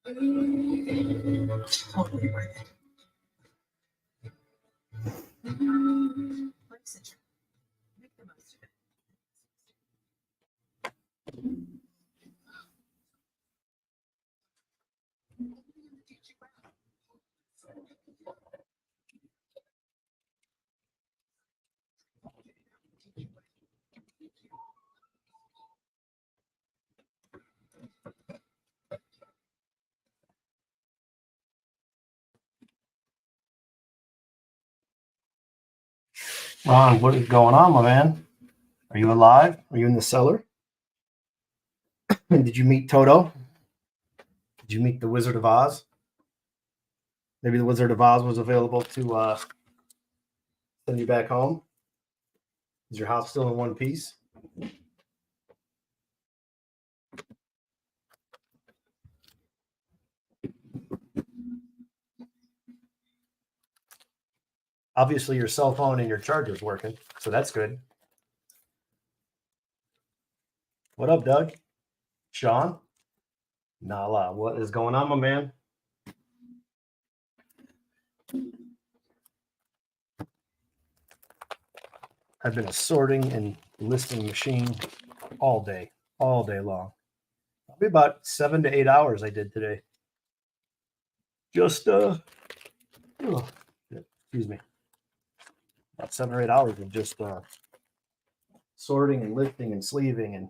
Totally worth it. Like citrus. Make the most of it. Ron, what is going on, my man? Are you alive? Are you in the cellar? Did you meet Toto? Did you meet the Wizard of Oz? Maybe the Wizard of Oz was available to send you back home. Is your house still in one piece? Obviously, your cell phone and your charger is working, so that's good. What up, Doug? Sean? Nala, what is going on, my man? I've been a sorting and listing machine all day long. Probably about 7 to 8 hours I did today. Just excuse me. About 7 or 8 hours of just sorting and lifting and sleeving, and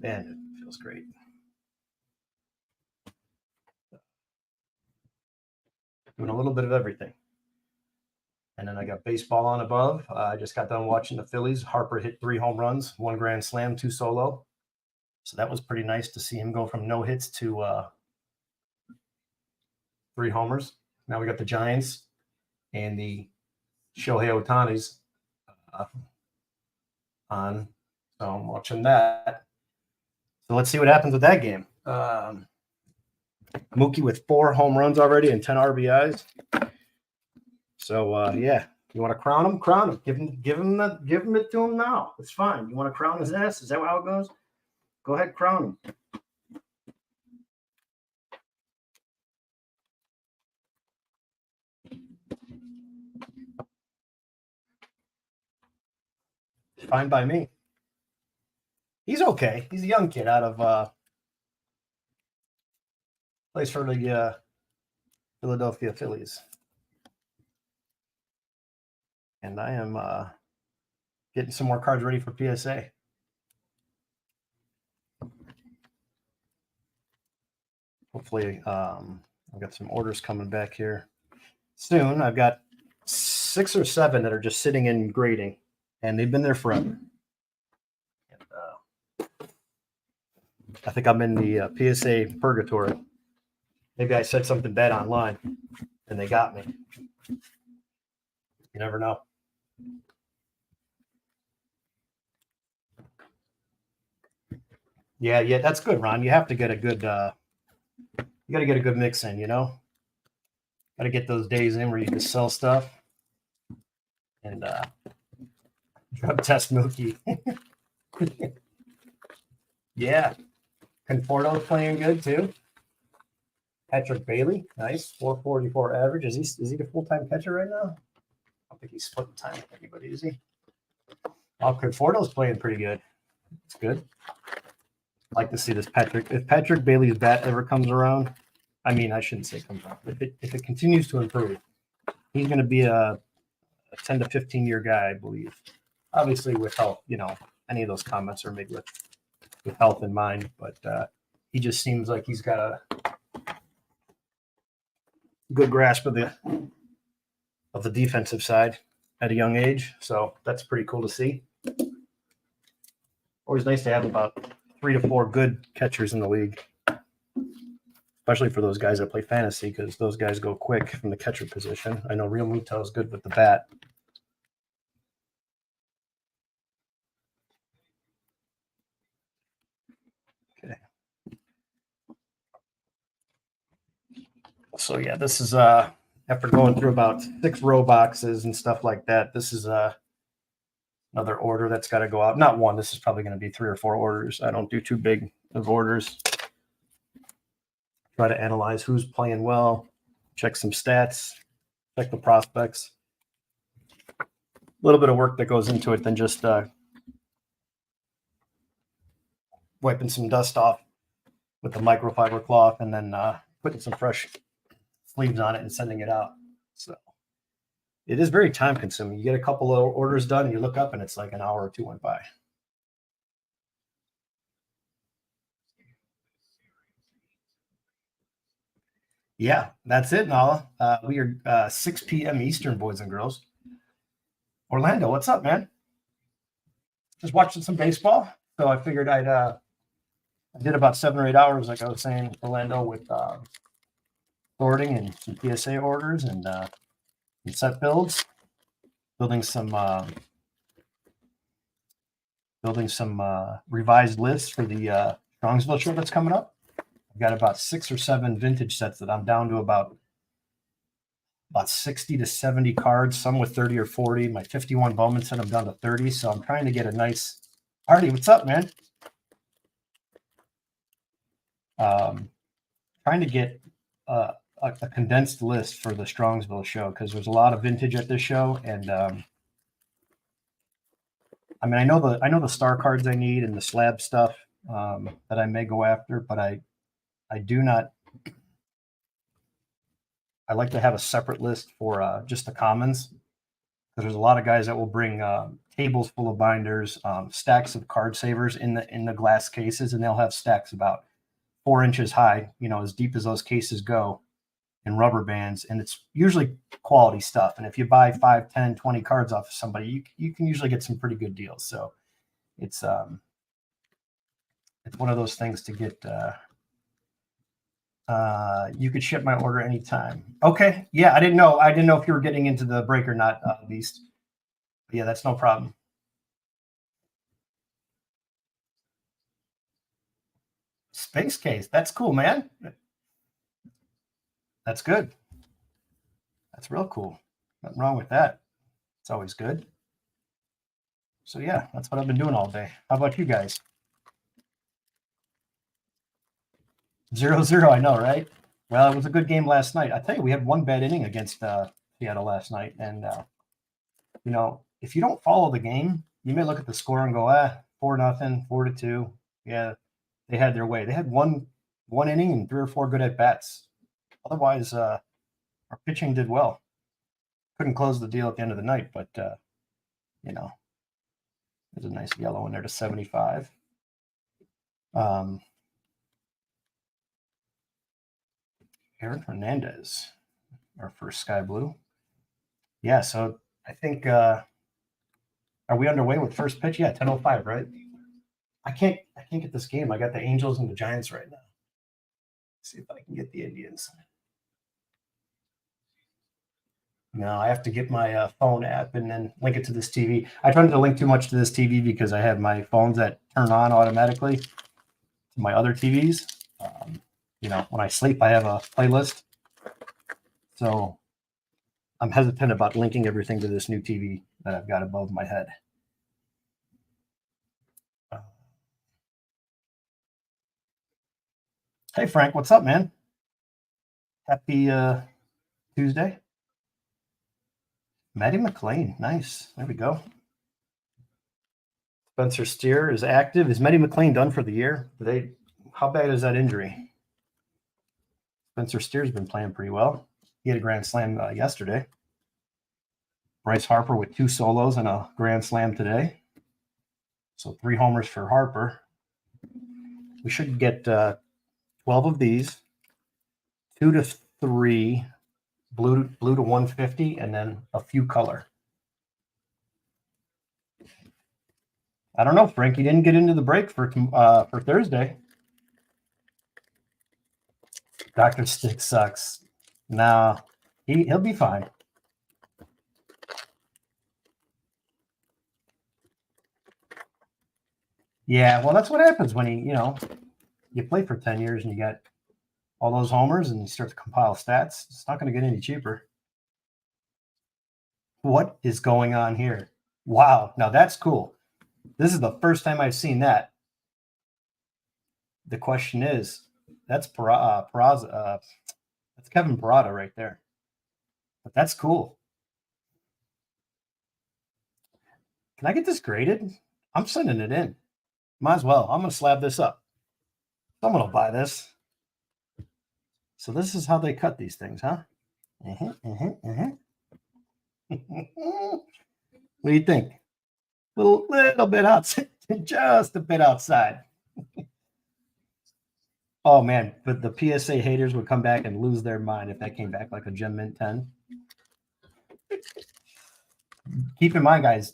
man, it feels great. Doing a little bit of everything. And then I got baseball on above. I just got done watching the Phillies. Harper hit 3 home runs, 1 grand slam, 2 solo. So that was pretty nice to see him go from no hits to 3 homers. Now we got the Giants and the Shohei Ohtani's on. So I'm watching that. So let's see what happens with that game. Mookie with 4 home runs already and 10 RBIs. So yeah, you want to crown him? Crown him. Give him it to him now. It's fine. You want to crown his ass? Is that how it goes? Go ahead, crown him. Fine by me. He's okay. He's a young kid out of plays for the Philadelphia Phillies. And I am getting some more cards ready for PSA. Hopefully, I've got some orders coming back here soon. I've got 6 or 7 that are just sitting in grading, and they've been there forever. And, I think I'm in the PSA purgatory. Maybe I said something bad online, and they got me. You never know. Yeah, that's good, Ron. You have to get a good. You got to get a good mix in, you know. Got to get those days in where you can sell stuff and drug test Mookie. Yeah, Conforto's playing good too. Patrick Bailey, nice, 444 average. Is he the full-time catcher right now? I don't think he's splitting time with anybody, is he? Oh, Conforto's playing pretty good. It's good. I'd like to see this Patrick. If Patrick Bailey's bat ever comes around, I mean, I shouldn't say comes around. If it continues to improve, he's going to be a 10 to 15 year guy, I believe. Obviously, with health, you know, any of those comments are made with health in mind, but he just seems like he's got a good grasp of the defensive side at a young age. So that's pretty cool to see. Always nice to have about 3 to 4 good catchers in the league, especially for those guys that play fantasy, because those guys go quick from the catcher position. I know Real Muto is good with the bat. Okay. So yeah, this is after going through about 6 row boxes and stuff like that, this is another order that's got to go out. Not one. This is probably going to be 3 or 4 orders. I don't do too big of orders. try to analyze who's playing well, check some stats, check the prospects. A little bit of work that goes into it than just wiping some dust off with the microfiber cloth and then putting some fresh sleeves on it and sending it out. So it is very time consuming. You get a couple of orders done and you look up and it's like an hour or two went by. Yeah, that's it, Nala. We are 6 p.m. Eastern, boys and girls. Orlando, what's up, man? Just watching some baseball. So I figured I did about 7 or 8 hours, like I was saying, Orlando, with sorting and some PSA orders and set builds, building some revised lists for the Strongsville show that's coming up. I've got about 6 or 7 vintage sets that I'm down to about 60 to 70 cards, some with 30 or 40. My 51 Bowman set I'm down to 30, so I'm trying to get a nice Artie, what's up, man? Trying to get a condensed list for the Strongsville show because there's a lot of vintage at this show, and I mean I know the star cards I need and the slab stuff that I may go after, but I do not. I like to have a separate list for just the commons because there's a lot of guys that will bring tables full of binders, stacks of card savers in the glass cases, and they'll have stacks about 4 inches high, as deep as those cases go, in rubber bands, and it's usually quality stuff. And if you buy 5, 10, 20 cards off of somebody, you can usually get some pretty good deals. So it's one of those things to get. You could ship my order anytime. Okay. Yeah, I didn't know if you were getting into the break or not, Beast. But yeah, that's no problem. Space case. That's cool, man. That's good. That's real cool. Nothing wrong with that. It's always good. So yeah, that's what I've been doing all day. How about you guys? 0-0, I know, right? Well, it was a good game last night. I tell you, we had one bad inning against Seattle last night. And, if you don't follow the game, you may look at the score and go, 4-0, 4-2. Yeah, they had their way. They had one inning and 3 or 4 good at-bats. Otherwise, our pitching did well. Couldn't close the deal at the end of the night, but, there's a nice yellow in there to 75. Aaron Hernandez, our first Sky Blue. Yeah, so I think are we underway with first pitch? Yeah, 10:05, right? I can't get this game. I got the Angels and the Giants right now. Let's see if I can get the Indians. No, I have to get my phone app and then link it to this TV. I try not to link too much to this TV because I have my phones that turn on automatically to my other TVs. When I sleep, I have a playlist. So I'm hesitant about linking everything to this new TV that I've got above my head. Hey, Frank, what's up, man? Happy Tuesday. Maddie McLean, nice. There we go. Spencer Steer is active. Is Maddie McLean done for the year? How bad is that injury? Spencer Steer's been playing pretty well. He had a grand slam yesterday. Bryce Harper with 2 solos and a grand slam today. So 3 homers for Harper. We should get 12 of these, 2 to 3, blue to 150, and then a few color. I don't know, Frank. You didn't get into the break for Thursday. Dr. Stick sucks. No, he'll be fine. Yeah, well, that's what happens when you play for 10 years and you got all those homers and you start to compile stats. It's not going to get any cheaper. What is going on here? Wow, now that's cool. This is the first time I've seen that. The question is that's Peraza. That's Kevin Parada right there. But that's cool. Can I get this graded? I'm sending it in. Might as well. I'm going to slab this up. Someone will buy this. So this is how they cut these things, huh? What do you think? Little bit outside, just a bit outside. Oh man, but the PSA haters would come back and lose their mind if that came back like a Gem Mint 10. Keep in mind, guys,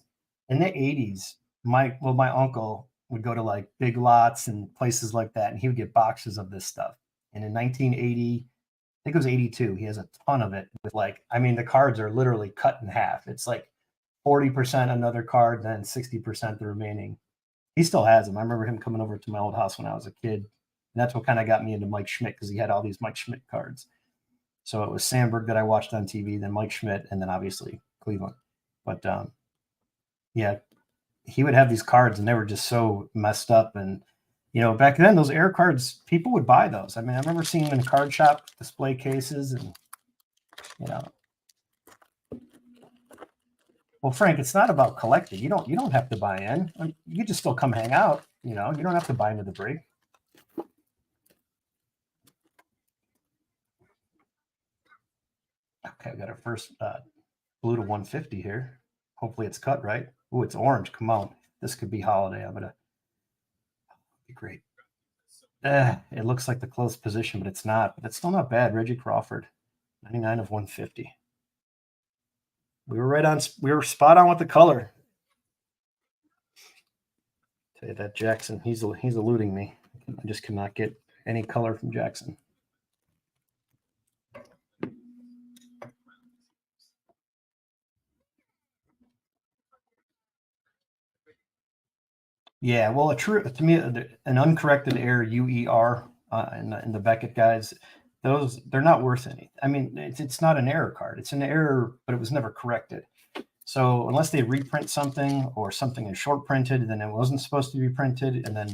in the 80s, my uncle would go to like Big Lots and places like that, and he would get boxes of this stuff. And in 1980, I think it was 82, he has a ton of it with like, I mean, the cards are literally cut in half. It's like 40% another card, then 60% the remaining. He still has them. I remember him coming over to my old house when I was a kid. And that's what kind of got me into Mike Schmidt, because he had all these Mike Schmidt cards. So it was Sandberg that I watched on TV, then Mike Schmidt, and then obviously Cleveland. But yeah, he would have these cards and they were just so messed up. And, you know, back then those air cards, people would buy those. I mean, I remember seeing them in card shop display cases and, you know. Well, Frank, it's not about collecting. You don't have to buy in. You just still come hang out. You know, you don't have to buy into the break. Okay, we got our first blue to 150 here. Hopefully it's cut right. Oh, it's orange. Come on. This could be holiday. I'm gonna be great. It looks like the close position, but it's not. But it's still not bad. Reggie Crawford, 99 of 150. We were right on. We were spot on with the color. Tell you that Jackson, he's eluding me. I just cannot get any color from Jackson. Yeah, well, to me, an uncorrected error UER in the Beckett guys, they're not worth any. I mean, it's not an error card. It's an error, but it was never corrected. So unless they reprint something or something is short printed, then it wasn't supposed to be printed, and then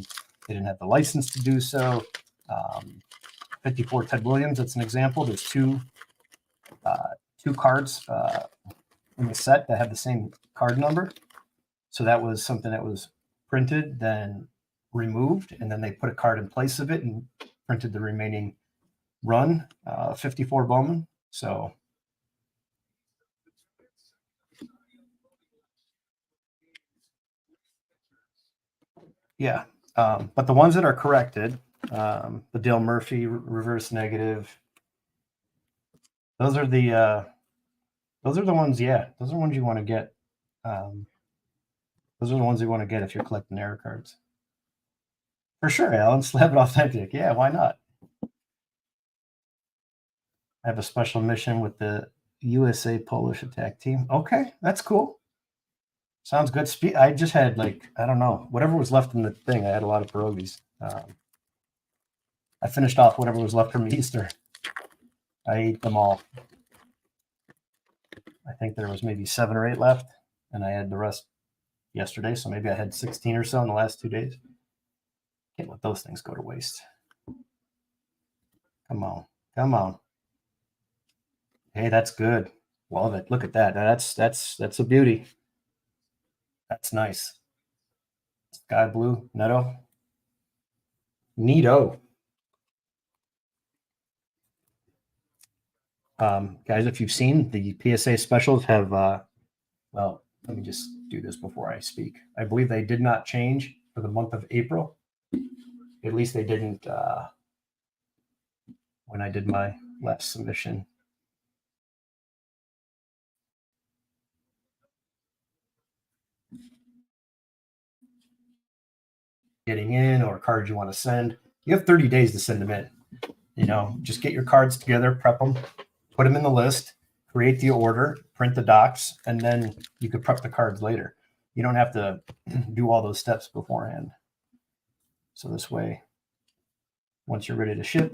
they didn't have the license to do so. 54 Ted Williams, that's an example. There's two cards in the set that have the same card number. So that was something that was printed, then removed, and then they put a card in place of it and printed the remaining run, 54 Bowman. So yeah, but the ones that are corrected, the Dale Murphy reverse negative, those are the ones. Yeah, those are the ones you want to get. Those are the ones you want to get if you're collecting error cards. For sure, Alan. Slab it authentic. Yeah, why not? I have a special mission with the USA Polish attack team. Okay, that's cool. Sounds good. I just had like, I don't know, whatever was left in the thing. I had a lot of pierogies. I finished off whatever was left from Easter. I ate them all. I think there was maybe 7 or 8 left, and I had the rest yesterday. So maybe I had 16 or so in the last 2 days. Can't let those things go to waste. Come on. Come on. Hey, that's good. Love it. Look at that. That's a beauty. That's nice. Sky blue, Neto. Neato. Guys, if you've seen the PSA specials have, well, let me just do this before I speak. I believe they did not change for the month of April. At least they didn't when I did my last submission. Getting in or cards you want to send. You have 30 days to send them in. You know, just get your cards together, prep them, put them in the list, create the order, print the docs, and then you could prep the cards later. You don't have to do all those steps beforehand. So this way, once you're ready to ship,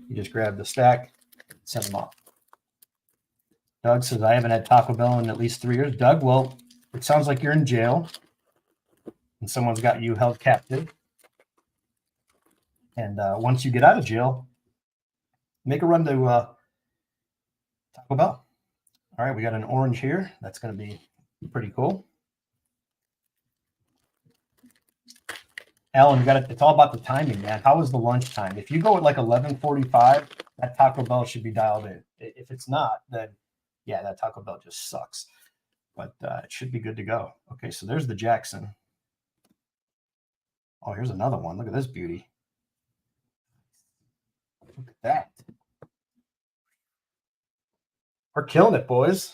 you just grab the stack, send them off. Doug says, I haven't had Taco Bell in at least 3 years. Doug, well, it sounds like you're in jail and someone's got you held captive. And once you get out of jail, make a run to Taco Bell. All right, we got an orange here. That's going to be pretty cool. Alan, you got it. It's all about the timing, man. How is the lunch time? If you go at like 11:45, that Taco Bell should be dialed in. If it's not, then yeah, that Taco Bell just sucks. But it should be good to go. Okay, so there's the Jackson. Oh, here's another one. Look at this beauty. Look at that. We're killing it, boys.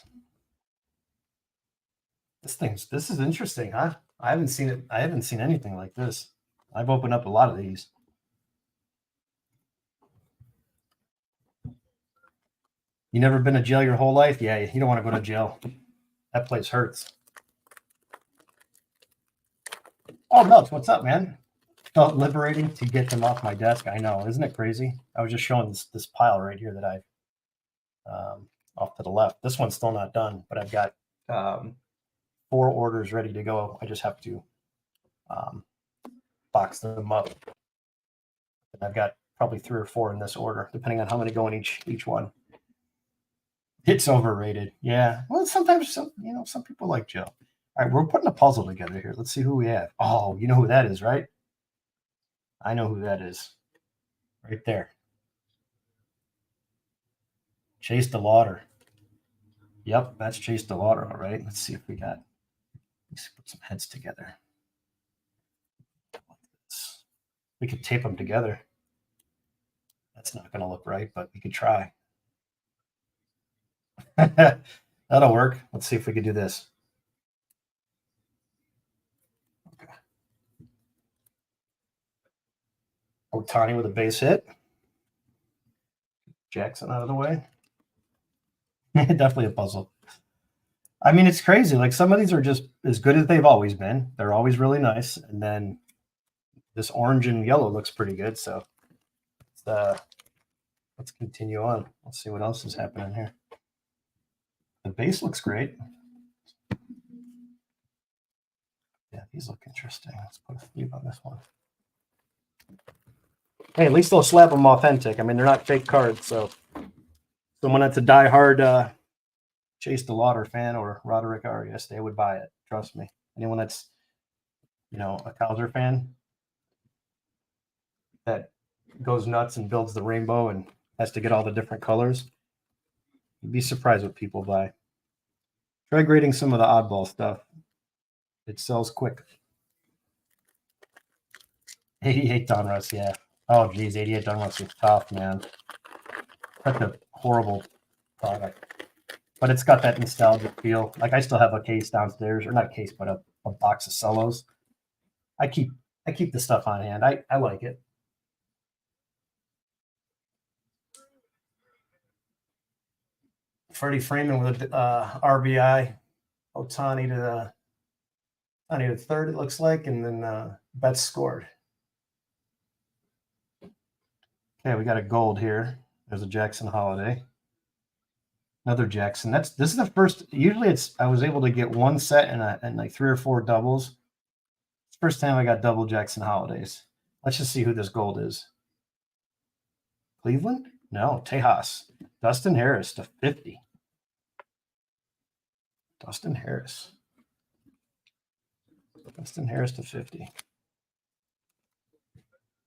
This is interesting, huh? I haven't seen it. I haven't seen anything like this. I've opened up a lot of these. You never been to jail your whole life? Yeah, you don't want to go to jail. That place hurts. Oh, Melch, what's up, man? Felt liberating to get them off my desk. I know, isn't it crazy? I was just showing this pile right here that I've off to the left. This one's still not done, but I've got 4 orders ready to go. I just have to box them up. And I've got probably 3 or 4 in this order, depending on how many go in each one. It's overrated. Yeah. Well, sometimes some people like jail. All right, we're putting a puzzle together here. Let's see who we have. Oh, you know who that is, right? I know who that is. Right there. Chase the Lauder. Yep, that's Chase the Lauder. All right. Let's see if we got. Let's put some heads together. We could tape them together. That's not going to look right, but we could try. That'll work. Let's see if we could do this. Okay. Ohtani with a base hit. Jackson out of the way. Definitely a puzzle. I mean, it's crazy. Like some of these are just as good as they've always been. They're always really nice. And then this orange and yellow looks pretty good. So let's continue on. Let's see what else is happening here. The base looks great. Yeah, these look interesting. Let's put a sleeve on this one. Hey, at least they'll slap them authentic. I mean, they're not fake cards. So someone that's a diehard Chase the Lauder fan or Roderick Arias, they would buy it. Trust me. Anyone that's, a Cowser fan that goes nuts and builds the rainbow and has to get all the different colors, you'd be surprised what people buy. Try grading some of the oddball stuff. It sells quick. 88 Donruss, yeah. Oh, geez, 88 Donruss is tough, man. Such a horrible product. But it's got that nostalgic feel. Like I still have a case downstairs, or not a case, but a box of cellos. I keep the stuff on hand. I like it. Freddie Freeman with a RBI. Ohtani to the third, it looks like, and then Betts scored. Okay, we got a gold here. There's a Jackson Holiday. Another Jackson. This is the first. Usually, I was able to get one set and like 3 or 4 doubles. It's the first time I got double Jackson Holidays. Let's just see who this gold is. Cleveland? No, Tejas. Dustin Harris to 50. Dustin Harris to 50.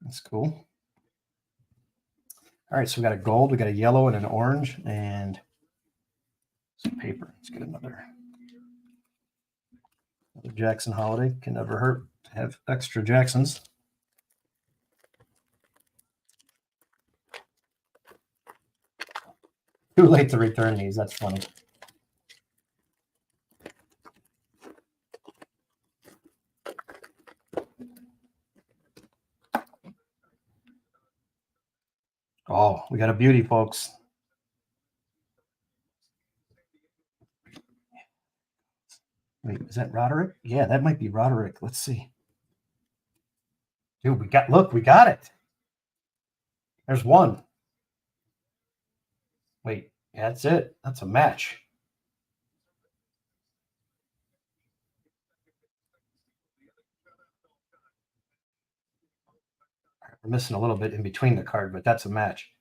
That's cool. All right, so we got a gold, we got a yellow and an orange, and some paper. Let's get another Jackson Holiday. Can never hurt to have extra Jacksons. Too late to return these. That's funny. Oh, we got a beauty, folks. Wait, is that Roderick? Yeah, that might be Roderick. Let's see. Dude, we got it. There's one. Wait, yeah, that's it. That's a match. We're missing a little bit in between the card, but that's a match.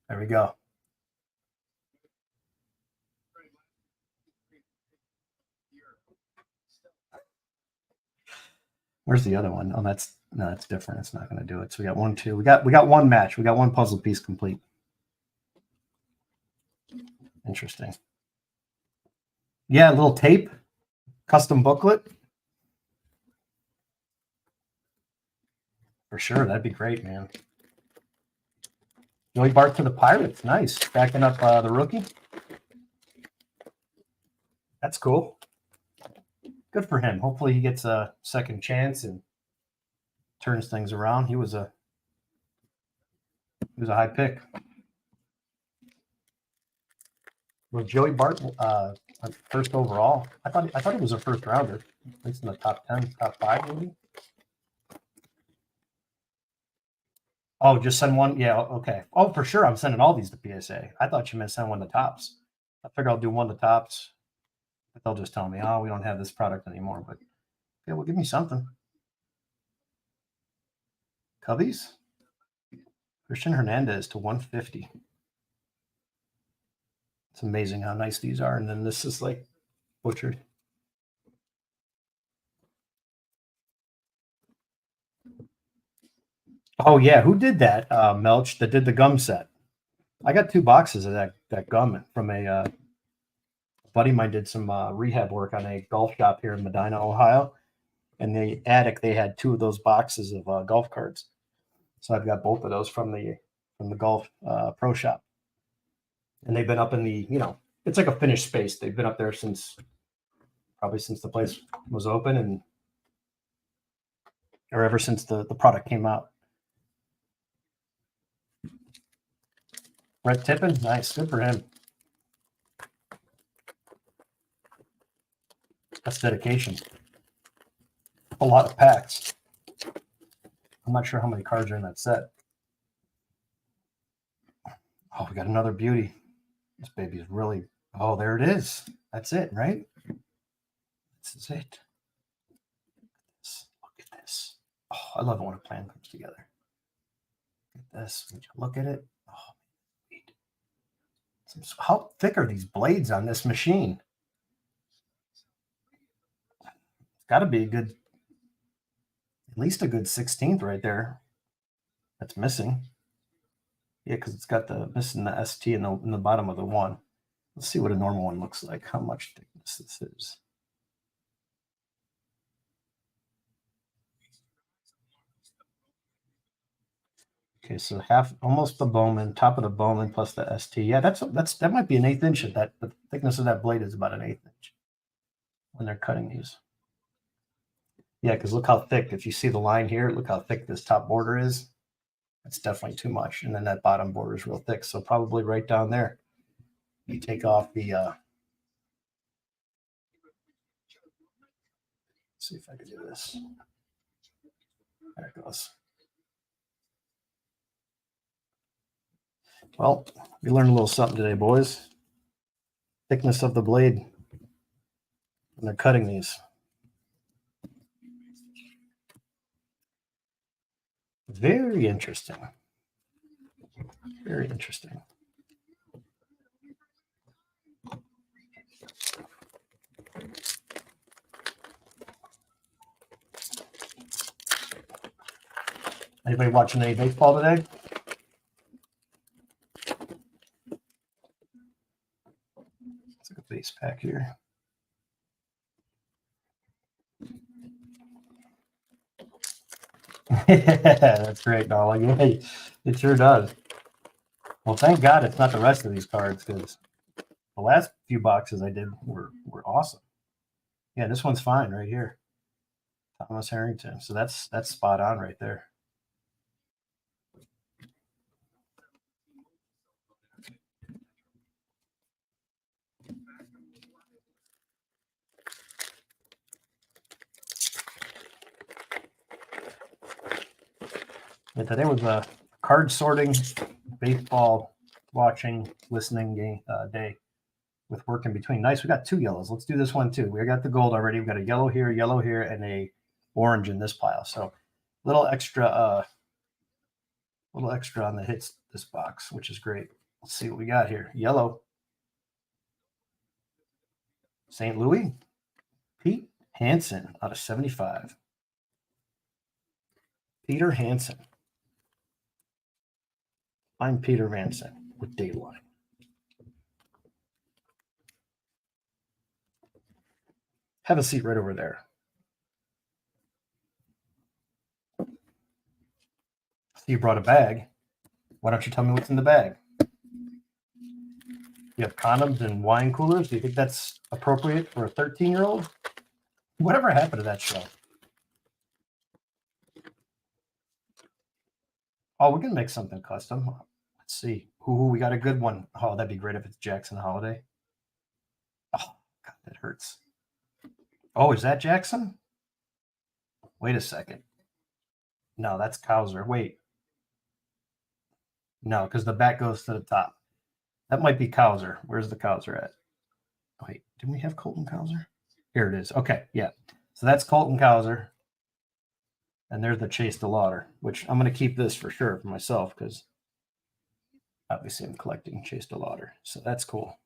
There we go. Where's the other one? Oh, that's different. It's not going to do it. So we got 1, 2. We got one match. We got one puzzle piece complete. Interesting. Yeah, a little tape, custom booklet. For sure, that'd be great, man. Joey Bart to the Pirates. Nice. Backing up the rookie. That's cool. Good for him. Hopefully he gets a second chance and turns things around. He was a high pick. Was Joey Bart first overall? I thought he was a first rounder. At least in the top 10, top 5 maybe. Oh, just send one? Yeah, okay. Oh, for sure. I'm sending all these to PSA. I thought you meant send one to Tops. I figured I'll do one to Tops. But they'll just tell me, oh, we don't have this product anymore. But yeah, well, give me something. Cubbies? Christian Hernandez to 150. It's amazing how nice these are. And then this is like butchered. Oh, yeah. Who did that, Melch, that did the gum set? I got 2 boxes of that gum from a buddy of mine did some rehab work on a golf shop here in Medina, Ohio. In the attic, they had 2 of those boxes of golf cards. So I've got both of those from the golf pro shop. And they've been up in the, it's like a finished space. They've been up there probably since the place was open or ever since the product came out. Brett Tippin, nice, good for him. That's dedication. A lot of packs. I'm not sure how many cards are in that set. Oh, we got another beauty. This baby is really, oh, there it is. That's it, right? This is it. Look at this. Oh, I love it when a plan comes together. Look at this. Would you look at it? Oh, sweet. How thick are these blades on this machine? It's got to be at least a good 16th right there. That's missing. Yeah, because it's got missing the ST in the bottom of the 1. Let's see what a normal one looks like, how much thickness this is. Okay, so almost the Bowman, top of the Bowman plus the ST. Yeah, that might be an 1/8 inch. The thickness of that blade is about an 1/8 inch when they're cutting these. Yeah, because look how thick. If you see the line here, look how thick this top border is. That's definitely too much. And then that bottom border is real thick. So probably right down there, you take off the, let's see if I can do this. There it goes. Well, we learned a little something today, boys. Thickness of the blade when they're cutting these. Very interesting. Very interesting. Anybody watching any baseball today? Let's look at base pack here. That's great, Dolly. Yeah, it sure does. Well, thank God it's not the rest of these cards because the last few boxes I did were awesome. Yeah, this one's fine right here. Thomas Harrington. So that's spot on right there. Yeah, today was a card sorting, baseball watching, listening day with work in between. Nice. We got 2 yellows. Let's do this one too. We got the gold already. We got a yellow here, and a orange in this pile. So little extra on the hits this box, which is great. Let's see what we got here. Yellow. St. Louis. Pete Hansen out of 75. Peter Hansen. I'm Peter Hansen with Dateline. Have a seat right over there. So you brought a bag. Why don't you tell me what's in the bag? You have condoms and wine coolers. Do you think that's appropriate for a 13-year-old? Whatever happened to that show? Oh, we can make something custom. Let's see. Ooh, we got a good one. Oh, that'd be great if it's Jackson Holiday. Oh, God, that hurts. Oh, is that Jackson? Wait a second. No, that's Cowser. Wait. No, because the back goes to the top. That might be Cowser. Where's the Cowser at? Wait, didn't we have Colton Cowser? Here it is. Okay, yeah. So that's Colton Cowser. And there's the Chase DeLauder, which I'm going to keep this for sure for myself because obviously I'm collecting Chase DeLauder. So that's cool.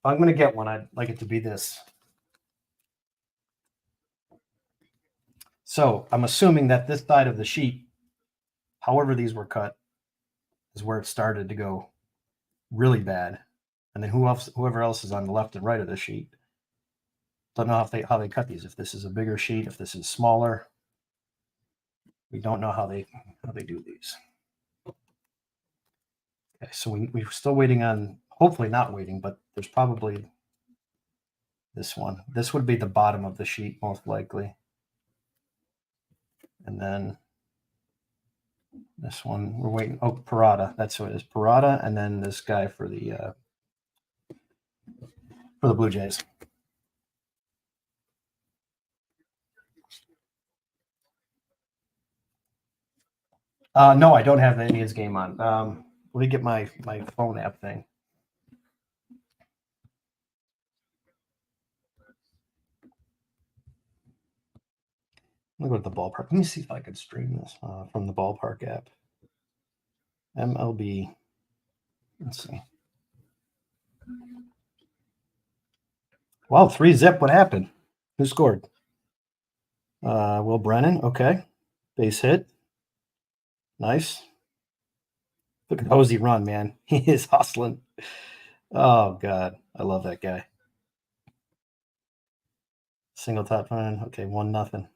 If I'm going to get one, I'd like it to be this. So I'm assuming that this side of the sheet, however these were cut, is where it started to go really bad. And then whoever else is on the left and right of the sheet, don't know how they cut these. If this is a bigger sheet, if this is smaller, we don't know how they do these. Okay, so we're still waiting on, hopefully not waiting, but there's probably this one. This would be the bottom of the sheet most likely. And then this one, we're waiting. Oh, Parada. That's what it is. Parada, and then this guy for the Blue Jays. No, I don't have the Indians game on. Let me get my phone app thing. Let me go to the ballpark. Let me see if I could stream this from the ballpark app. MLB. Let's see. Wow, 3-zip. What happened? Who scored? Will Brennan. Okay. Base hit. Nice. Look at Hosey run, man. He is hustling. Oh, God. I love that guy. Single top line. Okay, 1-0.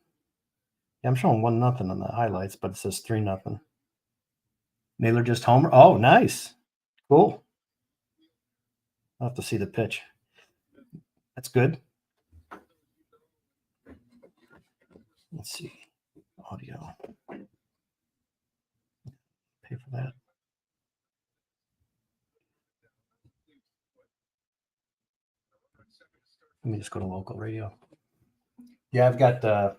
Yeah, I'm showing 1-0 on the highlights, but it says 3-0. Naylor just homer. Oh, nice. Cool. I'll have to see the pitch. That's good. Let's see. Audio. Pay for that. Let me just go to local radio. Yeah, I've got the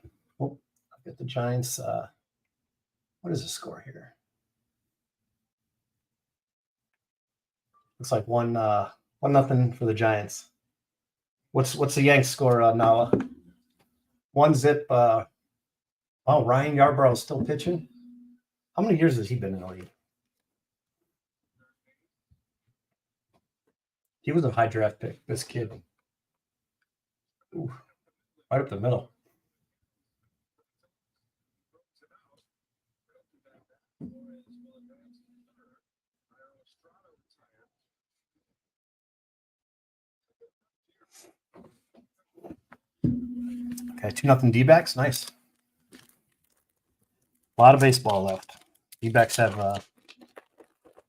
Giants. What is the score here? Looks like 1-0 for the Giants. What's the Yanks score, Nala? 1-zip. Oh, Ryan Yarbrough is still pitching. How many years has he been in the league? He was a high draft pick. This kid. Ooh, right up the middle. Okay, 2-0 D-backs. Nice. A lot of baseball left. D-backs have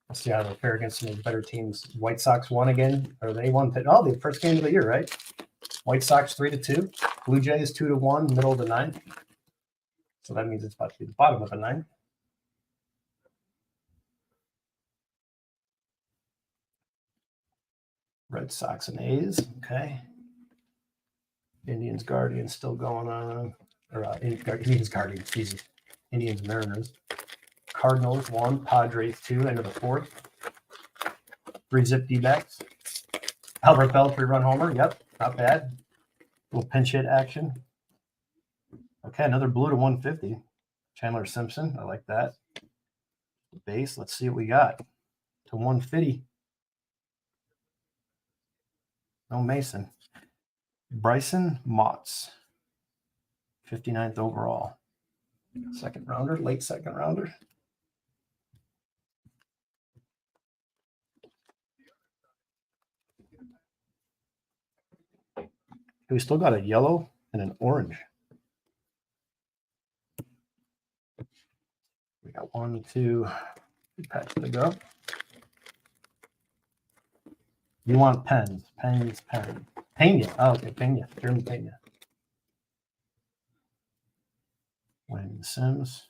let's see how they fare against some of the better teams. White Sox won again, or they won. Oh, the first game of the year, right? White Sox 3-2. Blue Jays 2-1, middle of the ninth. So that means it's about to be the bottom of the ninth. Red Sox and A's. Okay. Indians Guardians still going on. Or Indians Guardians, easy. Indians Mariners. Cardinals 1, Padres 2, end of the fourth. 3-zip D-backs. Albert Bell 3-run homer. Yep, not bad. Little pinch hit action. Okay, another blue to 150. Chandler Simpson. I like that. Base. Let's see what we got. To 150. No Mason. Bryson Motts. 59th overall. Second rounder, late second rounder. We still got a yellow and an orange. We got 1, 2 packs to go. You want pens. Pens. Pena. Oh, okay, Pena. Jeremy Pena. Wayne Sims.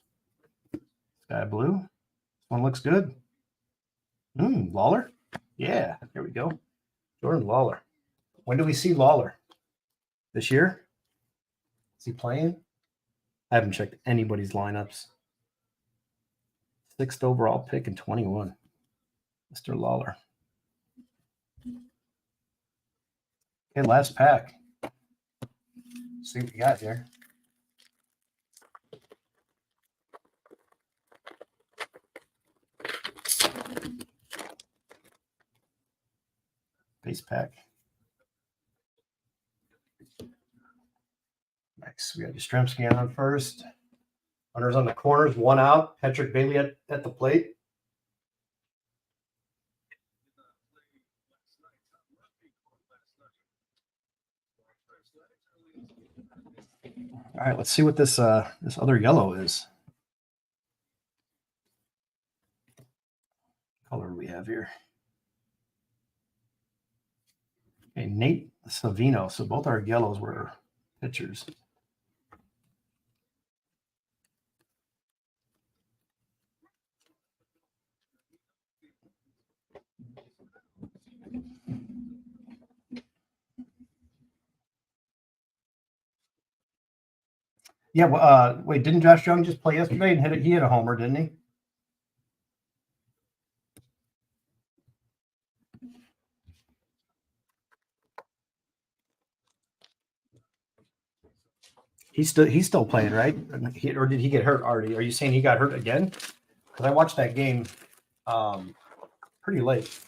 Sky blue. This one looks good. Lawler. Yeah, there we go. Jordan Lawler. When do we see Lawler? This year? Is he playing? I haven't checked anybody's lineups. 6th overall pick in 21. Mr. Lawler. Okay, last pack. Let's see what we got here. Base pack. Nice. We got Yastrzemski on first. Runners on the corners, 1 out. Patrick Bailey at the plate. All right, let's see what this other yellow is. What color do we have here? Okay, Nate Savino. So both our yellows were pitchers. Yeah, well, wait, didn't Josh Young just play yesterday and hit it? He hit a homer, didn't he? He's still playing, right? Or did he get hurt already? Are you saying he got hurt again? Because I watched that game pretty late.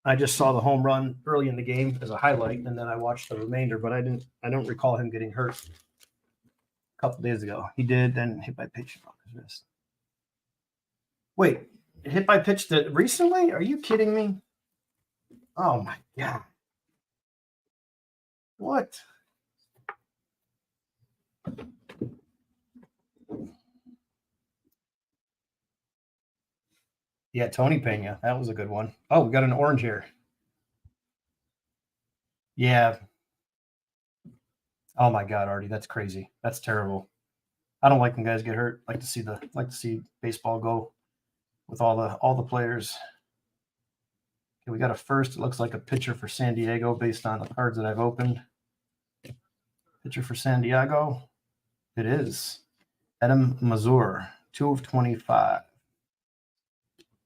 I just saw the home run early in the game as a highlight, and then I watched the remainder, but I don't recall him getting hurt a couple days ago. He did, then hit by pitch. Wait, hit by pitch recently? Are you kidding me? Oh my God. What? Yeah, Tony Pena. That was a good one. Oh, we got an orange here. Yeah. Oh my God, Artie, that's crazy. That's terrible. I don't like when guys get hurt. Like to see baseball go with all the players. Okay, we got a first. It looks like a pitcher for San Diego based on the cards that I've opened. Pitcher for San Diego. It is Adam Mazur, 2 of 25.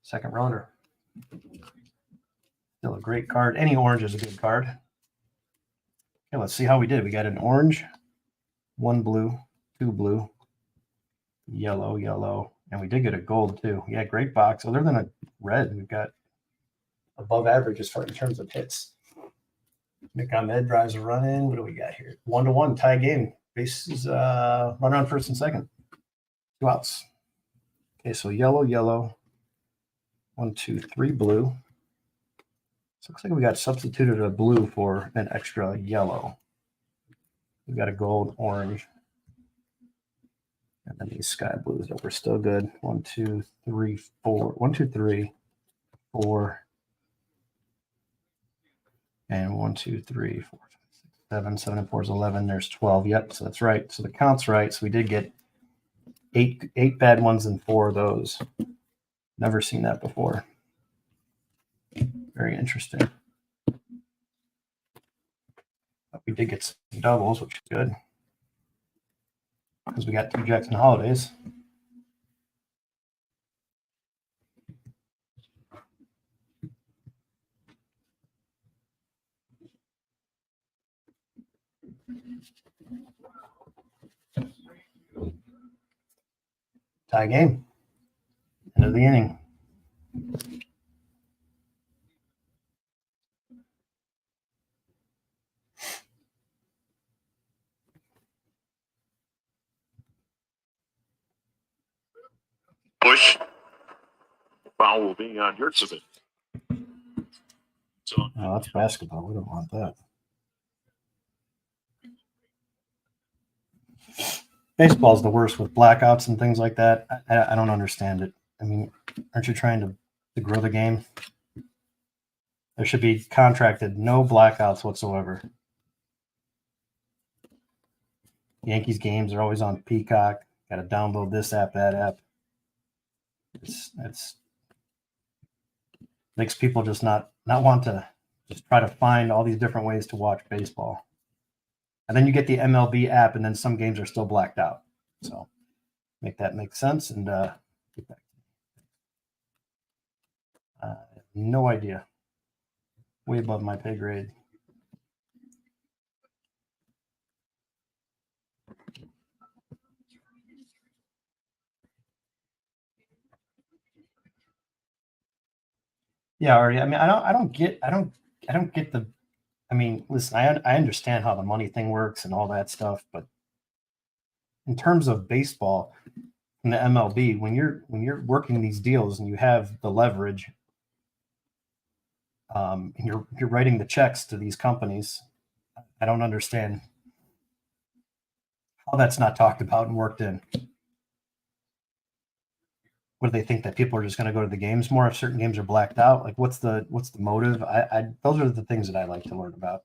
Second rounder. Still a great card. Any orange is a good card. Okay, let's see how we did. We got an orange, 1 blue, 2 blue, yellow, and we did get a gold too. Yeah, great box. Other than a red, we've got above average as far in terms of hits. Nick Ahmed drives a run in. What do we got here? 1-1 tie game. Bases run on first and second. 2 outs. Okay, so yellow. 1, 2, 3 blue. So it looks like we got substituted a blue for an extra yellow. We got a gold, orange, and then these sky blues that were still good. 1, 2, 3, 4. 1, 2, 3, 4. And 1, 2, 3, 4, 5, 6, 7. 7 and 4 is 11. There's 12. Yep, so that's right. So the count's right. So we did get eight bad ones and 4 of those. Never seen that before. Very interesting. But we did get some doubles, which is good. Because we got 2 Jackson Holidays. Tie game. End of the inning. Bush. Foul will be on Yurtsevich. So Oh, that's basketball. We don't want that. Baseball's the worst with blackouts and things like that. I don't understand it. I mean, aren't you trying to grow the game? There should be contracted no blackouts whatsoever. Yankees games are always on Peacock. Got to download this app, that app. It's makes people just not want to just try to find all these different ways to watch baseball. And then you get the MLB app, and then some games are still blacked out. So make that make sense. And get back. No idea. Way above my pay grade. Yeah, Artie. I mean, I don't get the. I mean, listen, I understand how the money thing works and all that stuff, but in terms of baseball and the MLB, when you're working these deals and you have the leverage, and you're writing the checks to these companies, I don't understand how that's not talked about and worked in. What do they think, that people are just going to go to the games more if certain games are blacked out? Like, what's the motive? I those are the things that I like to learn about.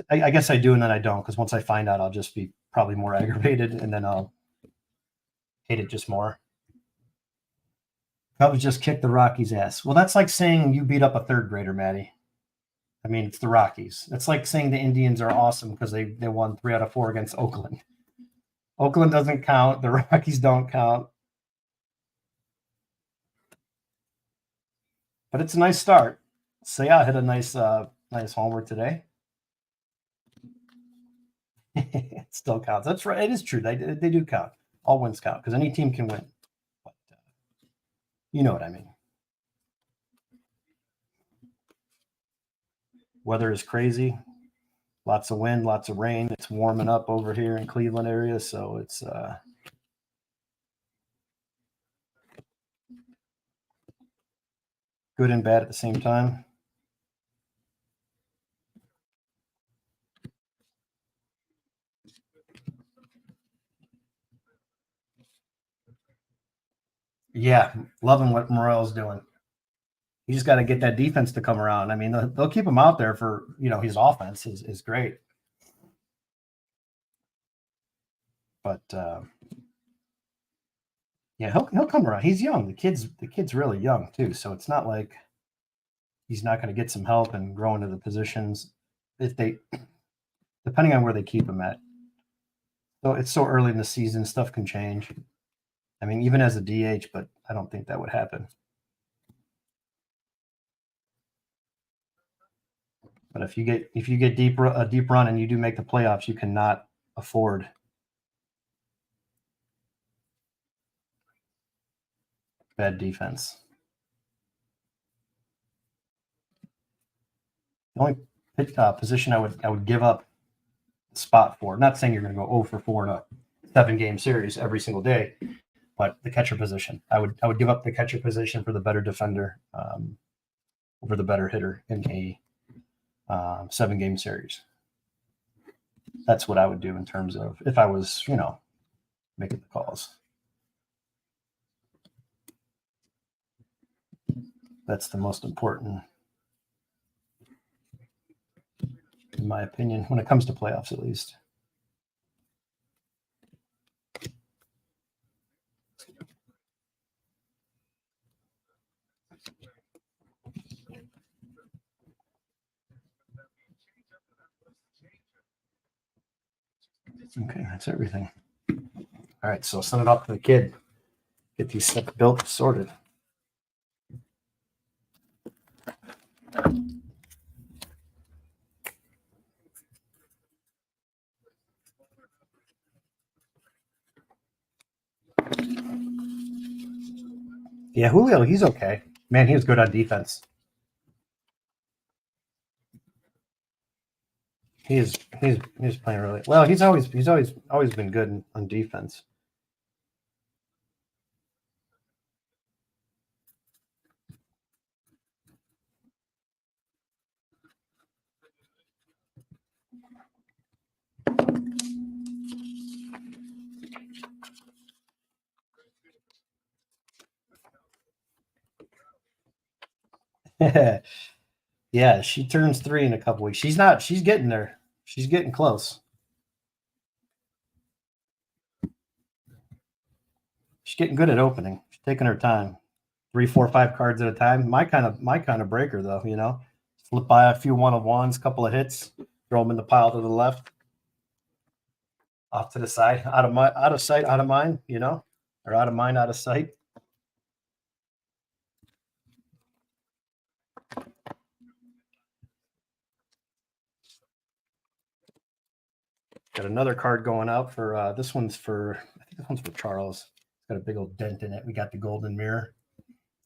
I guess I do, and then I don't, because once I find out, I'll just be probably more aggravated, and then I'll hate it just more. Cubs just kicked the Rockies' ass. Well, that's like saying you beat up a third grader, Maddie. I mean, it's the Rockies. It's like saying the Indians are awesome because they won 3 out of 4 against Oakland. Oakland doesn't count. The Rockies don't count. But it's a nice start. Seiya hit a nice homer today. It still counts. That's right. It is true. They do count. All wins count because any team can win. But you know what I mean. Weather is crazy. Lots of wind, lots of rain. It's warming up over here in Cleveland area, so it's good and bad at the same time. Yeah, loving what Morel's doing. You just got to get that defense to come around. I mean, they'll keep him out there for, his offense is great. But yeah, he'll come around. He's young. The kid's really young too, so it's not like he's not going to get some help and grow into the positions if they, depending on where they keep him at. So it's so early in the season, stuff can change. I mean, even as a DH, but I don't think that would happen. But if you get a deep run and you do make the playoffs, you cannot afford bad defense. The only position I would give up a spot for. Not saying you're going to go 0 for 4 in a 7-game series every single day, but the catcher position. I would give up the catcher position for the better defender over the better hitter in a 7-game series. That's what I would do in terms of if I was, making the calls. That's the most important, in my opinion, when it comes to playoffs, at least. Okay, that's everything. All right, so send it off to the kid. Get these stuff built, sorted. Yeah, Julio, he's okay. Man, he was good on defense. He's playing really well. He's always been good on defense. Yeah, she turns 3 in a couple weeks. She's getting there. She's getting close. She's getting good at opening. She's taking her time. 3, 4, 5 cards at a time. My kind of breaker though, you know. Flip by a few 1-of-1s, couple of hits, throw them in the pile to the left. Off to the side, out of sight, out of mind, you know, or out of mind, out of sight. Got another card going out for I think this one's for Charles. It's got a big old dent in it. We got the golden mirror.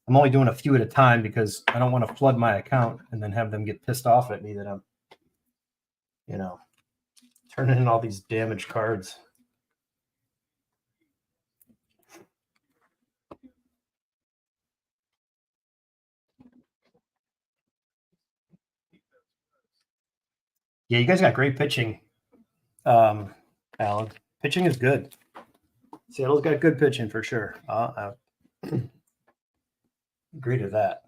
I'm only doing a few at a time because I don't want to flood my account and then have them get pissed off at me that I'm, you know, turning in all these damaged cards. Yeah, you guys got great pitching, Alan. Pitching is good. Seattle's got good pitching for sure. I agree to that.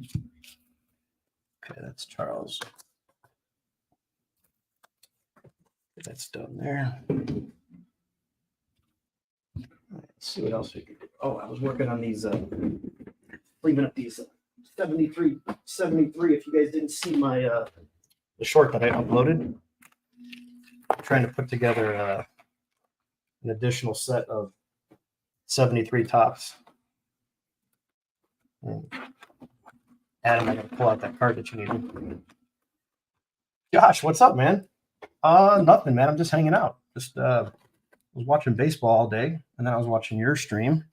Okay, that's Charles. That's done there. Let's see what else we can do. Oh, I was working on these, leaving up these 73. If you guys didn't see my the short that I uploaded, I'm trying to put together an additional set of 73 tops. And Adam, I gotta pull out that card that you needed. Josh, what's up, man? Nothing, man. I'm just hanging out. Just was watching baseball all day, and then I was watching your stream,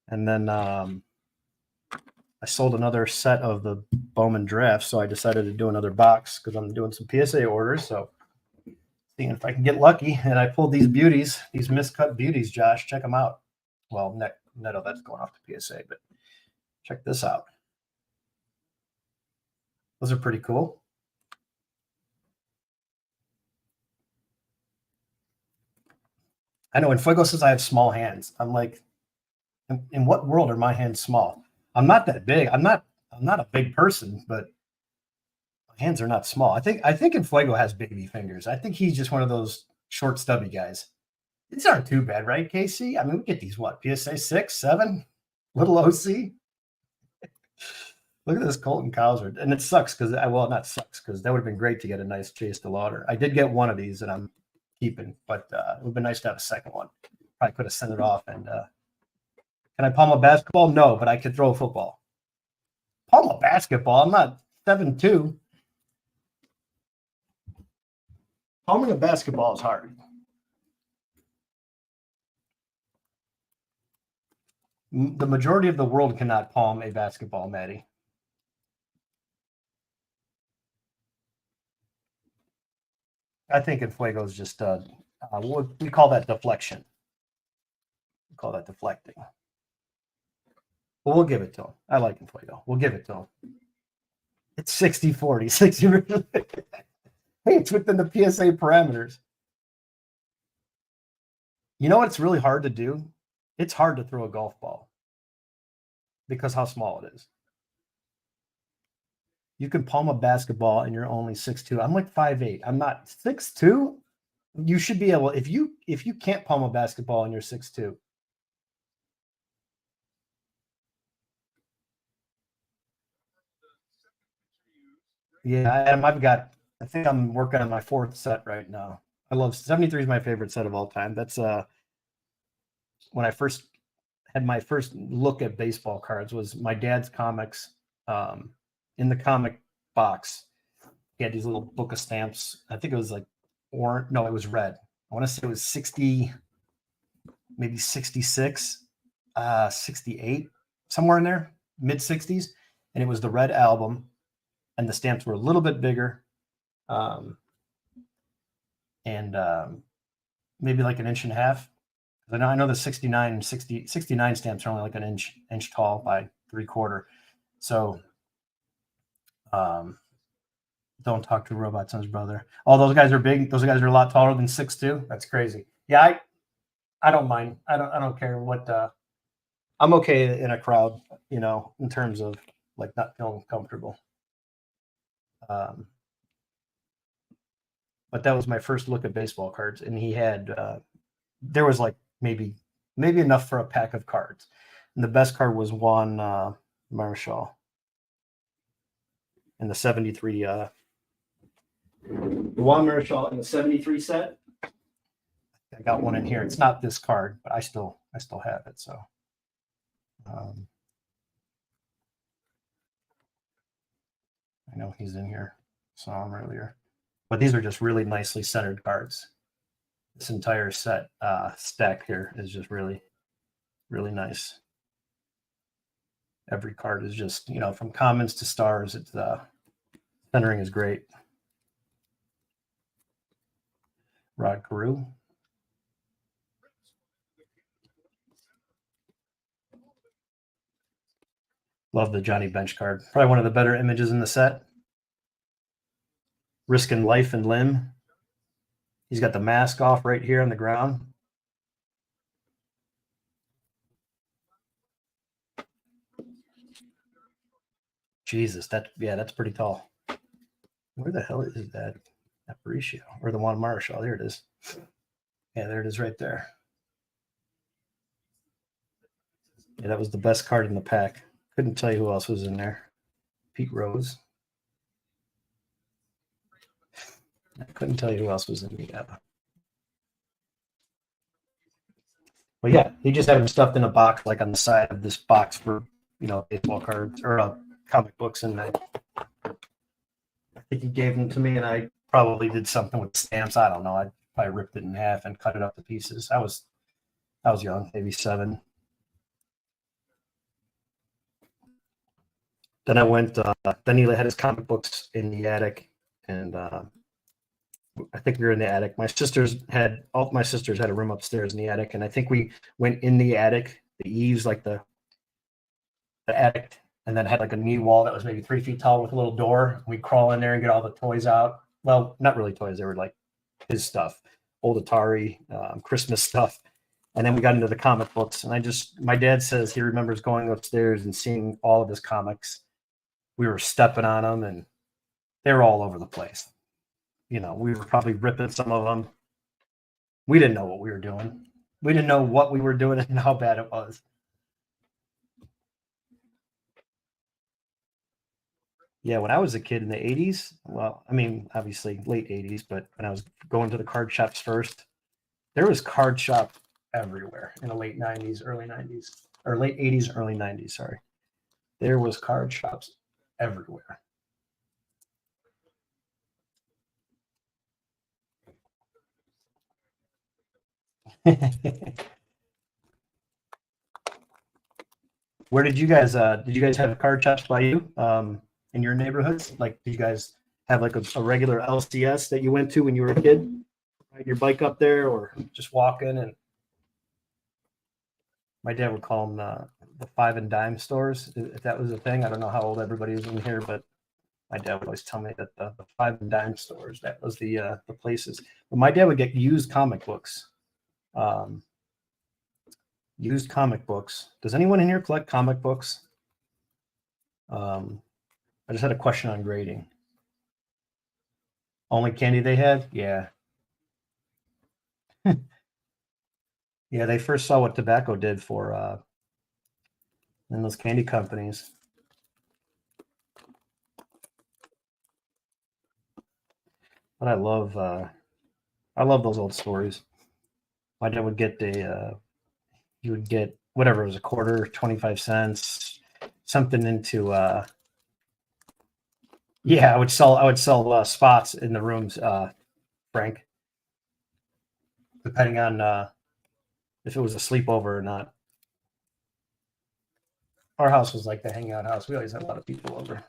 and then I sold another set of the Bowman drafts, so I decided to do another box because I'm doing some PSA orders. So seeing if I can get lucky, and I pulled these beauties, these miscut beauties. Josh, check them out. Well, Neto, that's going off to PSA, but check this out. Those are pretty cool. I know when Fuego says I have small hands, I'm like, in what world are my hands small? I'm not that big. I'm not a big person, but my hands are not small. I think in Fuego has baby fingers. I think he's just one of those short, stubby guys. These aren't too bad, right, Casey? I mean, we get these what, PSA 6, 7, little OC. Look at this Colton Cowser. And it sucks because not sucks because that would have been great to get a nice Chase DeLauder. I did get one of these and I'm keeping, but it would have been nice to have a second one. Probably could have sent it off. And can I palm a basketball? No, but I could throw a football. Palm a basketball? I'm not 7'2". Palming a basketball is hard. The majority of the world cannot palm a basketball, Maddie. I think in Fuego is just we call that deflection. We call that deflecting. But we'll give it to him. I like Fuego. We'll give it to him. It's 60-40. 60. Hey, it's within the PSA parameters. You know what's really hard to do? It's hard to throw a golf ball because how small it is. You can palm a basketball and you're only 6'2". I'm like 5'8". I'm not 6'2". You should be able, if you can't palm a basketball and you're 6'2". Yeah, Adam, I think I'm working on my 4th set right now. I love 73 is my favorite set of all time. That's when I first had my first look at baseball cards was my dad's comics. In the comic box, he had these little book of stamps. I think it was like orange. No, it was red. I want to say it was 60, maybe 66, 68. somewhere in there, mid 60s, and it was the red album, and the stamps were a little bit bigger, and maybe like an inch and a half. I know the 69 stamps are only like an inch tall by 3/4. So don't talk to Robot Son's brother. Oh, those guys are big. Those guys are a lot taller than 6'2". That's crazy. Yeah, I don't mind. I don't care what I'm okay in a crowd, you know, in terms of like not feeling comfortable. But that was my first look at baseball cards, and he had there was like maybe enough for a pack of cards. And the best card was Juan Marichal in the 73 Juan Marichal in the 73 set. I got one in here. It's not this card, but I still have it. So I know he's in here. Saw him earlier. But these are just really nicely centered cards. This entire set stack here is just really, really nice. Every card is just, you know, from commons to stars. It's centering is great. Rod Carew. Love the Johnny Bench card. Probably one of the better images in the set. Risking life and limb. He's got the mask off right here on the ground. Jesus, that's pretty tall. Where the hell is that Aparicio or the Juan Marichal? There it is. Yeah, there it is right there. Yeah, that was the best card in the pack. Couldn't tell you who else was in there. Pete Rose. I couldn't tell you who else was in the Well, yeah, he just had them stuffed in a box, like on the side of this box for, you know, baseball cards or comic books. And I think he gave them to me, and I probably did something with stamps. I don't know. I probably ripped it in half and cut it up to pieces. I was young, maybe 7. Then I went. Then he had his comic books in the attic, and I think we were in the attic. All my sisters had a room upstairs in the attic, and I think we went in the attic, the eaves, like the attic, and then had like a knee wall that was maybe 3 feet tall with a little door. We'd crawl in there and get all the toys out. Well, not really toys; they were like his stuff, old Atari, Christmas stuff. And then we got into the comic books, and my dad says he remembers going upstairs and seeing all of his comics. We were stepping on them, and they were all over the place. You know, we were probably ripping some of them. We didn't know what we were doing. We didn't know what we were doing and how bad it was. Yeah, when I was a kid in the 80s, well, I mean, obviously late 80s, but when I was going to the card shops first, there was card shop everywhere in the late 90s, early 90s, or late 80s, early 90s, sorry. There was card shops everywhere. Where did you guys have card shops by you in your neighborhoods? Like, did you guys have like a regular LCS that you went to when you were a kid? Ride your bike up there, or just walk in? And my dad would call them the 5 and dime stores, if that was a thing. I don't know how old everybody is in here, but my dad would always tell me that the 5 and dime stores, that was the places. But my dad would get used comic books. Used comic books. Does anyone in here collect comic books? I just had a question on grading. Only candy they had? Yeah. Yeah, they first saw what tobacco did for in those candy companies. But I love those old stories. My dad would get you would get whatever it was, a quarter, 25 cents, something into yeah, I would sell spots in the rooms, Frank, depending on if it was a sleepover or not. Our house was like the hangout house. We always had a lot of people over.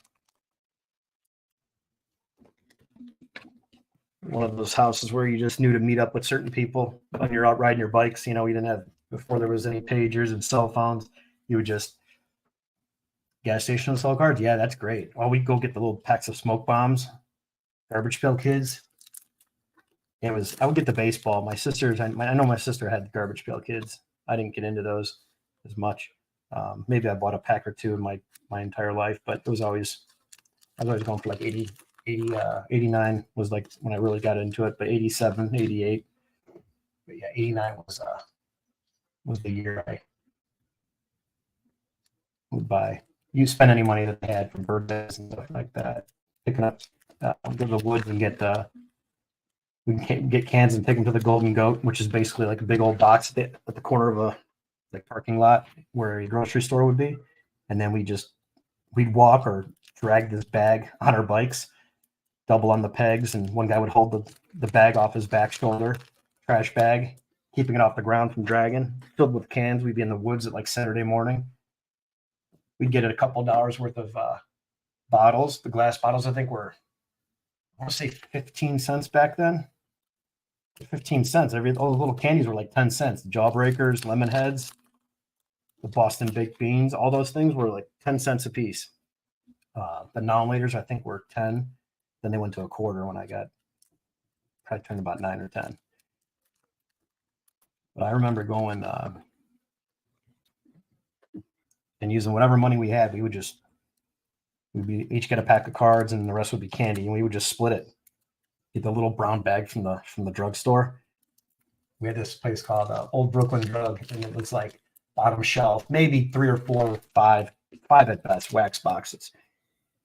One of those houses where you just knew to meet up with certain people when you're out riding your bikes. You know, you didn't have, before there was any pagers and cell phones, you would just gas station and sell cards. Yeah, that's great. Well, we'd go get the little packs of smoke bombs, Garbage Pail Kids. I would get the baseball. My sisters, I know my sister had Garbage Pail Kids. I didn't get into those as much. Maybe I bought a pack or two in my entire life, but I was always going for like 80, 89 was like when I really got into it, but 87, 88. But yeah, 89 was the year I would buy. You spend any money that they had from birthdays and stuff like that. Picking up, go to the woods and we can get cans and take them to the Golden Goat, which is basically like a big old box at the corner of a parking lot where a grocery store would be. And then we'd walk or drag this bag on our bikes, double on the pegs. And one guy would hold the bag off his back shoulder, trash bag, keeping it off the ground from dragging, filled with cans. We'd be in the woods at like Saturday morning. We'd get a couple dollars worth of bottles. The glass bottles, I think, were, I want to say 15 cents back then. 15 cents. All the little candies were like 10 cents. The Jawbreakers, Lemon Heads, the Boston Baked Beans, all those things were like 10 cents a piece. The Nominators, I think, were 10. Then they went to a quarter when I probably turned about 9 or 10. But I remember going and using whatever money we had. We'd each get a pack of cards and the rest would be candy, and we would just split it. Get the little brown bag from the drugstore. We had this place called Old Brooklyn Drug, and it was like bottom shelf, maybe 3 or 4 or 5 at best, wax boxes.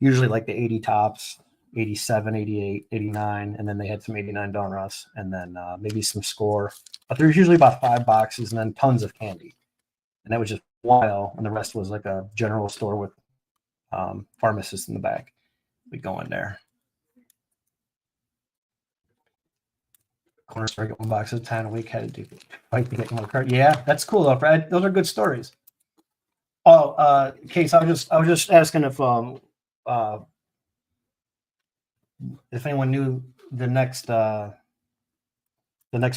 Usually like the 80 tops, 87, 88, 89, and then they had some 89 Donruss, and then maybe some Score. But there's usually about 5 boxes and then tons of candy. And that was just while, and the rest was like a general store with pharmacists in the back. We'd go in there. Corner store, get 1 box at a time a week. Had to fight to get more card. Yeah, that's cool though, Fred. Those are good stories. Oh, Case, I was just asking if anyone knew the next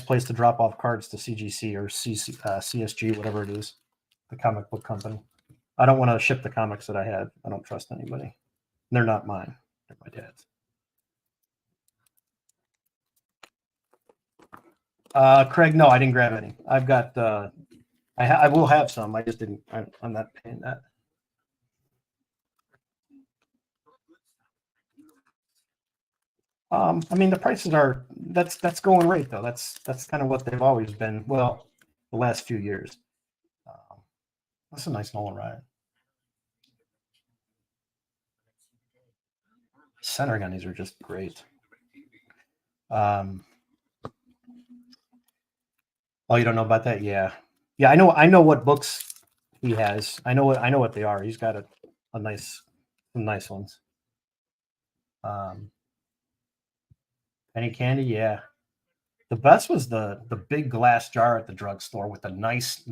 place to drop off cards to CGC or CSG, whatever it is, the comic book company. I don't want to ship the comics that I had. I don't trust anybody. They're not mine. They're my dad's. Craig, no, I didn't grab any. I've got, I will have some. I just didn't, I'm not paying that. I mean, the prices are, that's going right though. That's kind of what they've always been. Well, the last few years. That's a nice Nolan Ryan. Centering on these are just great. Oh, you don't know about that? Yeah. Yeah, I know what books he has. I know what they are. He's got some nice ones. Penny candy, yeah. The best was the big glass jar at the drugstore with a nice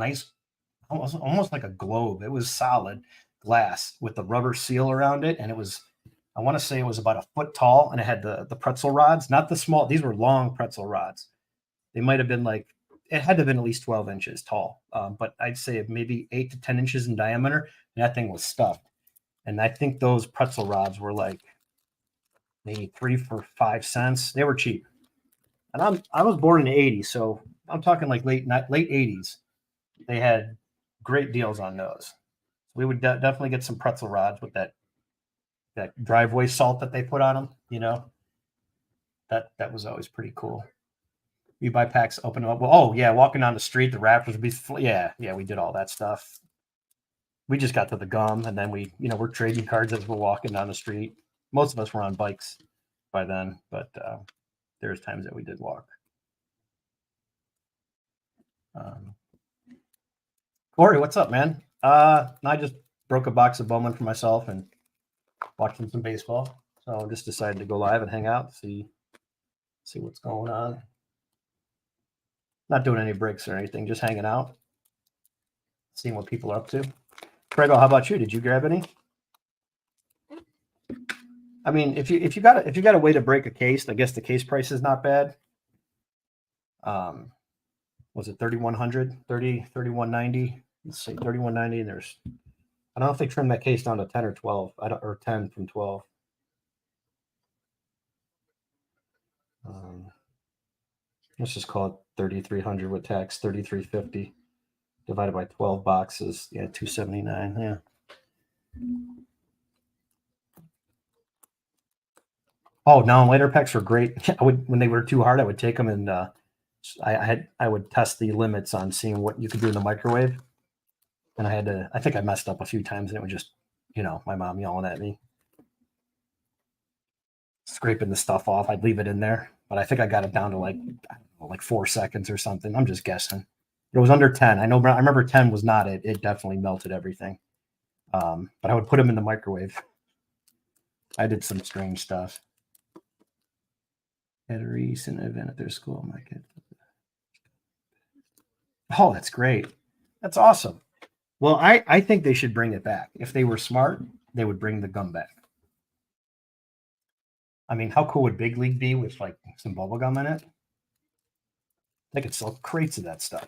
almost like a globe. It was solid glass with the rubber seal around it, and it was, I want to say it was about a foot tall, and it had the pretzel rods, not the small. These were long pretzel rods. They might have been like, it had to have been at least 12 inches tall, but I'd say maybe 8 to 10 inches in diameter. And that thing was stuffed. And I think those pretzel rods were like maybe 3 for 5 cents. They were cheap. And I was born in the 80s, so I'm talking like late 80s. They had great deals on those. We would definitely get some pretzel rods with that driveway salt that they put on them. You know, that was always pretty cool. You buy packs, open them up. Well, oh yeah, walking down the street, the Raptors would be, yeah, we did all that stuff. We just got to the gum, and then we're trading cards as we're walking down the street. Most of us were on bikes by then, but there's times that we did walk. Corey, what's up, man? I just broke a box of Bowman for myself and watching some baseball. So I just decided to go live and hang out, see what's going on. Not doing any breaks or anything, just hanging out, seeing what people are up to. Prego, how about you? Did you grab any? I mean, if you got a way to break a case, I guess the case price is not bad. Was it 3,100, 3,190? Let's see, 3,190. And there's, I don't know if they trimmed that case down to 10 or 12. I don't, or 10 from 12. Let's just call it 3,300 with tax, 3,350 divided by 12 boxes. Yeah, 279. Yeah. Oh, now and later packs were great. I would, when they were too hard, I would take them and I would test the limits on seeing what you could do in the microwave. And I think I messed up a few times and it would just, my mom yelling at me, scraping the stuff off. I'd leave it in there, but I think I got it down to like 4 seconds or something. I'm just guessing. It was under 10. I remember 10 was not it. It definitely melted everything. But I would put them in the microwave. I did some strange stuff. At a recent event at their school, my kid. Oh, that's great. That's awesome. Well, I think they should bring it back. If they were smart, they would bring the gum back. I mean, how cool would Big League be with like some bubble gum in it? They could sell crates of that stuff.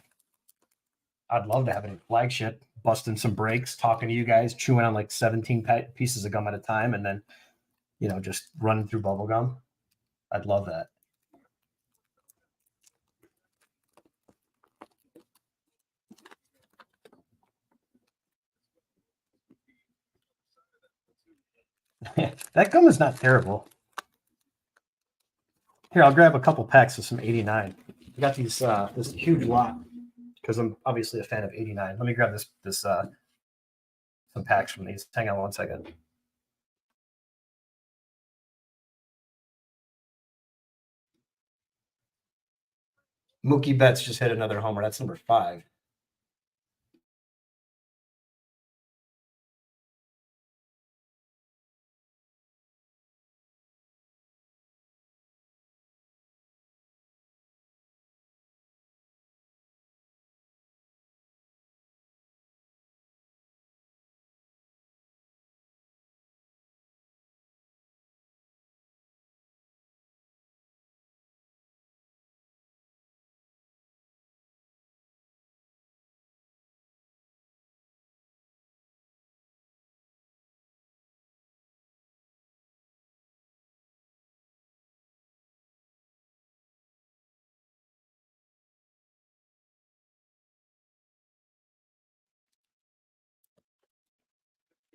I'd love to have it in flagship, busting some breaks, talking to you guys, chewing on like 17 pieces of gum at a time, and then, just running through bubble gum. I'd love that. That gum is not terrible. Here, I'll grab a couple packs of some 89. I got these this huge lot because I'm obviously a fan of 89. Let me grab this some packs from these. Hang on one second. Mookie Betts just hit another homer. That's number 5.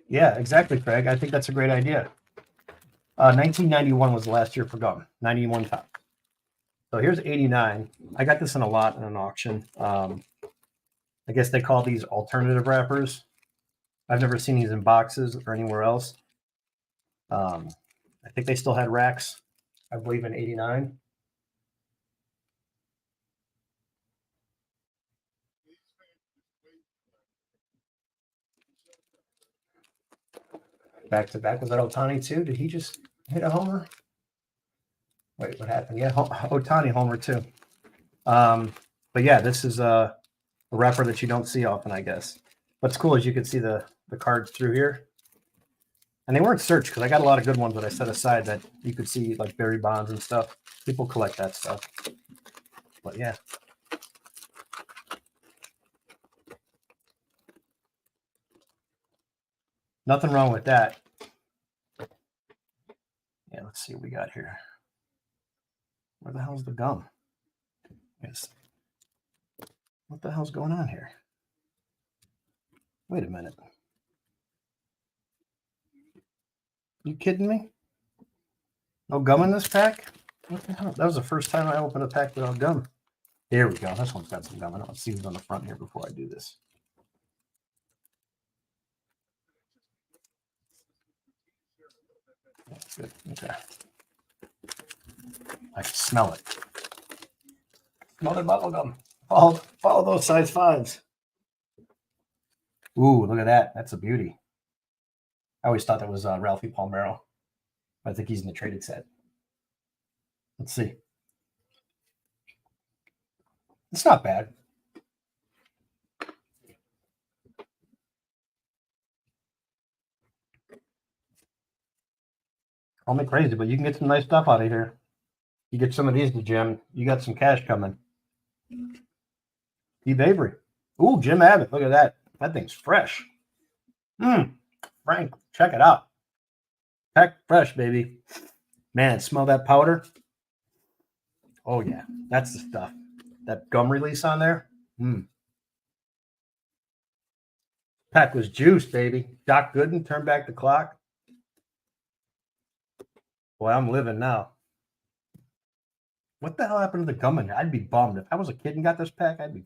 Yeah, exactly, Craig. I think that's a great idea. 1991 was the last year for gum. 91 top. So here's 89. I got this in a lot in an auction. I guess they call these alternative wrappers. I've never seen these in boxes or anywhere else. I think they still had racks, I believe, in 89. Back to back. Was that Ohtani too? Did he just hit a homer? Wait, what happened? Yeah, Ohtani homer too. But yeah, this is a wrapper that you don't see often, I guess. What's cool is you can see the cards through here. And they weren't searched because I got a lot of good ones that I set aside that you could see, like Barry Bonds and stuff. People collect that stuff. But yeah. Nothing wrong with that. Yeah, let's see what we got here. Where the hell's the gum? Yes. What the hell's going on here? Wait a minute. You kidding me? No gum in this pack? What the hell? That was the first time I opened a pack without gum. There we go. This one's got some gum in it. Let's see who's on the front here before I do this. That's good. Okay. I can smell it. Smell the bubble gum. Follow those size 5s. Ooh, look at that. That's a beauty. I always thought that was Ralphie Palmeiro. I think he's in the traded set. Let's see. It's not bad. Call me crazy, but you can get some nice stuff out of here. You get some of these to Jim. You got some cash coming. Steve Avery. Ooh, Jim Abbott. Look at that. That thing's fresh. Frank, check it out. Pack fresh, baby. Man, smell that powder. Oh, yeah. That's the stuff. That gum release on there. Pack was juice, baby. Doc Gooden, turn back the clock. Boy, I'm living now. What the hell happened to the gum in here? I'd be bummed. If I was a kid and got this pack, I'd be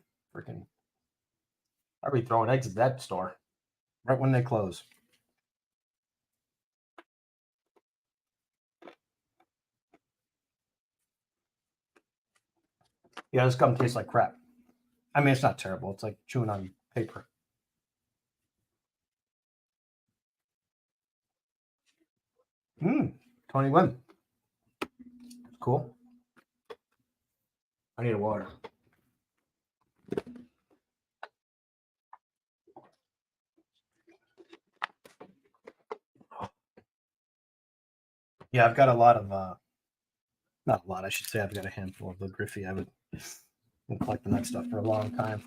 throwing eggs at that store right when they close. Yeah, this gum tastes like crap. I mean, it's not terrible. It's like chewing on paper. Tony Wynn. Cool. I need a water. Yeah, I've got a lot of, not a lot, I should say I've got a handful of the Griffey. I've been collecting that stuff for a long time.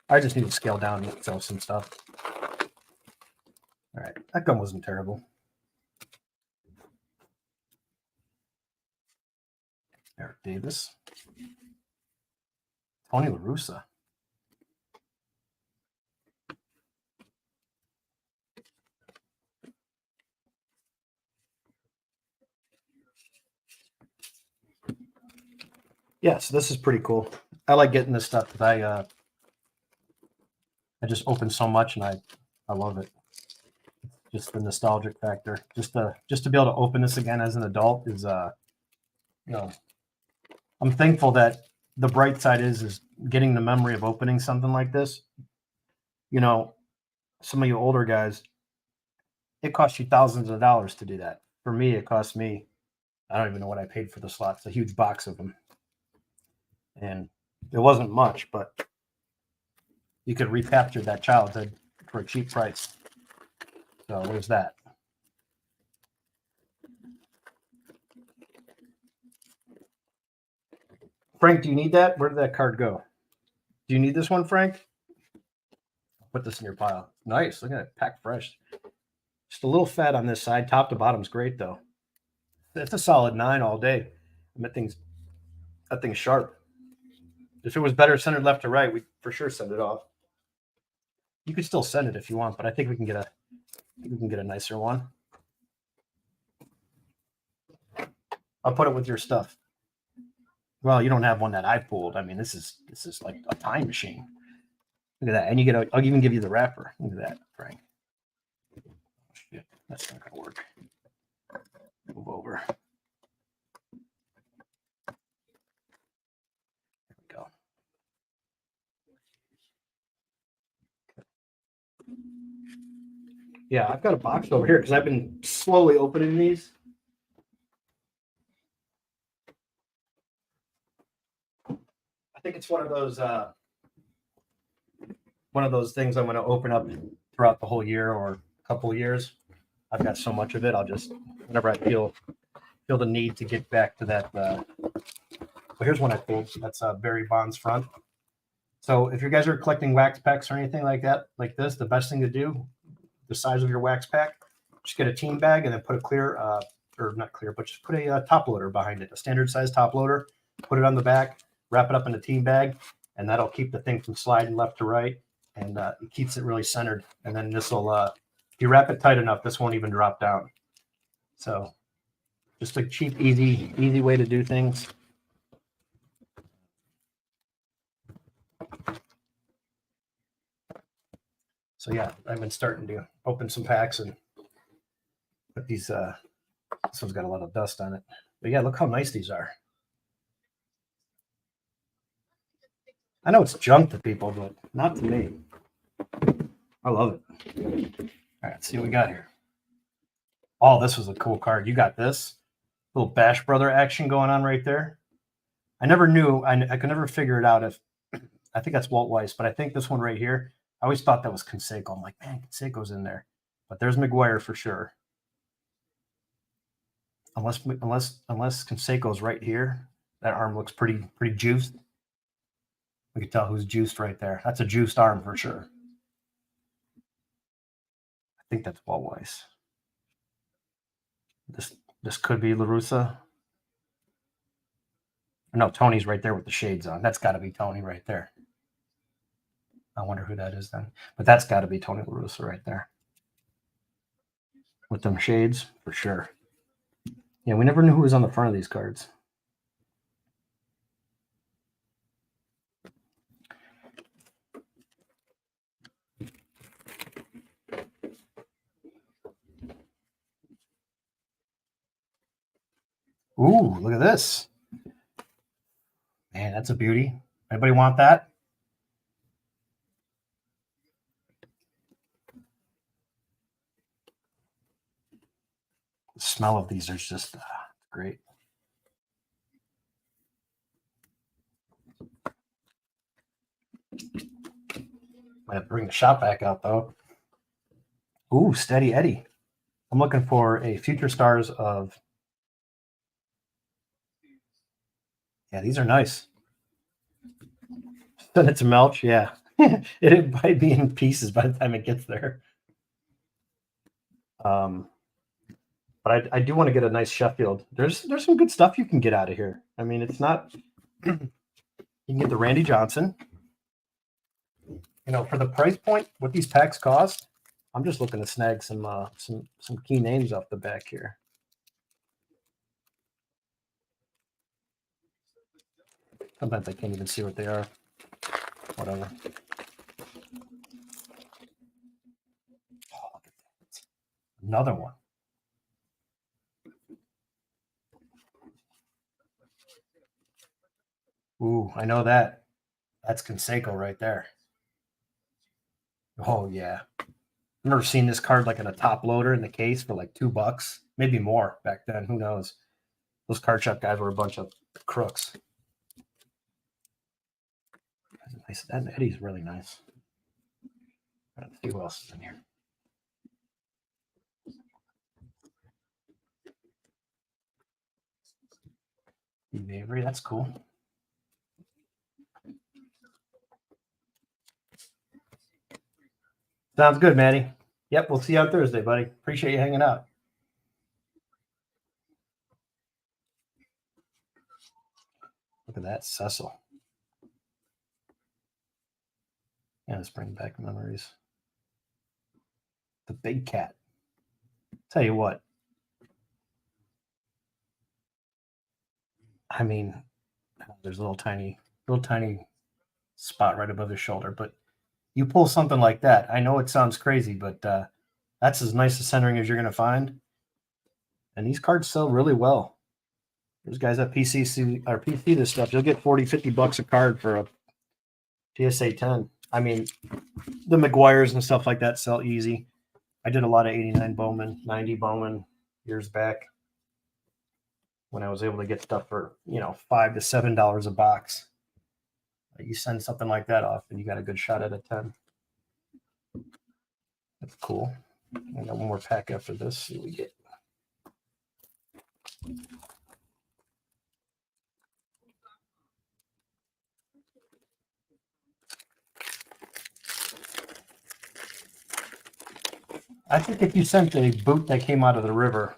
I just need to scale down and sell some stuff. All right, that gum wasn't terrible. Eric Davis. Tony La Russa. Yeah, so this is pretty cool. I like getting this stuff because I just open so much and I love it. Just the nostalgic factor. Just to be able to open this again as an adult is I'm thankful that the bright side is getting the memory of opening something like this. You know, some of you older guys, it costs you thousands of dollars to do that. For me, it cost me, I don't even know what I paid for the slots, a huge box of them. And it wasn't much, but you could recapture that childhood for a cheap price. So there's that. Frank, do you need that? Where did that card go? Do you need this one, Frank? Put this in your pile. Nice. Look at it. Packed fresh. Just a little fat on this side. Top to bottom's great, though. It's a solid 9 all day. That thing's sharp. If it was better centered left to right, we'd for sure send it off. You could still send it if you want, but I think we can get a nicer one. I'll put it with your stuff. Well, you don't have one that I pulled. I mean, this is like a time machine. Look at that. And I'll even give you the wrapper. Look at that, Frank. Oh, shit. That's not gonna work. Move over. There we go. Yeah, I've got a box over here because I've been slowly opening these. I think it's one of those things I'm going to open up throughout the whole year or a couple of years. I've got so much of it. I'll just, whenever I feel the need to get back to that. Well, here's one I pulled. That's Barry Bonds front. So if you guys are collecting wax packs or anything like that, like this, the best thing to do, the size of your wax pack, just get a team bag and then put a clear, or not clear, but just put a top loader behind it, a standard size top loader, put it on the back, wrap it up in a team bag, and that'll keep the thing from sliding left to right, and it keeps it really centered. And then this will, if you wrap it tight enough, this won't even drop down. So just a cheap, easy way to do things. So yeah, I've been starting to open some packs and put these, this one's got a lot of dust on it. But yeah, look how nice these are. I know it's junk to people, but not to me. I love it. All right, let's see what we got here. Oh, this was a cool card. You got this little Bash Brother action going on right there. I never knew. I could never figure it out if, I think that's Walt Weiss, but I think this one right here, I always thought that was Canseco. I'm like, man, Canseco's in there. But there's McGuire for sure. Unless Canseco's right here, that arm looks pretty juiced. We can tell who's juiced right there. That's a juiced arm for sure. I think that's Wallweiss. This could be LaRussa. No, Tony's right there with the shades on. That's got to be Tony right there. I wonder who that is then. But that's got to be Tony LaRussa right there. With them shades, for sure. Yeah, we never knew who was on the front of these cards. Ooh, look at this. Man, that's a beauty. Anybody want that? The smell of these is just great. Might have to bring the shop back out though. Ooh, Steady Eddie. I'm looking for a Future Stars of. Yeah, these are nice. Send it to Melch. Yeah, it might be in pieces by the time it gets there. But I do want to get a nice Sheffield. There's some good stuff you can get out of here. I mean, it's not. You can get the Randy Johnson. You know, for the price point, what these packs cost, I'm just looking to snag some key names off the back here. Sometimes I can't even see what they are. Whatever. Oh, look at that. Another one. Ooh, I know that. That's Canseco right there. Oh, yeah. I've never seen this card like in a top loader in the case for like $2, maybe more back then. Who knows? Those card shop guys were a bunch of crooks. Nice. That Eddie's really nice. Let's see who else is in here. Steve Avery, that's cool. Sounds good, Manny. Yep, we'll see you on Thursday, buddy. Appreciate you hanging out. Look at that, Cecil. Yeah, let's bring back memories. The big cat. Tell you what. I mean, there's a little tiny spot right above his shoulder, but you pull something like that. I know it sounds crazy, but that's as nice a centering as you're going to find. And these cards sell really well. There's guys at PC this stuff. You'll get $40-$50 a card for a PSA 10. I mean, the McGuires and stuff like that sell easy. I did a lot of 89 Bowman, 90 Bowman years back when I was able to get stuff for, $5 to $7 a box. You send something like that off and you got a good shot at a 10. That's cool. I got one more pack after this. See what we get. I think if you sent a boot that came out of the river,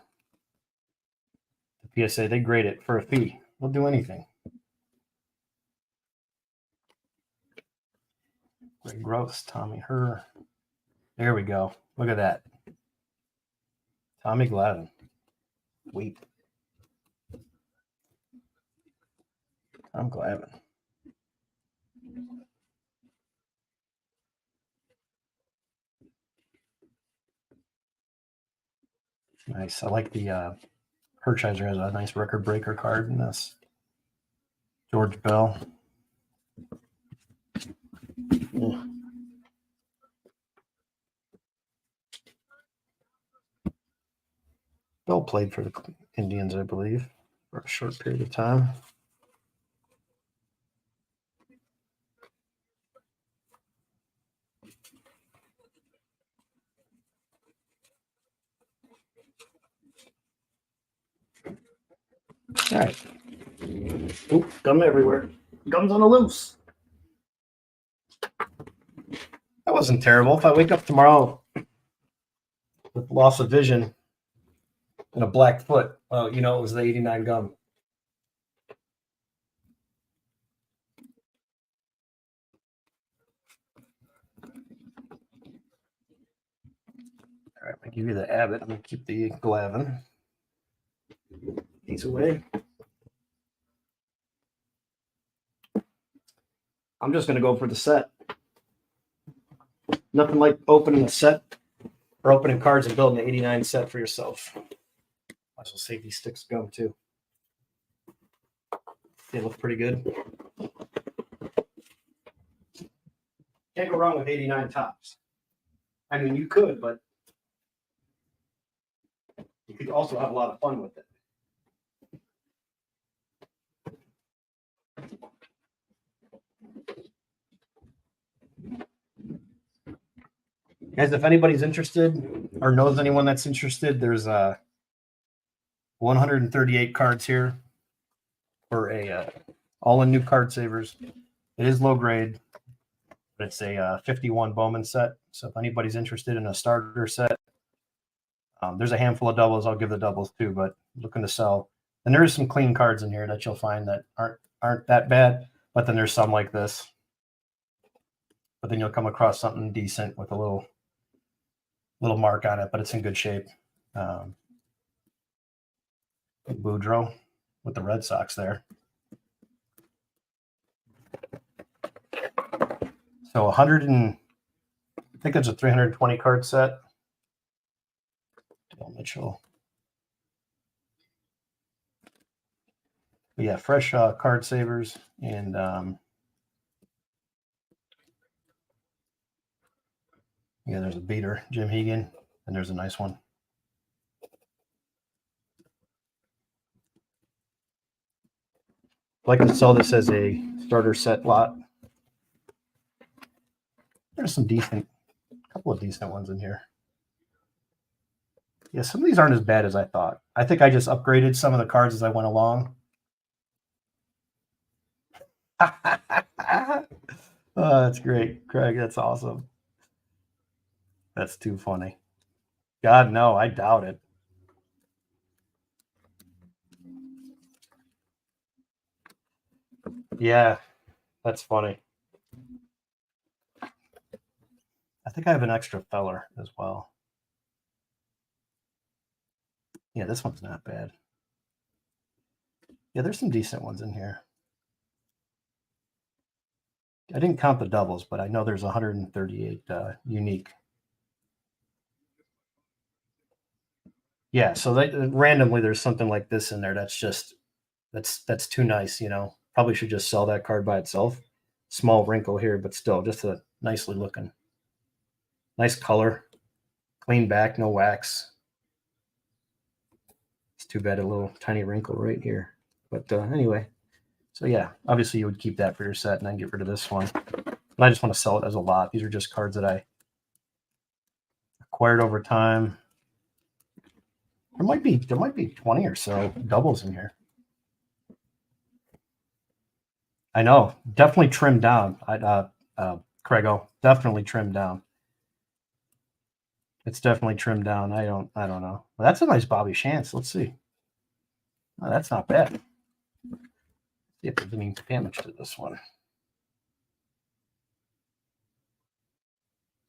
the PSA, they grade it for a fee. They'll do anything. Greg Gross, Tommy Herr. There we go. Look at that. Tommy Glavine. Weep. Tom Glavine. Nice. I like the Hershiser has a nice record breaker card in this. George Bell. Yeah. Bell played for the Indians, I believe, for a short period of time. right. Oop, gum everywhere. Gum's on the loose. That wasn't terrible. If I wake up tomorrow with loss of vision and a black foot, well, it was the 89 gum. All right, I give you the Abbott. I'm gonna keep the Glavin. These away. I'm just gonna go for the set. Nothing like opening a set or opening cards and building an 89 set for yourself. I shall save these sticks of gum too. They look pretty good. Can't go wrong with 89 tops. I mean, you could, but you could also have a lot of fun with it. Guys, if anybody's interested or knows anyone that's interested, there's 138 cards here for a all in new card savers. It is low grade, but it's a 51 Bowman set. So if anybody's interested in a starter set, there's a handful of doubles. I'll give the doubles too, but looking to sell. And there is some clean cards in here that you'll find that aren't that bad, but then there's some like this. But then you'll come across something decent with a little mark on it, but it's in good shape. Boudreaux with the Red Sox there. So I think it's a 320 card set. Dale Mitchell. But yeah, fresh card savers and yeah, there's a beater, Jim Hegan, and there's a nice one. I'd like to sell this as a starter set lot. There's a couple of decent ones in here. Yeah, some of these aren't as bad as I thought. I think I just upgraded some of the cards as I went along. Oh, that's great, Craig. That's awesome. That's too funny. God, no, I doubt it. Yeah, that's funny. I think I have an extra feller as well. Yeah, this one's not bad. Yeah, there's some decent ones in here. I didn't count the doubles, but I know there's 138 unique. Yeah, so randomly there's something like this in there that's just that's too nice, Probably should just sell that card by itself. Small wrinkle here, but still just a nicely looking. Nice color. Clean back, no wax. It's too bad a little tiny wrinkle right here. But anyway, so yeah, obviously you would keep that for your set and then get rid of this one. But I just want to sell it as a lot. These are just cards that I acquired over time. There might be 20 or so doubles in here. I know, definitely trimmed down. Craigo, definitely trimmed down. It's definitely trimmed down. I don't know. Well, that's a nice Bobby Shantz. Let's see. Oh, that's not bad. See if there's any damage to this one.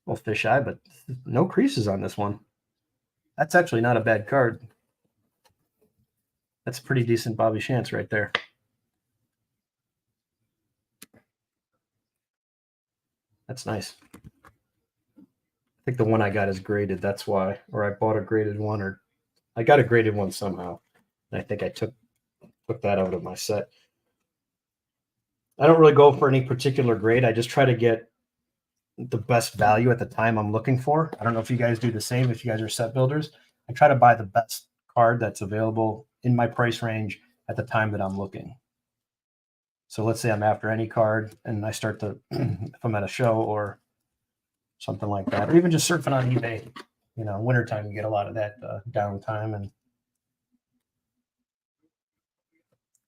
Well, fisheye, but no creases on this one. That's actually not a bad card. That's a pretty decent Bobby Shantz right there. That's nice. I think the one I got is graded. That's why. Or I bought a graded one, or I got a graded one somehow. And I think I took that out of my set. I don't really go for any particular grade. I just try to get the best value at the time I'm looking for. I don't know if you guys do the same. If you guys are set builders, I try to buy the best card that's available in my price range at the time that I'm looking. So let's say I'm after any card and I start to, if I'm at a show or something like that, or even just surfing on eBay, wintertime, you get a lot of that downtime. And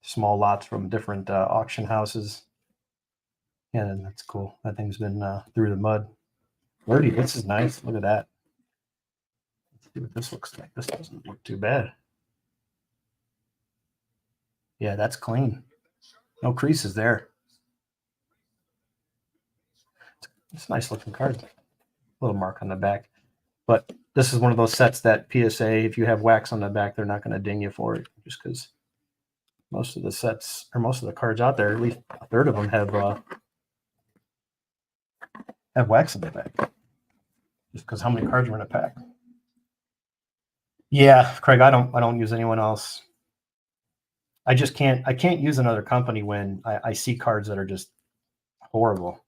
small lots from different auction houses. Yeah, that's cool. That thing's been through the mud. Wordy, this is nice. Look at that. Let's see what this looks like. This doesn't look too bad. Yeah, that's clean. No creases there. It's a nice looking card. Little mark on the back. But this is one of those sets that PSA, if you have wax on the back, they're not going to ding you for it, just because most of the sets, or most of the cards out there, at least a third of them have wax on the back. Just because how many cards are in a pack. Yeah, Craig, I don't use anyone else. I can't use another company when I see cards that are just horrible.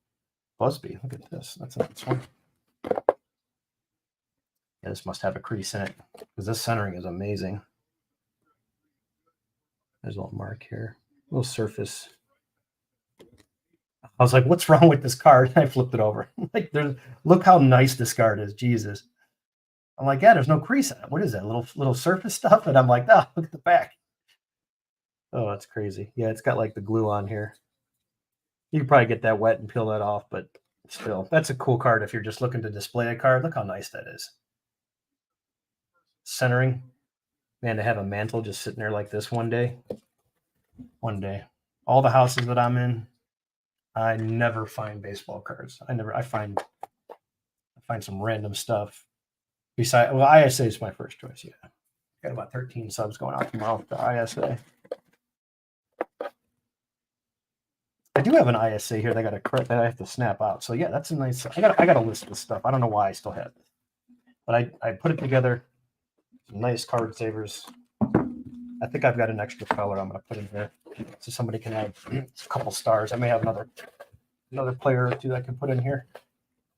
Busby, look at this. That's a nice one. Yeah, this must have a crease in it because this centering is amazing. There's a little mark here, a little surface. I was like, "What's wrong with this card?" And I flipped it over. Like, look how nice this card is. Jesus. I'm like, yeah, there's no crease in it. What is that? Little surface stuff? And I'm like, oh, look at the back. Oh, that's crazy. Yeah, it's got like the glue on here. You can probably get that wet and peel that off, but still, that's a cool card if you're just looking to display a card. Look how nice that is. Centering. Man, to have a mantle just sitting there like this one day. One day. All the houses that I'm in, I never find baseball cards. I find some random stuff. Besides, well, ISA is my first choice. Yeah, got about 13 subs going out tomorrow with the ISA. I do have an ISA here that I have to snap out. So yeah, that's a nice. I got a list of stuff. I don't know why I still have it, but I put it together. Some nice card savers. I think I've got an extra color I'm going to put in here so somebody can add a couple stars. I may have another player or two I can put in here.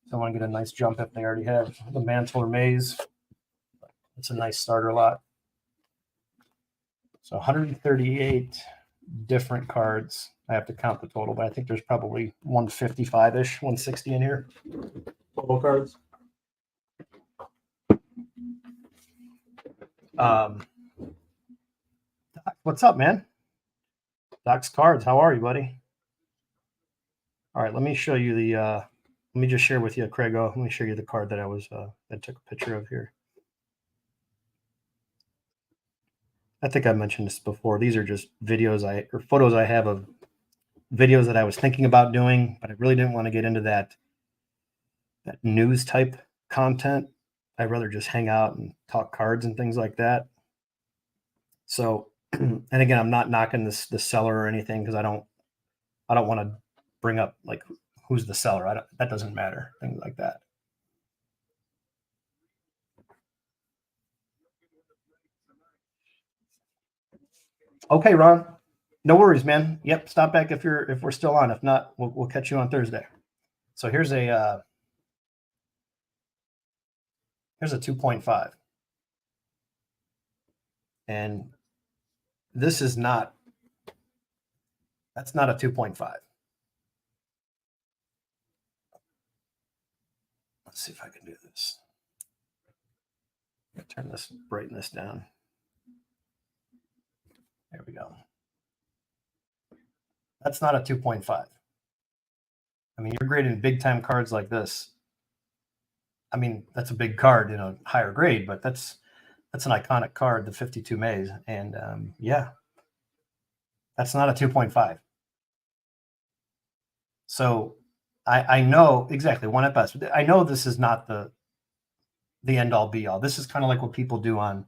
So I want to get a nice jump if they already have the Mantle or Maze. It's a nice starter lot. So 138 different cards. I have to count the total, but I think there's probably 155-ish, 160 in here. Total cards. What's up, man? Doc's Cards. How are you, buddy? All right, let me show you the let me just share with you, Craigo. Let me show you the card that I took a picture of here. I think I mentioned this before. These are just videos or photos I have of videos that I was thinking about doing, but I really didn't want to get into that news type content. I'd rather just hang out and talk cards and things like that. So, and again, I'm not knocking the seller or anything because I don't want to bring up like who's the seller. That doesn't matter. Things like that. Okay, Ron. No worries, man. Yep, stop back if we're still on. If not, we'll catch you on Thursday. So here's a 2.5. And this is not, that's not a 2.5. Let's see if I can do this. Turn this brightness down. There we go. That's not a 2.5. I mean, you're grading big time cards like this. I mean, that's a big card in a higher grade, but that's an iconic card, the 52 Maze. And yeah, that's not a 2.5. So I know exactly, one at best. I know this is not the end all be all. This is kind of like what people do on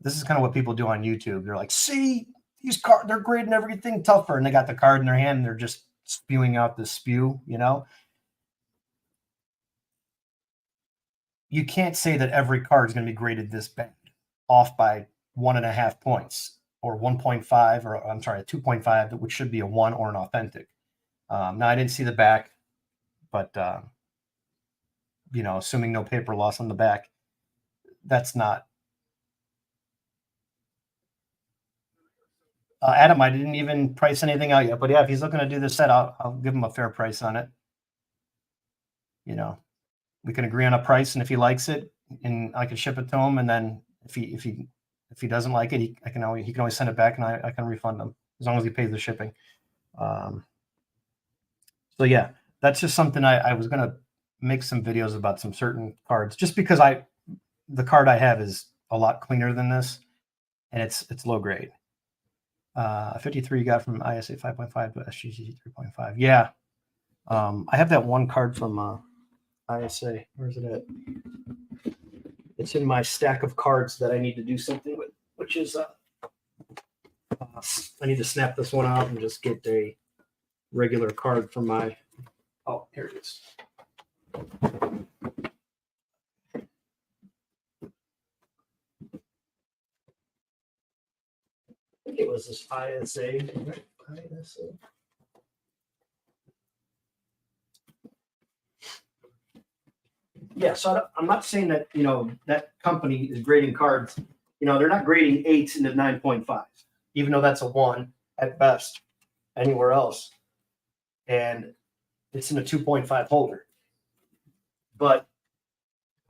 YouTube. They're like, see, these cards, they're grading everything tougher. And they got the card in their hand and they're just spewing out the spew, you know? You can't say that every card is going to be graded this bad, off by 1.5 points or 1.5, or I'm sorry, a 2.5, which should be a 1 or an authentic. Now, I didn't see the back, but, you know, assuming no paper loss on the back, that's not. Adam, I didn't even price anything out yet, but yeah, if he's looking to do this set, I'll give him a fair price on it. You know, we can agree on a price, and if he likes it, and I can ship it to him, and then if he If he doesn't like it, he can always send it back, and I can refund him as long as he pays the shipping. So yeah, that's just something I was gonna make some videos about some certain cards, just because the card I have is a lot cleaner than this, and it's low grade. 53 you got from ISA 5.5 to SGC 3.5. Yeah. I have that one card from ISA. Where's it at? It's in my stack of cards that I need to do something with, which is I need to snap this one out and just get a regular card from my. Oh, here it is. I think it was this ISA. ISA. Yeah, so I'm not saying that, that company is grading cards. They're not grading 8s into 9.5s, even though that's a 1 at best anywhere else. And it's in a 2.5 holder. But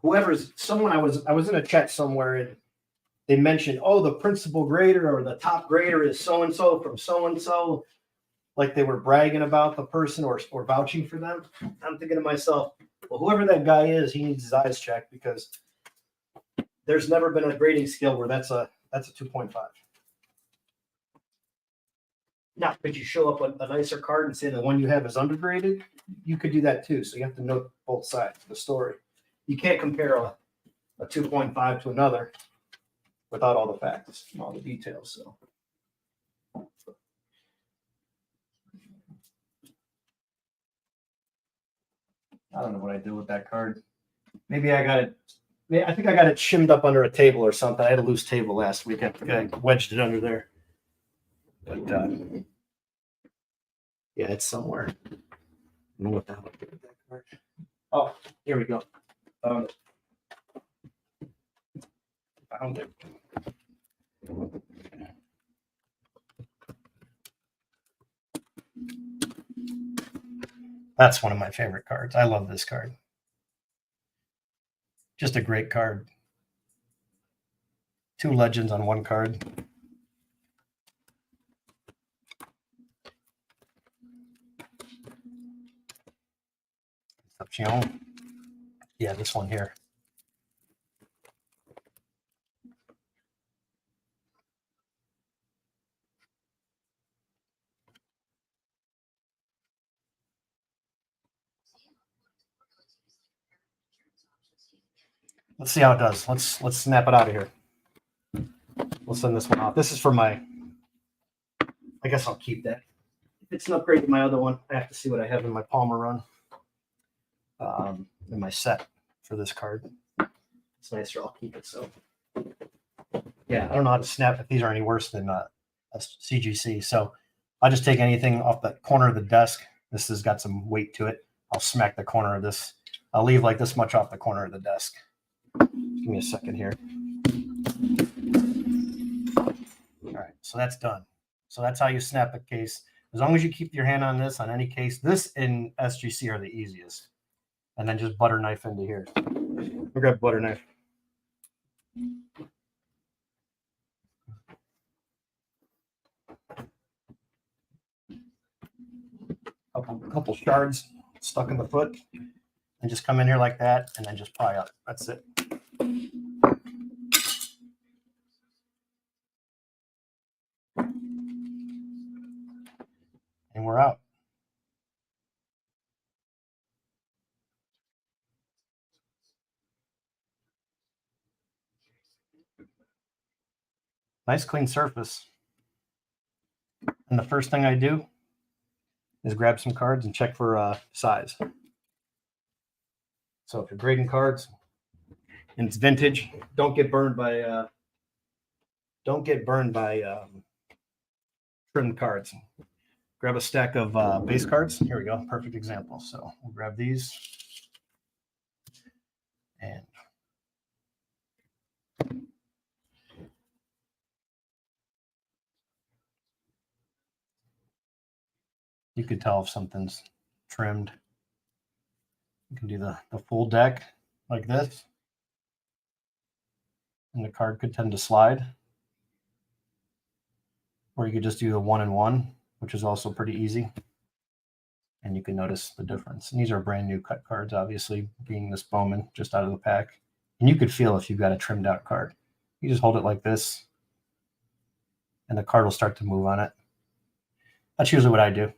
I was in a chat somewhere, and they mentioned, oh, the principal grader or the top grader is so-and-so from so-and-so. Like they were bragging about the person or vouching for them. I'm thinking to myself, well, whoever that guy is, he needs his eyes checked, because there's never been a grading scale where that's a 2.5. Now, could you show up a nicer card and say the one you have is undergraded? You could do that too. So you have to note both sides of the story. You can't compare a 2.5 to another without all the facts and all the details. So. I don't know what I did with that card. Maybe I got it. I think I got it shimmed up under a table or something. I had a loose table last week. I wedged it under there. But yeah, it's somewhere. I don't know what the hell I did with that card. Oh, here we go. Found it. That's one of my favorite cards. I love this card. Just a great card. 2 legends on 1 card. Yeah, this one here. Let's see how it does. Let's snap it out of here. We'll send this one off. This is for my. I guess I'll keep that. If it's an upgrade to my other one, I have to see what I have in my Palmer run. In my set for this card. It's nicer. I'll keep it. So yeah, I don't know how to snap if these are any worse than a CGC. So I'll just take anything off the corner of the desk. This has got some weight to it. I'll smack the corner of this. I'll leave like this much off the corner of the desk. Give me a second here. All right, so that's done. So that's how you snap a case. As long as you keep your hand on this, on any case, this and SGC are the easiest. And then just butter knife into here. We'll grab butter knife. Couple shards stuck in the foot, and just come in here like that, and then just pry up. That's it. And we're out. Nice clean surface. And the first thing I do is grab some cards and check for size. So if you're grading cards and it's vintage, don't get burned by trimmed cards. Grab a stack of base cards. Here we go. Perfect example. So we'll grab these and you could tell if something's trimmed. You can do the full deck like this. And the card could tend to slide. Or you could just do the 1 and 1, which is also pretty easy. And you can notice the difference. And these are brand new cut cards, obviously, being this Bowman just out of the pack. And you could feel if you've got a trimmed out card. You just hold it like this, and the card will start to move on it. That's usually what I do.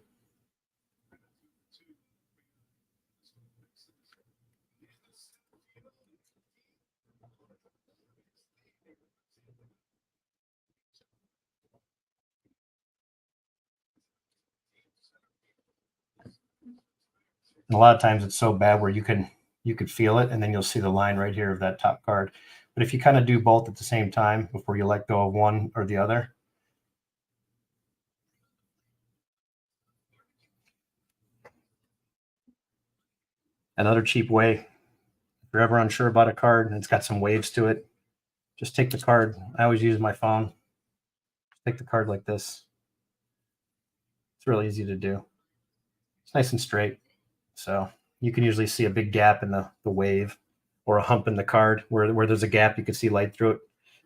And a lot of times it's so bad where you could feel it, and then you'll see the line right here of that top card. But if you kind of do both at the same time before you let go of one or the other, another cheap way, if you're ever unsure about a card and it's got some waves to it, just take the card. I always use my phone. Take the card like this. It's really easy to do. It's nice and straight. So you can usually see a big gap in the wave or a hump in the card where there's a gap, you can see light through it.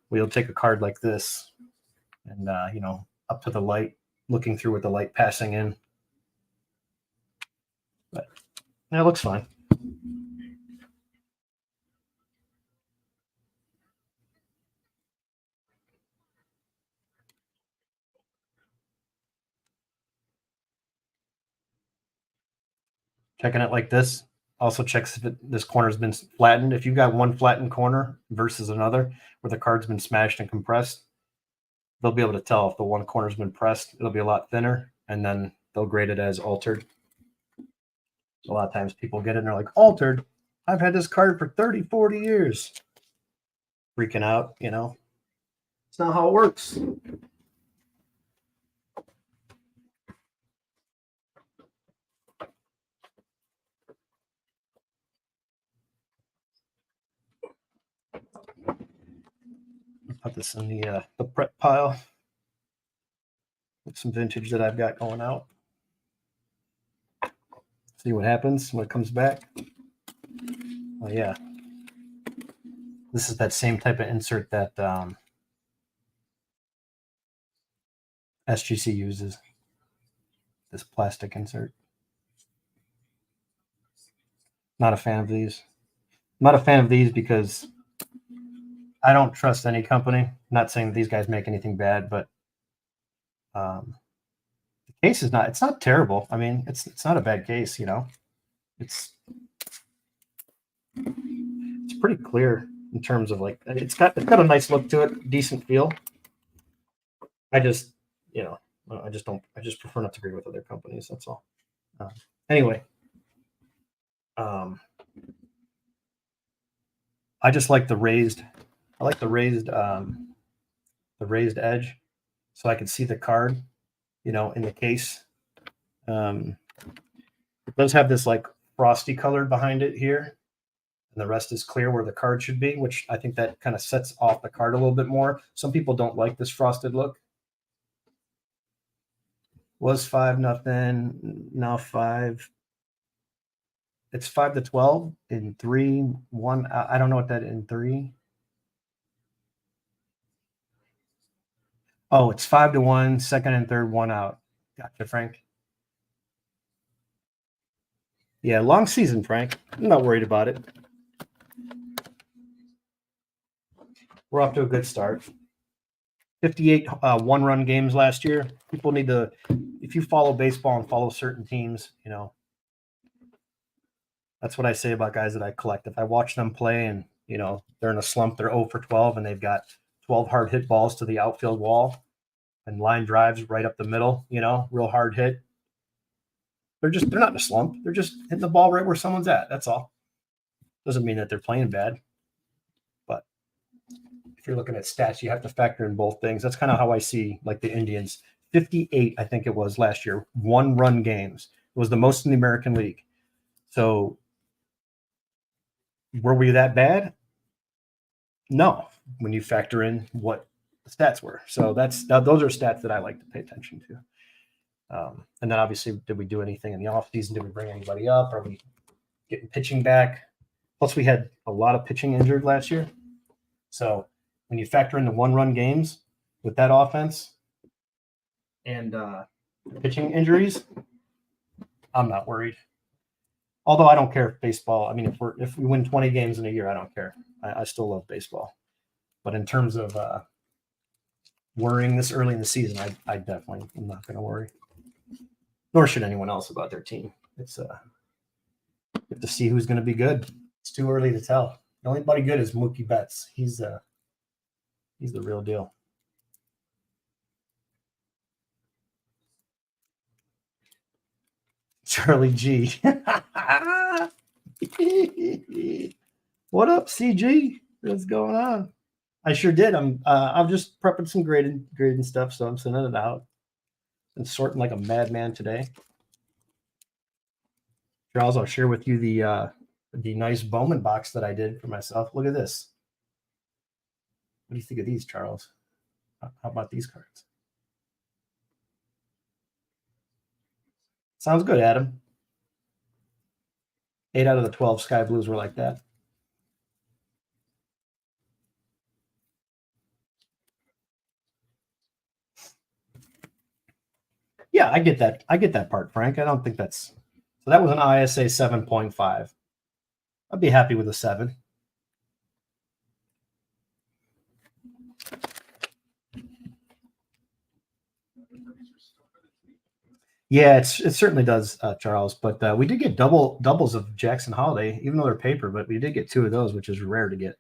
We'll take a card like this and, up to the light, looking through with the light passing in. But it looks fine. Checking it like this also checks if this corner's been flattened. If you've got one flattened corner versus another where the card's been smashed and compressed, they'll be able to tell if the one corner's been pressed. It'll be a lot thinner, and then they'll grade it as altered. A lot of times people get it and they're like, altered? I've had this card for 30, 40 years. Freaking out, It's not how it works. Put this in the prep pile with some vintage that I've got going out. See what happens when it comes back. Oh yeah, this is that same type of insert that SGC uses. This plastic insert. Not a fan of these. I'm not a fan of these because I don't trust any company. I'm not saying that these guys make anything bad, but the case is it's not terrible. I mean, it's not a bad case, It's pretty clear in terms of it's got a nice look to it, decent feel. I just prefer not to agree with other companies. That's all. Anyway, I just like the raised. I like the raised edge, so I can see the card, in the case. It does have this frosty color behind it here, and the rest is clear where the card should be, which I think that kind of sets off the card a little bit more. Some people don't like this frosted look. Was 5-0, now 5. It's 5-12 in 3-1. I don't know what that in 3. Oh, it's 5-1, second and third, 1 out. Gotcha, Frank. Yeah, long season, Frank. I'm not worried about it. We're off to a good start. 58 one-run games last year. People need to, if you follow baseball and follow certain teams, that's what I say about guys that I collect. If I watch them play and, they're in a slump, they're 0 for 12, and they've got 12 hard hit balls to the outfield wall and line drives right up the middle, real hard hit. They're not in a slump. They're just hitting the ball right where someone's at. That's all. Doesn't mean that they're playing bad. But if you're looking at stats, you have to factor in both things. That's kind of how I see the Indians. 58, I think it was last year, one-run games. It was the most in the American League. So were we that bad? No, when you factor in what the stats were. So those are stats that I like to pay attention to. And then obviously, did we do anything in the offseason? Did we bring anybody up? Are we getting pitching back? Plus, we had a lot of pitching injured last year. So when you factor in the one-run games with that offense, and pitching injuries, I'm not worried. Although I don't care if baseball. I mean, if we win 20 games in a year, I don't care. I still love baseball. But in terms of worrying this early in the season, I definitely am not going to worry. Nor should anyone else about their team. It's you have to see who's going to be good. It's too early to tell. The only buddy good is Mookie Betts. He's the real deal. Charlie G. What up, CG? What's going on? I sure did. I'm just prepping some grading stuff, so I'm sending it out and sorting like a madman today. Charles, I'll share with you the nice Bowman box that I did for myself. Look at this. What do you think of these, Charles? How about these cards? Sounds good, Adam. 8 out of the 12 Sky Blues were like that. Yeah, I get that. I get that part, Frank. I don't think that's so. That was an ISA 7.5. I'd be happy with a 7. Yeah, it certainly does, Charles. But we did get doubles of Jackson Holiday, even though they're paper. But we did get 2 of those, which is rare to get.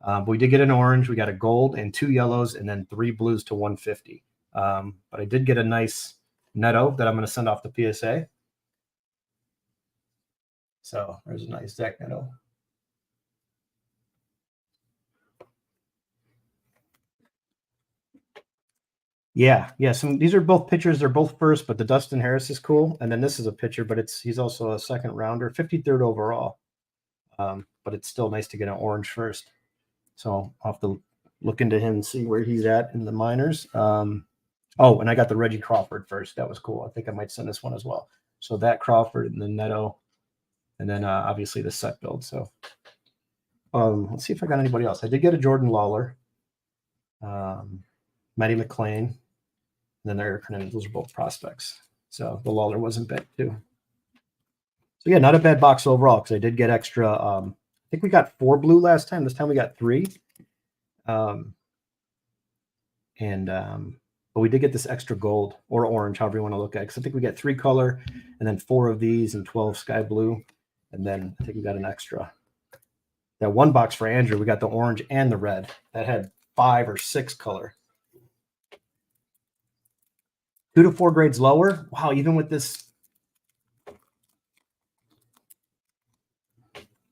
But we did get an orange. We got a gold and 2 yellows, and then 3 blues to 150. But I did get a nice Neto that I'm going to send off to PSA. So there's a nice Zach Neto. Yeah. These are both pitchers. They're both first, but the Dustin Harris is cool, and then this is a pitcher, but he's also a second rounder, 53rd overall. But it's still nice to get an orange first. So I'll have to look into him and see where he's at in the minors. Oh, and I got the Reggie Crawford first. That was cool. I think I might send this one as well. So that Crawford and then Neto, and then obviously the set build. So let's see if I got anybody else. I did get a Jordan Lawler, Matty McLean, and then Eric Hernandez. Those are both prospects. So the Lawler wasn't bad too. So yeah, not a bad box overall because I did get extra. I think we got 4 blue last time. This time we got 3. But we did get this extra gold or orange, however you want to look at it. Because I think we got 3 color and then 4 of these and 12 sky blue. And then I think we got an extra. That one box for Andrew, we got the orange and the red. That had 5 or 6 color. 2 to 4 grades lower. Wow, even with this.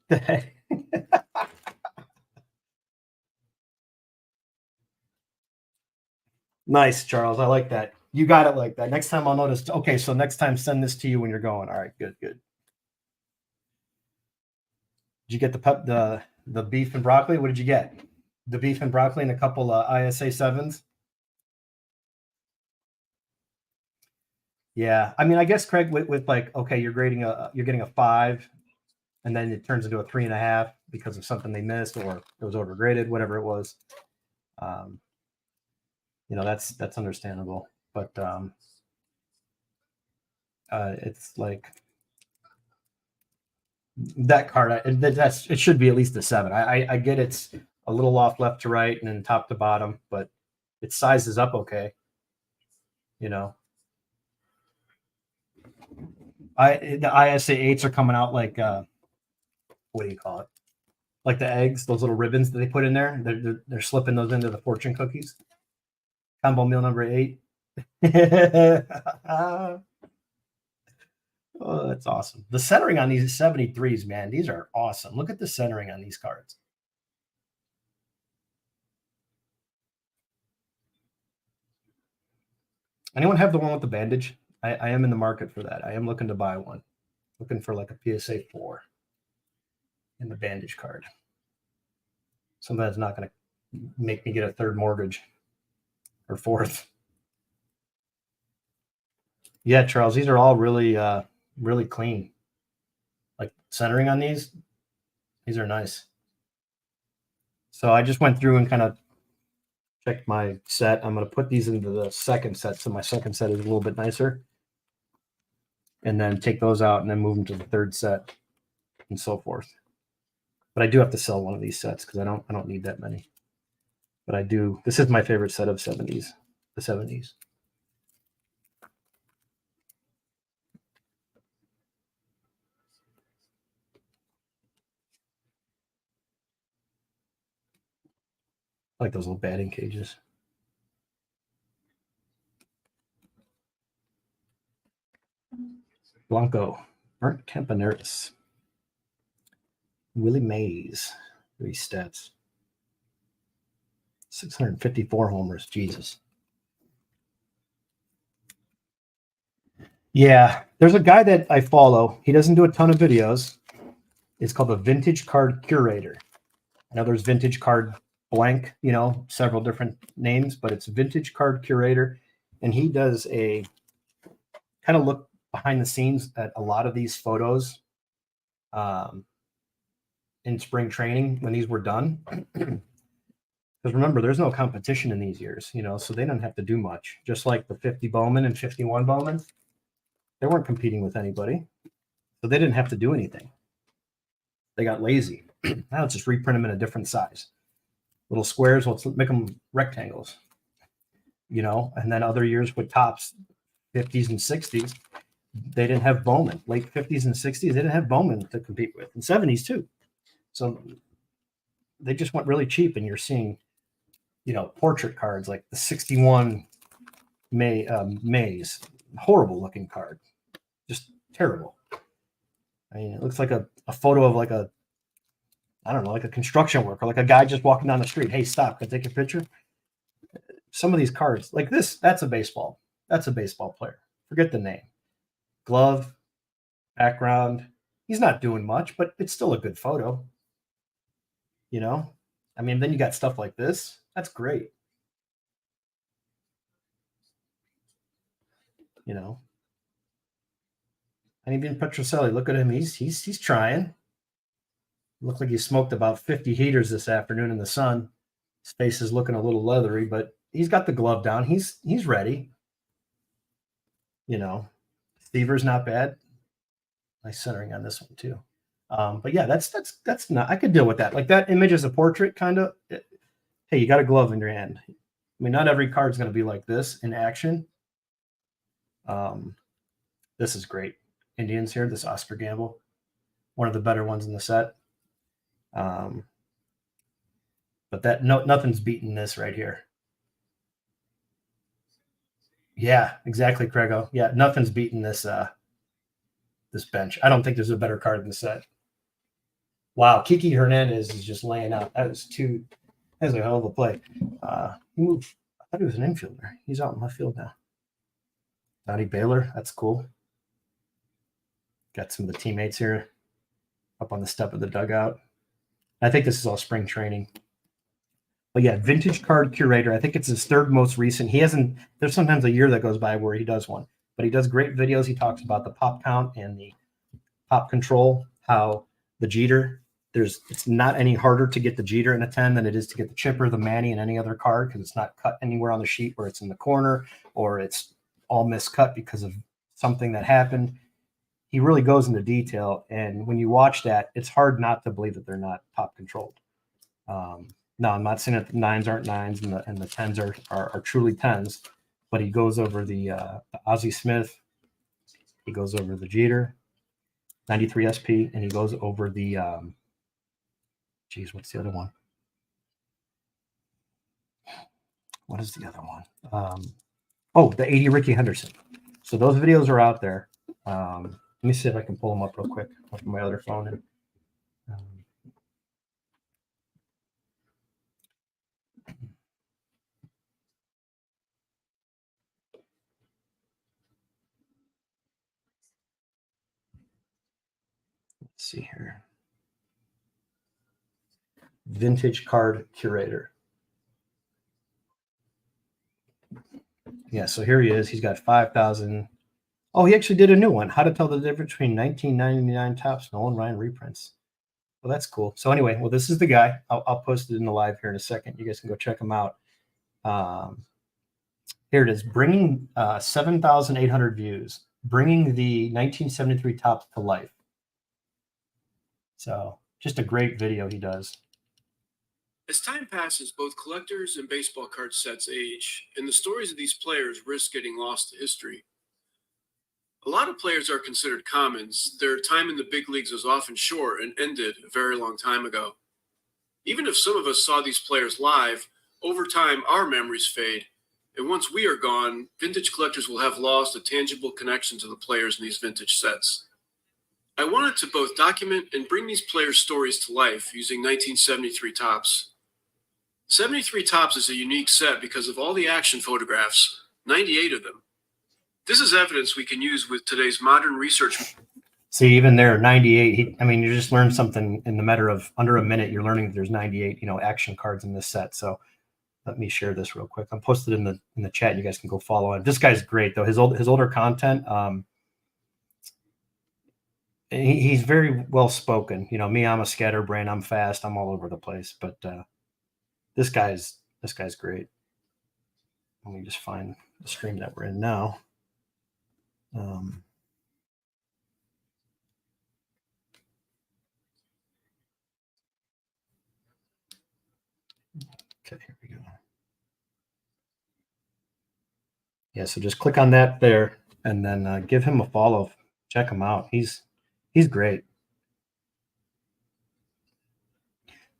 The heck? Nice, Charles. I like that. You got it like that. Next time I'll notice. Okay, so next time send this to you when you're going. All right, good. Did you get the beef and broccoli? What did you get? The beef and broccoli and a couple ISA 7s. Yeah, I mean, I guess Craig with like, okay, you're getting a 5, and then it turns into a 3.5 because of something they missed or it was overgraded, whatever it was. That's understandable, but it's like that card. It should be at least a 7. I get it's a little off left to right and then top to bottom, but it sizes up okay. The ISA 8s are coming out like what do you call it? Like the eggs, those little ribbons that they put in there. They're slipping those into the fortune cookies. Combo meal number 8. Oh, that's awesome. The centering on these 73s, man, these are awesome. Look at the centering on these cards. Anyone have the one with the bandage? I am in the market for that. I am looking to buy one. Looking for like a PSA 4 in the bandage card. Something that's not going to make me get a 3rd mortgage or 4th. Yeah, Charles, these are all really, really clean. Like centering on these are nice. So I just went through and kind of checked my set. I'm going to put these into the second set. So my second set is a little bit nicer. And then take those out and then move them to the third set and so forth. But I do have to sell one of these sets because I don't need that many. But I do. This is my favorite set of 70s, the 70s. I like those little batting cages. Blanco, Burnt Campaneris, Willie Mays, three stats. 654 homers. Jesus. Yeah, there's a guy that I follow. He doesn't do a ton of videos. It's called the Vintage Card Curator. I know there's Vintage Card Blank, you know, several different names, but it's Vintage Card Curator. And he does a kind of look behind the scenes at a lot of these photos in spring training when these were done. Because remember, there's no competition in these years, you know, so they don't have to do much. Just like the 50 Bowman and 51 Bowman, they weren't competing with anybody. So they didn't have to do anything. They got lazy. Now let's just reprint them in a different size. Little squares, let's make them rectangles, you know, and then other years with tops, 50s and 60s, they didn't have Bowman. Late 50s and 60s, they didn't have Bowman to compete with. And 70s too. So they just went really cheap, and you're seeing, you know, portrait cards like the 61 Mays, horrible looking card, just terrible. I mean, it looks like a photo of like a, I don't know, like a construction worker, like a guy just walking down the street. Hey, stop, can I take a picture? Some of these cards, like this, that's a baseball. That's a baseball player. Forget the name. Glove, background. He's not doing much, but it's still a good photo. You know? I mean, then you got stuff like this. That's great. You know? And even Petrocelli, look at him. He's trying. Looked like he smoked about 50 heaters this afternoon in the sun. His face is looking a little leathery, but he's got the glove down. He's ready. You know, Stever's not bad. Nice centering on this one too. But yeah, that's not. I could deal with that. Like that image as a portrait, kind of. Hey, you got a glove in your hand. I mean, not every card's going to be like this in action. This is great. Indians here. This Oscar Gamble, one of the better ones in the set. But that nothing's beating this right here. Yeah, exactly, Craigo. Yeah, nothing's beating this this bench. I don't think there's a better card in the set. Wow, Kiki Hernandez is just laying out. That's a hell of a play. He moved. I thought he was an infielder. He's out in left field now. Donnie Baylor, that's cool. Got some of the teammates here up on the step of the dugout. I think this is all spring training. But yeah, Vintage Card Curator. I think it's his third most recent. He hasn't, there's sometimes a year that goes by where he does one, but he does great videos. He talks about the pop count and the pop control, how the Jeter, it's not any harder to get the Jeter in a 10 than it is to get the Chipper, the Manny, and any other card, because it's not cut anywhere on the sheet where it's in the corner or it's all miscut because of something that happened. He really goes into detail, and when you watch that, it's hard not to believe that they're not pop controlled. No, I'm not saying that the 9s aren't 9s and the 10s are truly 10s, but he goes over the Ozzie Smith, he goes over the Jeter, 93 SP, and he goes over the what's the other one? What is the other one? The 80 Ricky Henderson. So those videos are out there. Let me see if I can pull them up real quick off my other phone. And, let's see here. Vintage Card Curator. Yeah, so here he is. He's got 5,000. Oh, he actually did a new one. How to tell the difference between 1999 Topps Nolan Ryan reprints. Well, that's cool. So anyway, this is the guy. I'll post it in the live here in a second. You guys can go check him out. Here it is, bringing 7,800 views, bringing the 1973 Topps to life. So just a great video he does. As time passes, both collectors and baseball card sets age, and the stories of these players risk getting lost to history. A lot of players are considered commons. Their time in the big leagues was often short and ended a very long time ago. Even if some of us saw these players live, over time our memories fade, and once we are gone, vintage collectors will have lost a tangible connection to the players in these vintage sets. I wanted to both document and bring these players' stories to life using 1973 Topps. 73 Topps is a unique set because of all the action photographs, 98 of them. This is evidence we can use with today's modern research. See, even there, 98. I mean, you just learned something in the matter of under a minute. You're learning that there's 98, action cards in this set. So let me share this real quick. I'm posted in the chat. You guys can go follow him. This guy's great though. His older content. He's very well spoken. Me, I'm a scatterbrain. I'm fast. I'm all over the place. But this guy's great. Let me just find the stream that we're in now. Okay, here we go. Yeah, so just click on that there, and then give him a follow. Check him out. He's great.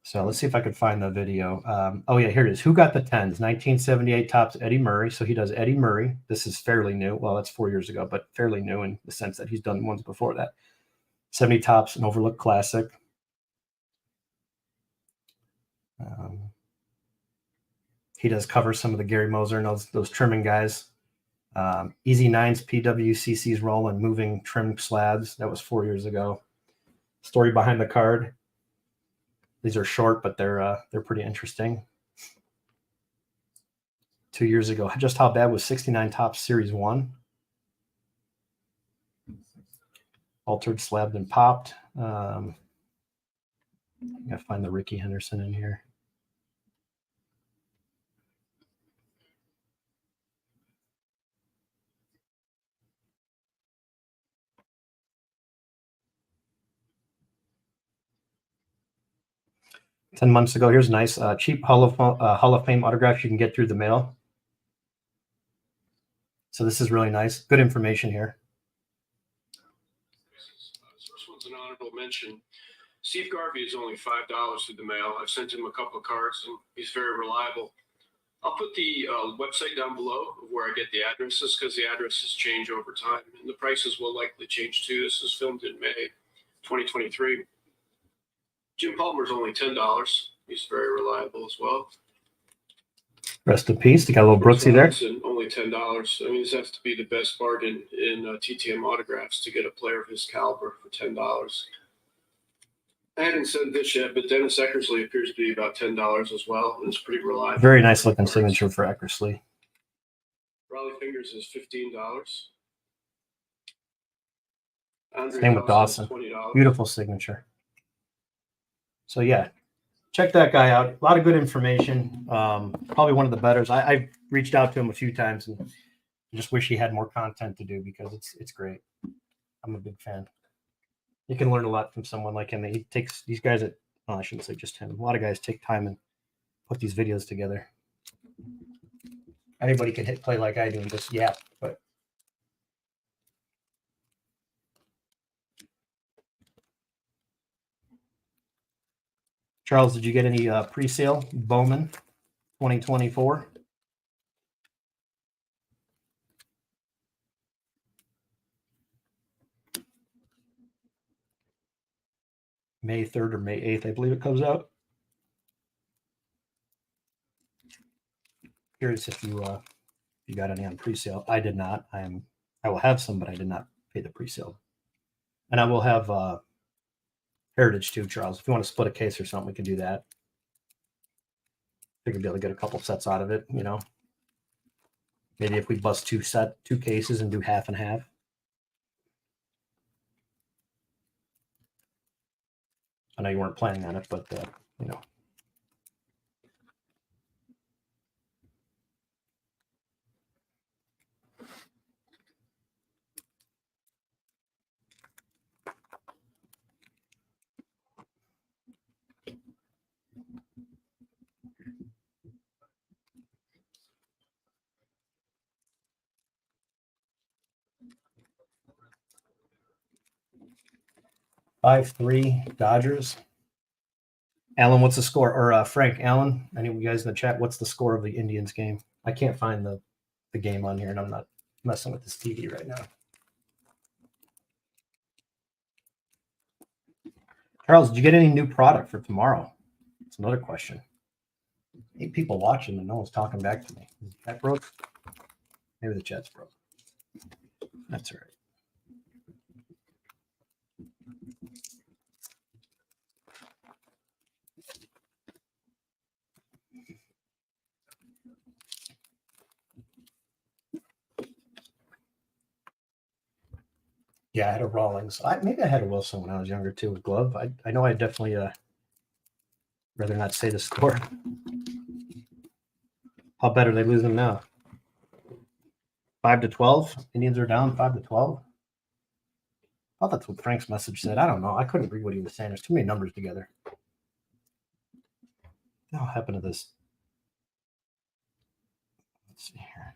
So let's see if I could find the video. Oh yeah, here it is. Who got the 10s? 1978 Topps Eddie Murray. So he does Eddie Murray. This is fairly new. Well, that's 4 years ago, but fairly new in the sense that he's done ones before that. 70 Topps, an Overlook Classic. He does cover some of the Gary Moser and those trimming guys. Easy Nines, PWCC's roll and moving trim slabs. That was 4 years ago. Story behind the card. These are short, but they're pretty interesting. 2 years ago, just how bad was 69 Topps Series 1? Altered, slabbed, and popped. I gotta find the Ricky Henderson in here. $10 months ago. Here's a nice cheap Hall of Fame autograph you can get through the mail. So this is really nice. Good information here. This first one's an honorable mention. Steve Garvey is only $5 through the mail. I've sent him a couple of cards, and he's very reliable. I'll put the website down below of where I get the addresses because the addresses change over time, and the prices will likely change too. This was filmed in May 2023. Jim Palmer's only $10. He's very reliable as well. Rest in peace. They got a little Brooksy there. Only $10. I mean, this has to be the best bargain in TTM autographs to get a player of his caliber for $10. I hadn't said this yet, but Dennis Eckersley appears to be about $10 as well, and it's pretty reliable. Very nice looking signature for Eckersley. Raleigh Fingers is $15. Same with Dawson. $20. Beautiful signature. So yeah, check that guy out. A lot of good information. Probably one of the betters. I've reached out to him a few times and just wish he had more content to do because it's great. I'm a big fan. You can learn a lot from someone like him. He takes these guys I shouldn't say just him. A lot of guys take time and put these videos together. Anybody can hit play like I do and just yap, but Charles, did you get any pre-sale Bowman 2024? May 3rd or May 8th, I believe it comes out. Curious if you got any on pre-sale. I did not. I will have some, but I did not pay the pre-sale. And I will have Heritage too, Charles. If you want to split a case or something, we can do that. I think we'll be able to get a couple sets out of it, Maybe if we bust two cases and do half and half. I know you weren't planning on it, but 5-3 Dodgers. Alan, what's the score? Or Frank, Alan, any of you guys in the chat, what's the score of the Indians game? I can't find the game on here, and I'm not messing with this TV right now. Charles, did you get any new product for tomorrow? That's another question. 8 people watching and no one's talking back to me. Is the chat broke? Maybe the chat's broke. That's all right. Yeah, I had a Rawlings. Maybe I had a Wilson when I was younger too with glove. I know I definitely rather not say the score. How bad are they losing now? 5-12. Indians are down 5-12. I thought that's what Frank's message said. I don't know. I couldn't read what he was saying. There's too many numbers together. What happened to this? Let's see here.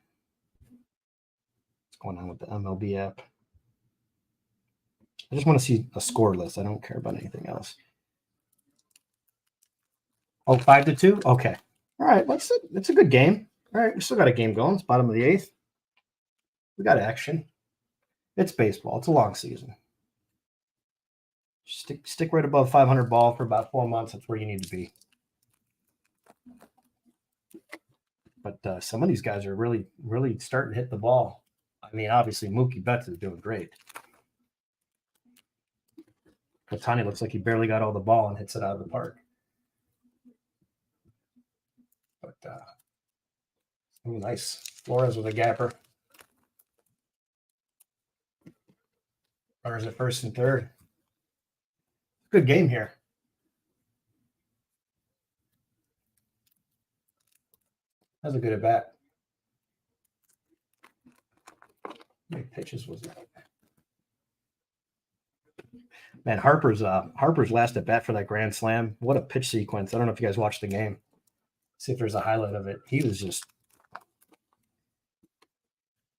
What's going on with the MLB app? I just want to see a score list. I don't care about anything else. Oh, 5-2? Okay. All right. It's a good game. All right. We still got a game going. It's bottom of the 8th. We got action. It's baseball. It's a long season. Stick right above 500 ball for about 4 months. That's where you need to be. But some of these guys are really, really starting to hit the ball. I mean, obviously, Mookie Betts is doing great. Ohtani looks like he barely got all the ball and hits it out of the park. But nice. Flores with a gapper. Runners at first and third. Good game here. That was a good at bat. How many pitches was that? Man, Harper's last at bat for that grand slam. What a pitch sequence. I don't know if you guys watched the game. See if there's a highlight of it. He was just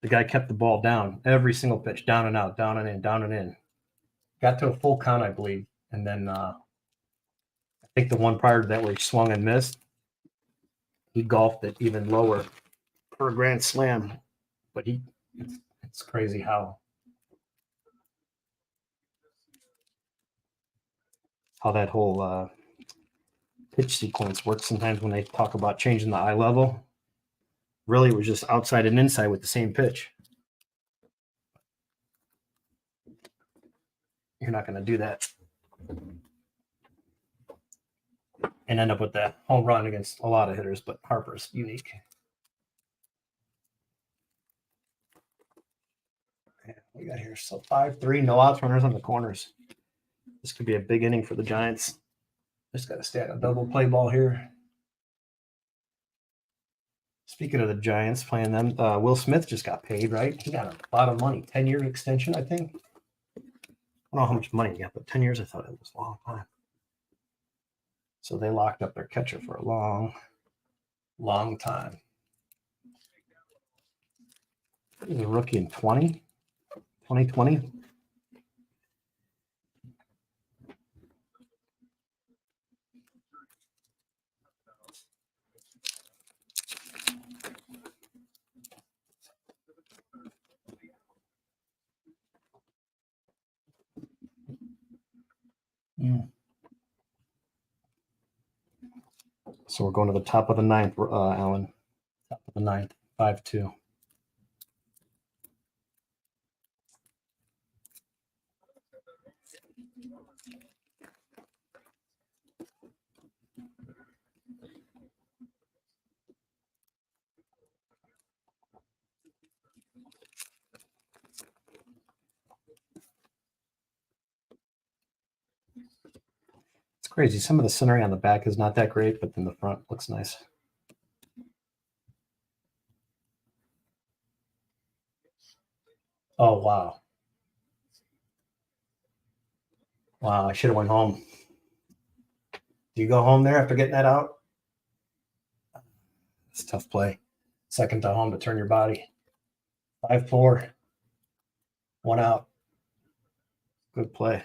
the guy kept the ball down every single pitch, down and out, down and in, down and in. Got to a full count, I believe. And then I think the one prior to that where he swung and missed, he golfed it even lower for a grand slam. But it's crazy how that whole pitch sequence works sometimes when they talk about changing the eye level. Really, it was just outside and inside with the same pitch. You're not going to do that and end up with that home run against a lot of hitters, but Harper's unique. Yeah, we got here. So 5-3, no outs, runners on the corners. This could be a big inning for the Giants. Just got to stay on a double play ball here. Speaking of the Giants playing them, Will Smith just got paid, right? He got a lot of money, 10-year extension, I think. I don't know how much money he got, but 10 years, I thought it was a long time. So they locked up their catcher for a long, long time. He was a rookie in 2020. So we're going to the top of the 9th, Alan. Top of the 9th, 5-2. Crazy. Some of the centering on the back is not that great, but then the front looks nice. Oh, wow. Wow, I should have went home. Do you go home there after getting that out? It's a tough play. Second to home to turn your body. 5-4. 1 out. Good play.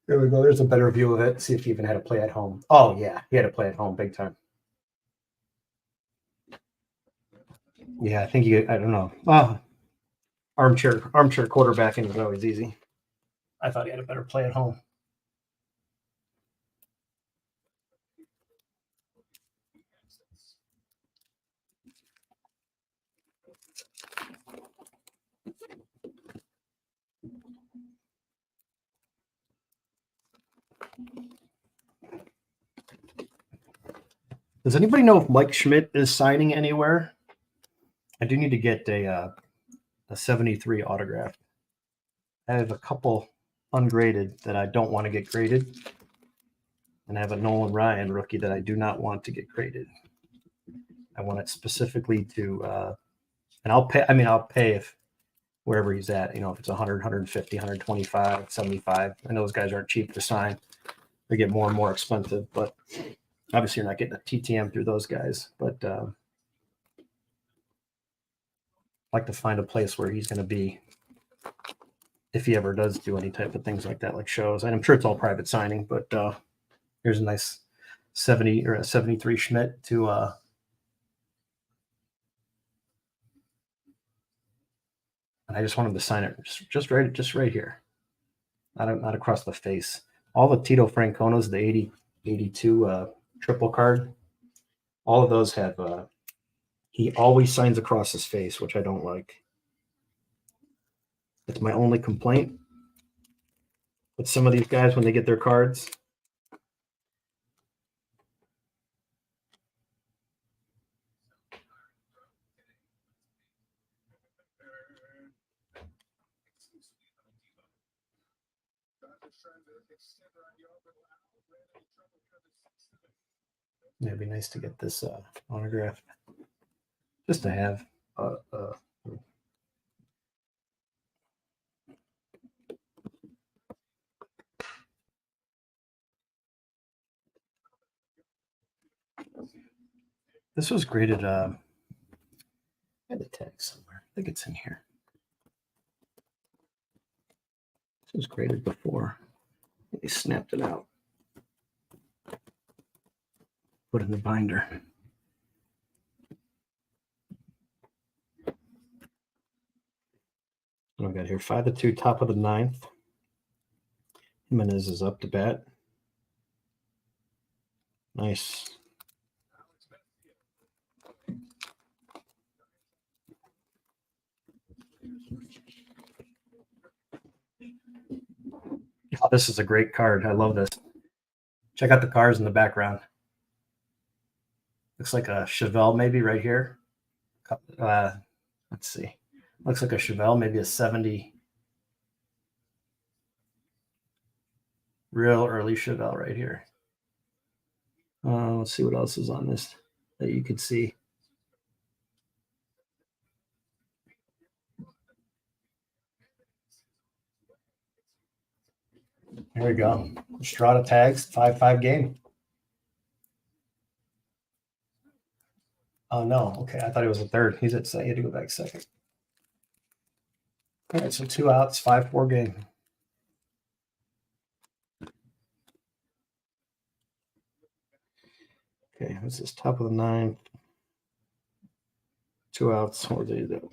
There we go. There's a better view of it. See if he even had a play at home. Oh yeah, he had a play at home big time. Yeah, I think you. I don't know. Armchair quarterbacking is always easy. I thought he had a better play at home. Does anybody know if Mike Schmidt is signing anywhere? I do need to get a 73 autograph. I have a couple ungraded that I don't want to get graded. And I have a Nolan Ryan rookie that I do not want to get graded. I want it specifically to, and I'll pay. I mean, I'll pay if wherever he's at, you know, if it's 100, 150, 125, 75. I know those guys aren't cheap to sign. They get more and more expensive, but obviously you're not getting a TTM through those guys. But I'd like to find a place where he's going to be if he ever does do any type of things like that, like shows. And I'm sure it's all private signing, but here's a nice 70 or a 73 Schmidt to and I just want him to sign it just right here. Not across the face. All the Tito Franconas, the 80, 82 triple card, all of those have he always signs across his face, which I don't like. It's my only complaint with some of these guys when they get their cards. Yeah, it'd be nice to get this autograph, just to have. This was graded. I had the tag somewhere. I think it's in here. This was graded before. They snapped it out. Put in the binder. What I got here? 5-2, top of the 9th. Jimenez is up to bat. Nice. Oh, this is a great card. I love this. Check out the cards in the background. Looks like a Chevelle maybe right here. Let's see. Looks like a Chevelle, maybe a 70. Real early Chevelle right here. Let's see what else is on this that you could see. There we go. Strata tags, 5-5 game. Oh, no. Okay. I thought he was a third. He's at second. He had to go back second. All right. So 2 outs, 5-4 game. Okay. This is top of the 9th. 2 outs. What did he do?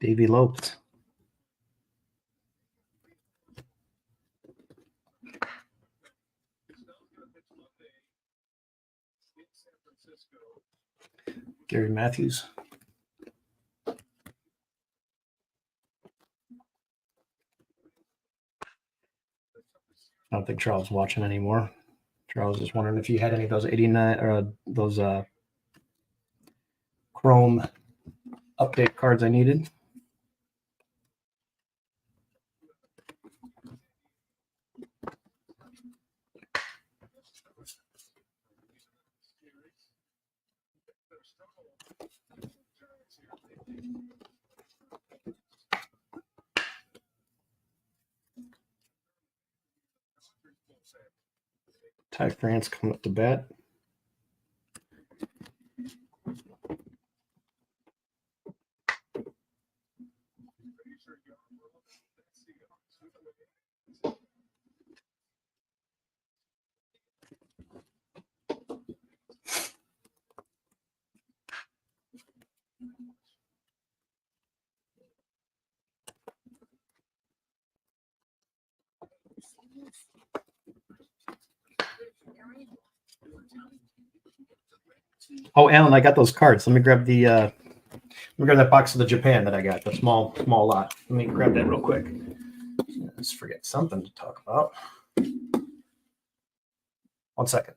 Davey Lopes. Gary Matthews. I don't think Charles is watching anymore. Charles is wondering if you had any of those 89 or those Chrome update cards I needed. Ty France coming up to bat. Oh, Alan, I got those cards. Let me grab that box of the Japan that I got, the small lot. Let me grab that real quick. Let's forget something to talk about. 1 second.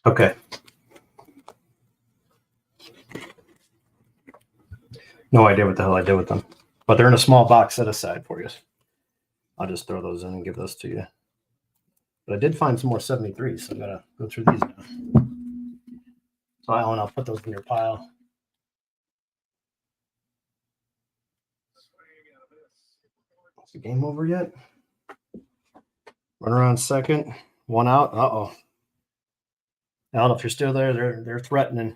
Okay. No idea what the hell I did with them, but they're in a small box set aside for you. I'll just throw those in and give those to you. But I did find some more 73s, so I gotta go through these now. So Alan, I'll put those in your pile. Is the game over yet? Run around second, one out. Uh-oh. Alan, if you're still there, they're threatening.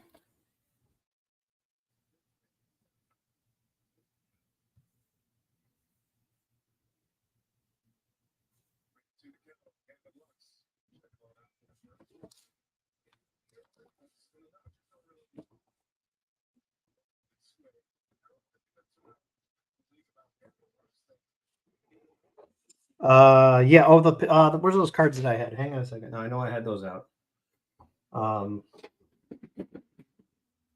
Yeah. Oh, where's those cards that I had? Hang on a second. No, I know I had those out. Hang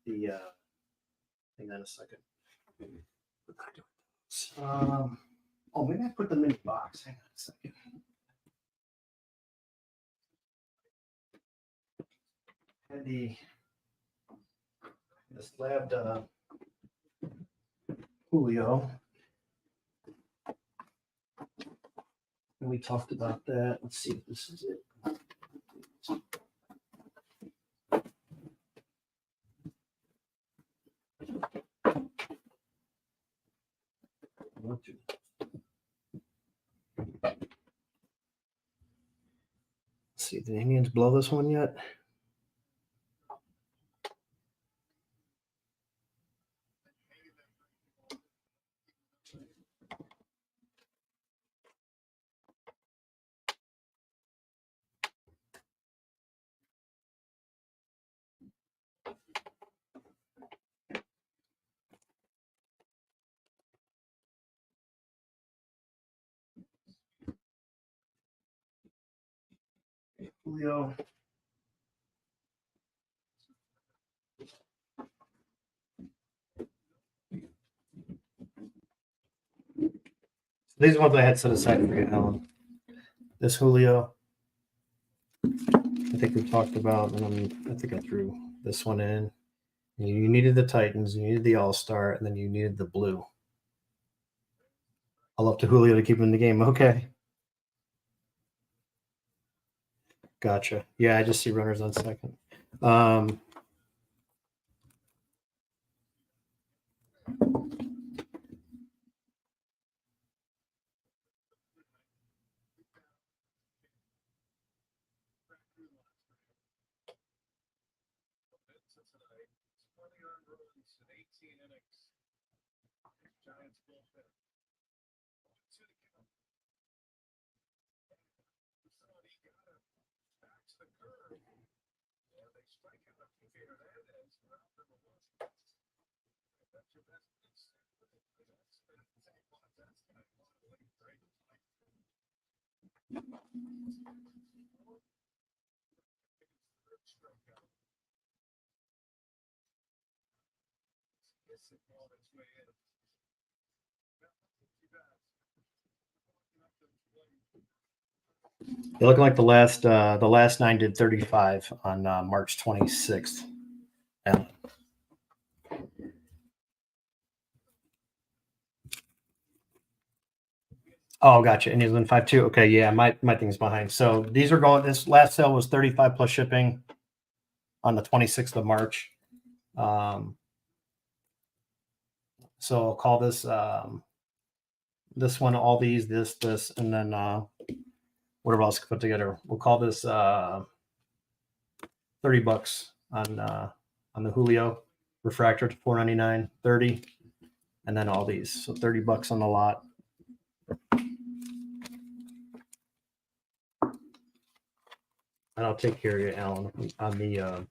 on a second. Oh, maybe I put them in the box. Hang on a second. Had the slabbed Julio. And we talked about that. Let's see if this is it. Let's see, did the Indians blow this one yet? Julio. These are ones I had set aside for you, Alan. This Julio, I think we talked about, and I think I threw this one in. You needed the Titans, you needed the All-Star, and then you needed the blue. I'll up to Julio to keep him in the game. Okay. Gotcha. Yeah, I just see runners on second. They're looking like the last 9 did 35 on March 26th. Yeah. Oh, gotcha. And he's in 5.2. Okay, yeah, my thing's behind. So these are going. This last sale was 35 plus shipping on the 26th of March. So I'll call this this one, all these, this, and then whatever else I put together. We'll call this $30 on the Julio refractor to $4.99, 30, and then all these. So $30 on the lot. And I'll take care of you, Alan, on the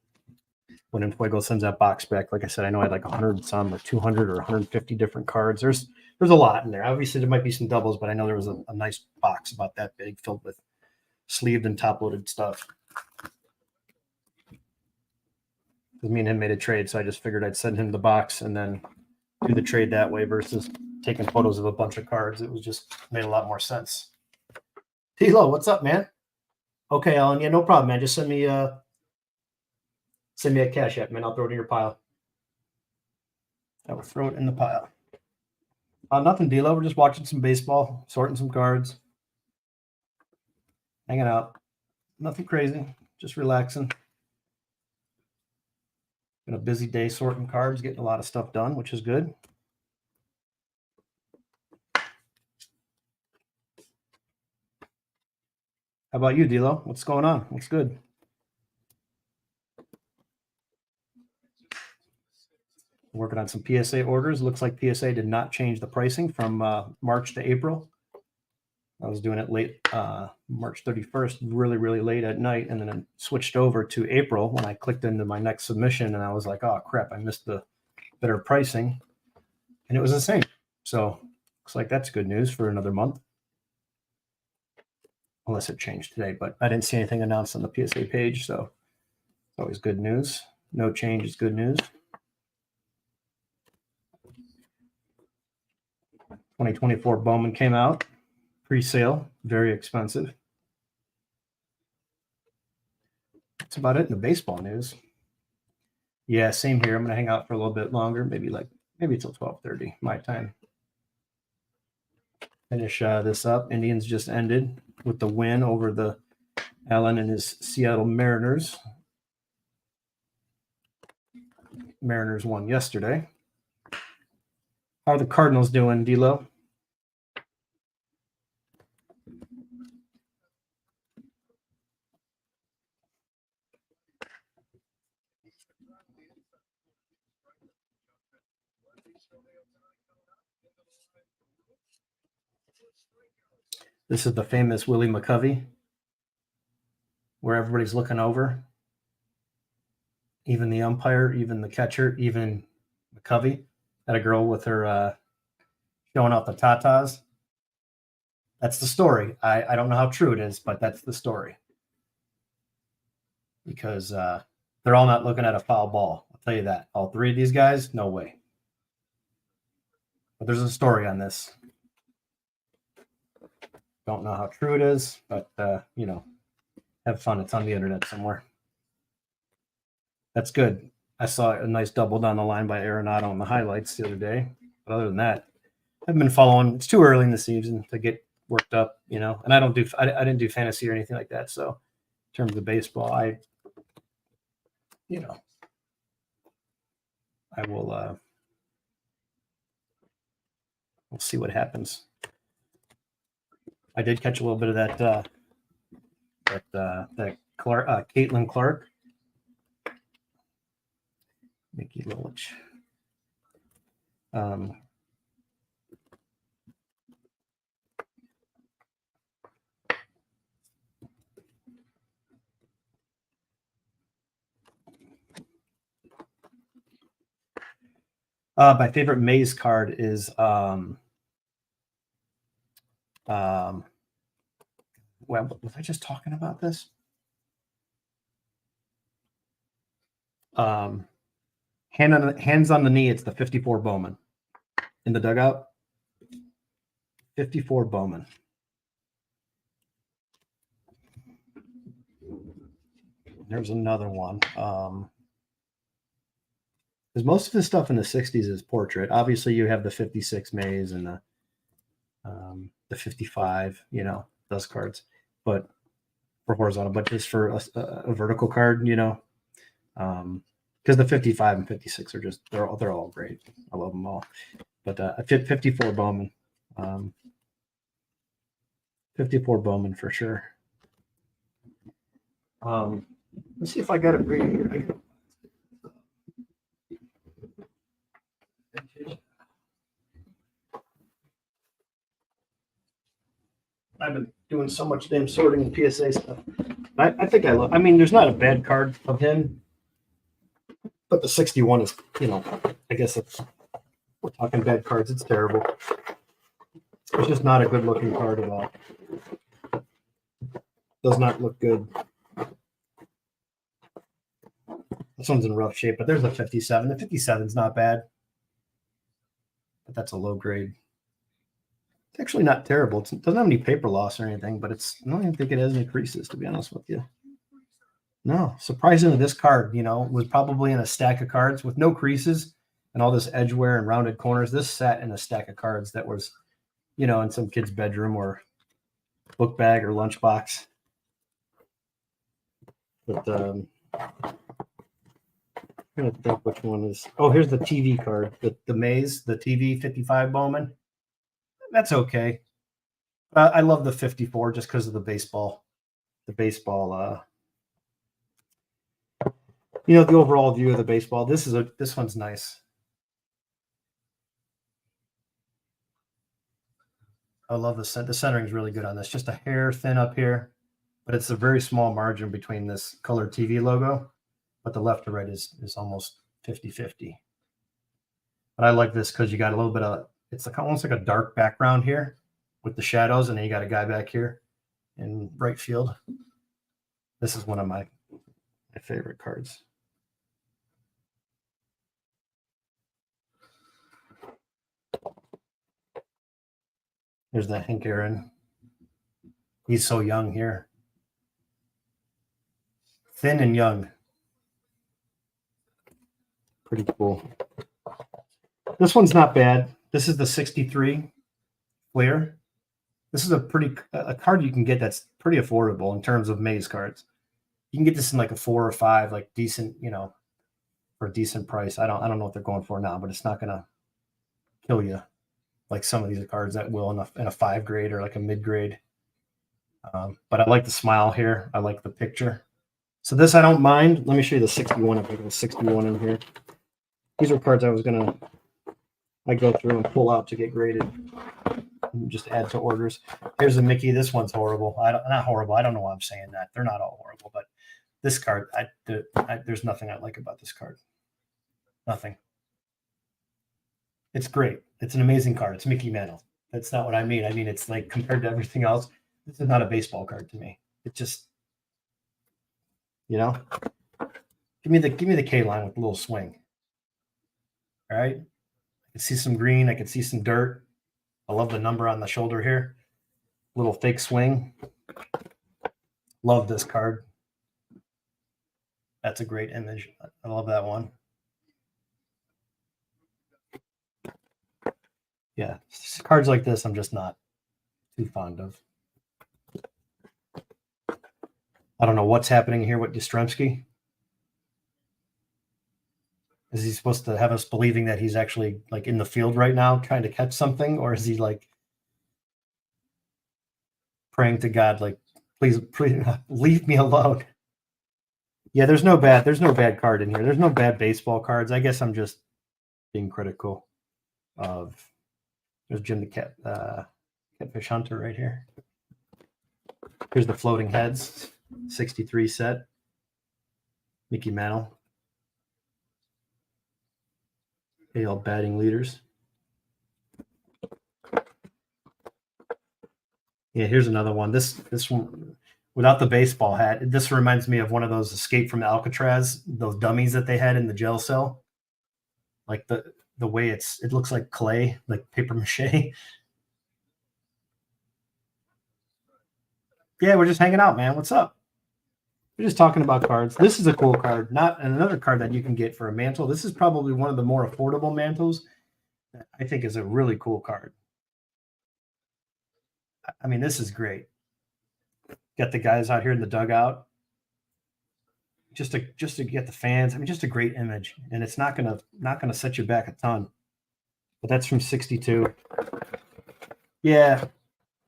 when Enfuego sends that box back. Like I said, I know I had like 100 some or 200 or 150 different cards. There's a lot in there. Obviously, there might be some doubles, but I know there was a nice box about that big filled with sleeved and top-loaded stuff. Because me and him made a trade, so I just figured I'd send him the box and then do the trade that way versus taking photos of a bunch of cards. It was just made a lot more sense. Tilo, what's up, man? Okay, Alan. Yeah, no problem, man. Just send me Send me a Cash App, man. I'll throw it in your pile. I will throw it in the pile. Nothing, D'Lo. We're just watching some baseball, sorting some cards, hanging out. Nothing crazy. Just relaxing. Been a busy day sorting cards, getting a lot of stuff done, which is good. How about you, D'Lo? What's going on? What's good? Working on some PSA orders. Looks like PSA did not change the pricing from March to April. I was doing it late March 31st, really late at night, and then I switched over to April when I clicked into my next submission, and I was like, oh, crap, I missed the better pricing, and it was the same. So looks like that's good news for another month, unless it changed today, but I didn't see anything announced on the PSA page, so it's always good news. No change is good news. 2024 Bowman came out. Pre-sale, very expensive. That's about it in the baseball news. Yeah, same here. I'm going to hang out for a little bit longer, maybe till 12:30 my time. Finish this up. Indians just ended with the win over the Allen and his Seattle Mariners. Mariners won yesterday. How are the Cardinals doing, D'Lo? This is the famous Willie McCovey, where everybody's looking over. Even the umpire, even the catcher, even McCovey. Had a girl with her showing off the tatas. That's the story. I don't know how true it is, but that's the story. Because they're all not looking at a foul ball. I'll tell you that. All three of these guys, no way. But there's a story on this. Don't know how true it is, but, have fun. It's on the internet somewhere. That's good. I saw a nice double down the line by Arenado in the highlights the other day. But other than that, I've been following. It's too early in the season to get worked up, and I didn't do fantasy or anything like that. So in terms of baseball, I will, we'll see what happens. I did catch a little bit of that Clark, Caitlin Clark, Mickey Lilich. My favorite Maze card is well, was I just talking about this? Hands on the knee. It's the 54 Bowman in the dugout. 54 Bowman. There's another one. Because most of the stuff in the 60s is portrait. Obviously, you have the 56 Maze and the 55, those cards. But for horizontal, but just for a vertical card, because the 55 and 56 are just they're all great. I love them all. But a 54 Bowman, 54 Bowman for sure. Let's see if I got it right here. I've been doing so much damn sorting and PSA stuff. I think I love. I mean, there's not a bad card of him, but the 61 is, I guess if we're talking bad cards, it's terrible. It's just not a good looking card at all. Does not look good. This one's in rough shape, but there's a 57. The 57 is not bad, but that's a low grade. It's actually not terrible. It doesn't have any paper loss or anything, but I don't even think it has any creases, to be honest with you. No, surprisingly, this card, was probably in a stack of cards with no creases and all this edge wear and rounded corners. This sat in a stack of cards that was, in some kid's bedroom or book bag or lunchbox. But I'm trying to think which one is. Oh, here's the TV card, the Maze, the TV 55 Bowman. That's okay. I love the 54 just because of the baseball. The overall view of the baseball. This one's nice. I love the centering is really good on this. Just a hair thin up here, but it's a very small margin between this colored TV logo. But the left to right is almost 50-50. But I like this because you got a little bit of, it's like almost like a dark background here with the shadows, and then you got a guy back here in right field. This is one of my favorite cards. There's that Hank Aaron. He's so young here. Thin and young. Pretty cool. This one's not bad. This is the 63 Flair. This is a card you can get that's pretty affordable in terms of Maze cards. You can get this in like a 4 or 5, like decent, for a decent price. I don't know what they're going for now, but it's not gonna kill you like some of these cards that will in a 5 grade or like a mid grade. But I like the smile here. I like the picture. So this I don't mind. Let me show you the 61. If I got 61 in here. These are cards I go through and pull out to get graded. And just add to orders. Here's a Mickey. This one's horrible. Not horrible. I don't know why I'm saying that. They're not all horrible, but this card, there's nothing I like about this card. Nothing. It's great. It's an amazing card. It's Mickey Mantle. That's not what I mean. I mean, it's like compared to everything else, this is not a baseball card to me. It just, give me the K line with a little swing. All right. I can see some green. I can see some dirt. I love the number on the shoulder here. Little fake swing. Love this card. That's a great image. I love that one. Yeah, cards like this I'm just not too fond of. I don't know what's happening here with Yastrzemski. Is he supposed to have us believing that he's actually like in the field right now trying to catch something? Or is he like praying to God, like, please leave me alone? Yeah, there's no bad card in here. There's no bad baseball cards. I guess I'm just being critical of. There's Jim the Catfish Hunter right here. Here's the Floating Heads 63 set. Mickey Mantle. AL batting leaders. Yeah, here's another one. This one without the baseball hat. This reminds me of one of those Escape from Alcatraz, those dummies that they had in the jail cell. Like the way it looks like clay, like paper mache. Yeah, we're just hanging out, man. What's up? We're just talking about cards. This is a cool card. Not another card that you can get for a mantle. This is probably one of the more affordable mantles. That I think is a really cool card. I mean, this is great. Got the guys out here in the dugout. Just to get the fans. I mean, just a great image, and it's not gonna set you back a ton. But that's from 62. Yeah,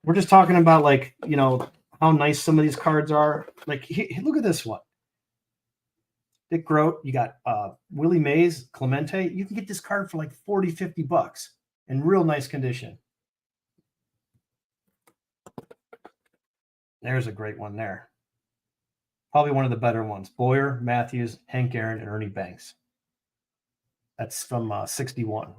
we're just talking about like how nice some of these cards are. Like, look at this one. Dick Groat. You got Willie Mays, Clemente. You can get this card for like $40-$50 in real nice condition. There's a great one there. Probably one of the better ones. Boyer, Matthews, Hank Aaron, and Ernie Banks. That's from 61.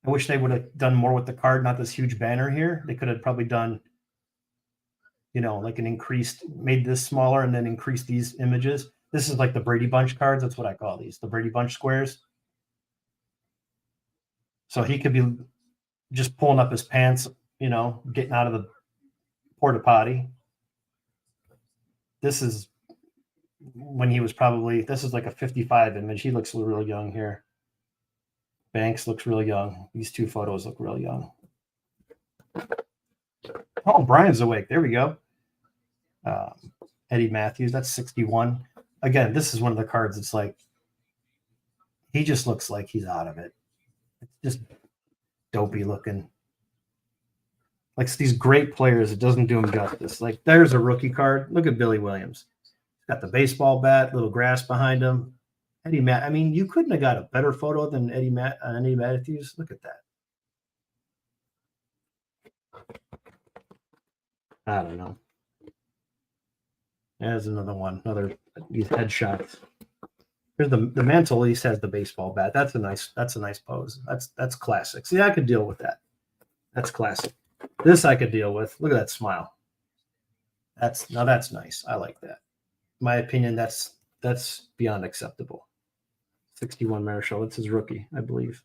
I wish they would have done more with the card, not this huge banner here. They could have probably done, like an increased, made this smaller and then increased these images. This is like the Brady Bunch cards. That's what I call these, the Brady Bunch squares. So he could be just pulling up his pants, getting out of the porta potty. this is when he was probably, this is like a 55 image. He looks real young here. Banks looks real young. These two photos look real young. Oh, Brian's awake. There we go. Eddie Matthews, that's 61. Again, this is one of the cards. It's like, he just looks like he's out of it. It's just dopey looking. Like these great players, it doesn't do them justice. Like there's a rookie card. Look at Billy Williams. Got the baseball bat, little grass behind him. Eddie Matt. I mean, you couldn't have got a better photo than Eddie Matthews. Look at that. I don't know. There's another one. Another these headshots. Here's the mantle. At least has the baseball bat. That's a nice pose. That's classic. See, I could deal with that. That's classic. This I could deal with. Look at that smile. That's nice. I like that. In my opinion, that's beyond acceptable. 61 Marichal. It's his rookie, I believe.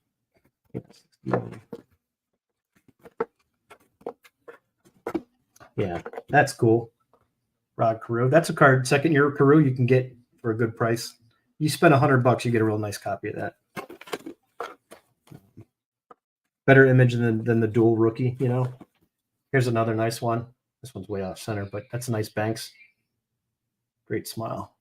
Yeah, that's cool. Rod Carew. That's a card. Second year Carew you can get for a good price. You spend $100, you get a real nice copy of that. Better image than the dual rookie, you know. Here's another nice one. This one's way off center, but that's a nice Banks. Great smile.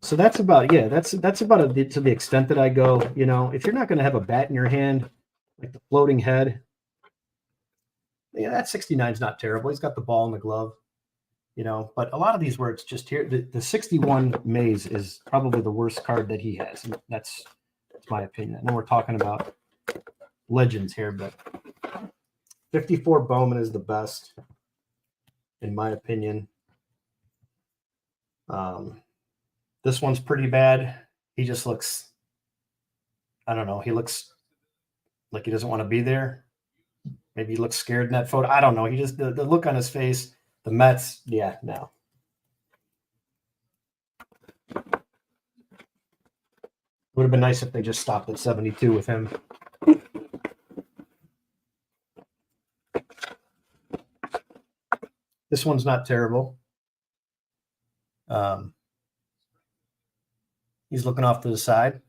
So that's about that's about to the extent that I go. You know, if you're not going to have a bat in your hand, like the floating head, yeah, that 69 is not terrible. He's got the ball in the glove, you know. But a lot of these where it's just here, the 61 Mays is probably the worst card that he has. And that's my opinion. I know we're talking about legends here, but 54 Bowman is the best, in my opinion. This one's pretty bad. He just looks, I don't know. He looks like he doesn't want to be there. Maybe he looks scared in that photo. I don't know. He just, the look on his face, the Mets. Yeah, no. Would have been nice if they just stopped at 72 with him. This one's not terrible. He's looking off to the side,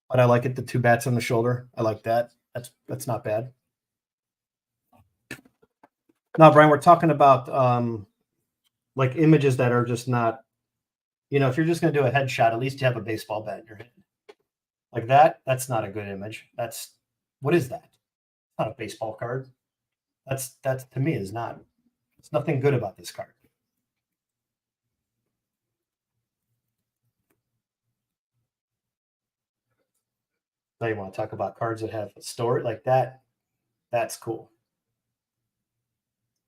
but I like it. The two bats on the shoulder. I like that. That's not bad. Now, Brian, we're talking about like images that are just not, you know, if you're just going to do a headshot, at least you have a baseball bat in your hand. Like that, that's not a good image. What is that? It's not a baseball card. That's to me is not. There's nothing good about this card. Now you want to talk about cards that have a story like that. That's cool.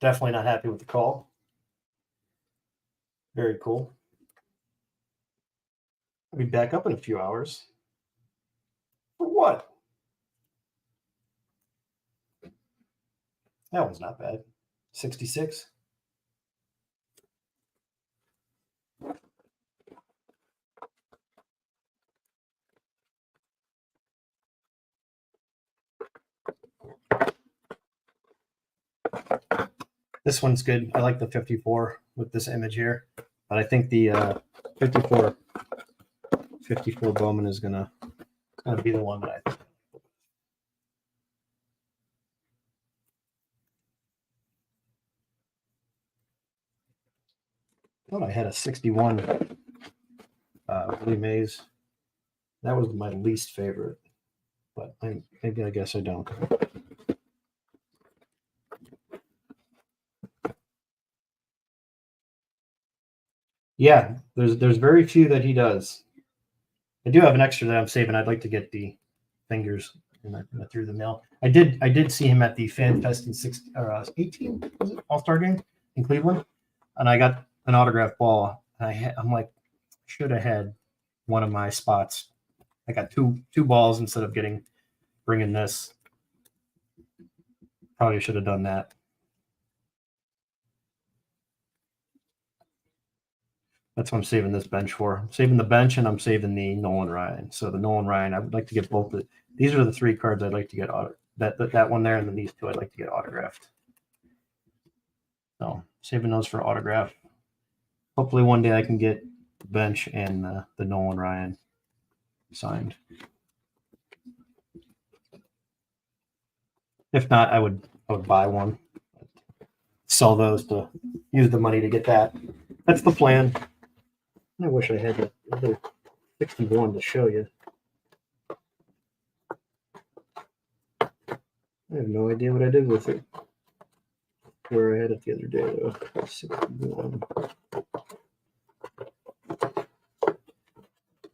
Definitely not happy with the call. Very cool. I'll be back up in a few hours. For what? That one's not bad. 66. This one's good. I like the 54 with this image here, but I think the 54 Bowman is gonna be the one that I think. I thought I had a 61 Willie Mays. That was my least favorite, but I guess I don't. Yeah, there's very few that he does. I do have an extra that I'm saving. I'd like to get the fingers through the mail. I did see him at the Fan Fest in 18 was it All-Star game in Cleveland, and I got an autographed ball. And I'm like, should have had one of my spots. I got two balls instead of bringing this. Probably should have done that. That's what I'm saving this bench for. I'm saving the bench and I'm saving the Nolan Ryan. So the Nolan Ryan, I would like to get both. These are the three cards I'd like to get that one there, and then these two I'd like to get autographed. So saving those for autograph. Hopefully one day I can get the bench and the Nolan Ryan signed. If not, I would buy one, sell those to use the money to get that. That's the plan. I wish I had the other 61 to show you. I have no idea what I did with it. Where I had it the other day, though. 61.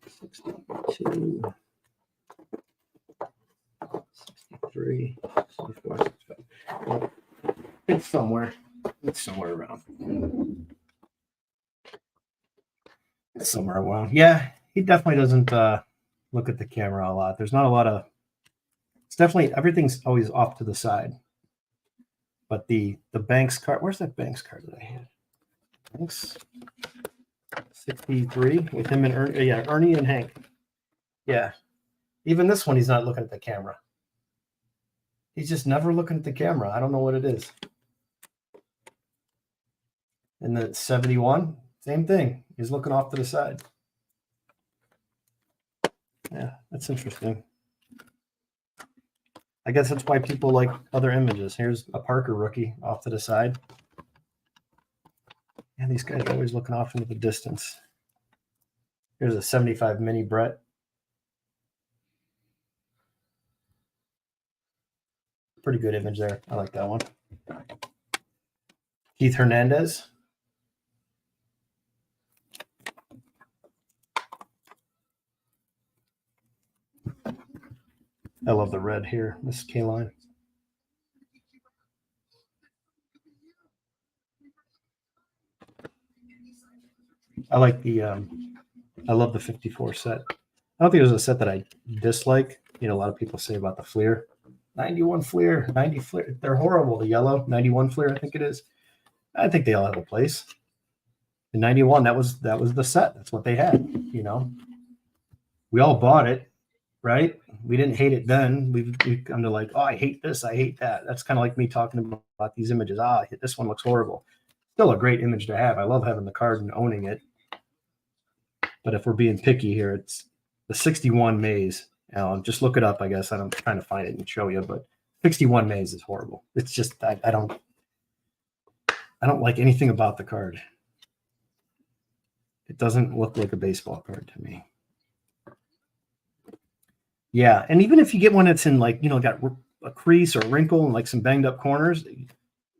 62. 63. 64. 65. Well, it's somewhere. It's somewhere around. It's somewhere around. Yeah, he definitely doesn't look at the camera a lot. There's not a lot of. It's definitely everything's always off to the side. But the Banks card, where's that Banks card that I had? Banks 63 with him and Ernie. Yeah, Ernie and Hank. Yeah. Even this one, he's not looking at the camera. He's just never looking at the camera. I don't know what it is. And the 71, same thing. He's looking off to the side. Yeah, that's interesting. I guess that's why people like other images. Here's a Parker rookie off to the side. And these guys are always looking off into the distance. Here's a 75 mini Brett. Pretty good image there. I like that one. Keith Hernandez. I love the red here. This is K-Line. I like the I love the 54 set. I don't think there's a set that I dislike. You know, a lot of people say about the Fleer. 91 Fleer, 90 Fleer. They're horrible. The yellow, 91 Fleer, I think it is. I think they all have a place. The 91, that was the set. That's what they had, you know. We all bought it, right? We didn't hate it then. We come to like, oh, I hate this, I hate that. That's kind of like me talking about these images. This one looks horrible. Still a great image to have. I love having the card and owning it. But if we're being picky here, it's the 61 Maze. Just look it up, I guess. I'm trying to find it and show you, but 61 Maze is horrible. It's just I don't like anything about the card. It doesn't look like a baseball card to me. Yeah, and even if you get one that's in like, you know, got a crease or a wrinkle and like some banged up corners,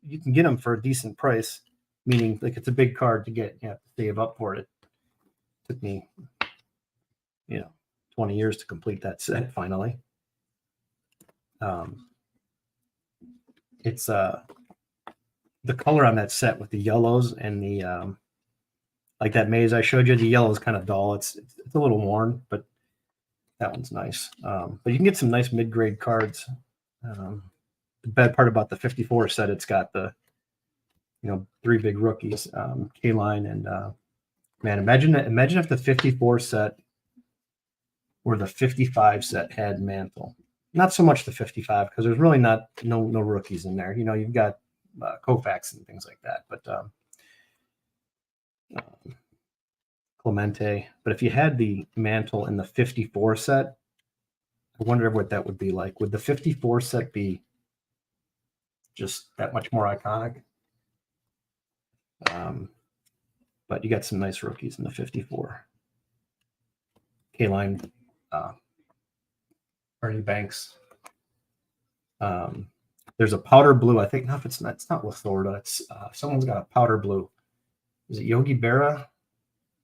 you can get them for a decent price, meaning like it's a big card to get. You have to save up for it. It took me, 20 years to complete that set finally. It's the color on that set with the yellows and the like that Maze I showed you, the yellow is kind of dull. It's a little worn, but that one's nice. But you can get some nice mid-grade cards. The bad part about the 54 set, it's got the, 3 big rookies, K-Line and man, imagine if the 54 set or the 55 set had Mantle. Not so much the 55 because there's really no rookies in there. You've got Koufax and things like that, but Clemente. But if you had the Mantle in the 54 set, I wonder what that would be like. Would the 54 set be just that much more iconic? But you got some nice rookies in the 54. K-Line, Ernie Banks. There's a powder blue. I think it's not with Florida. It's someone's got a powder blue. Is it Yogi Berra?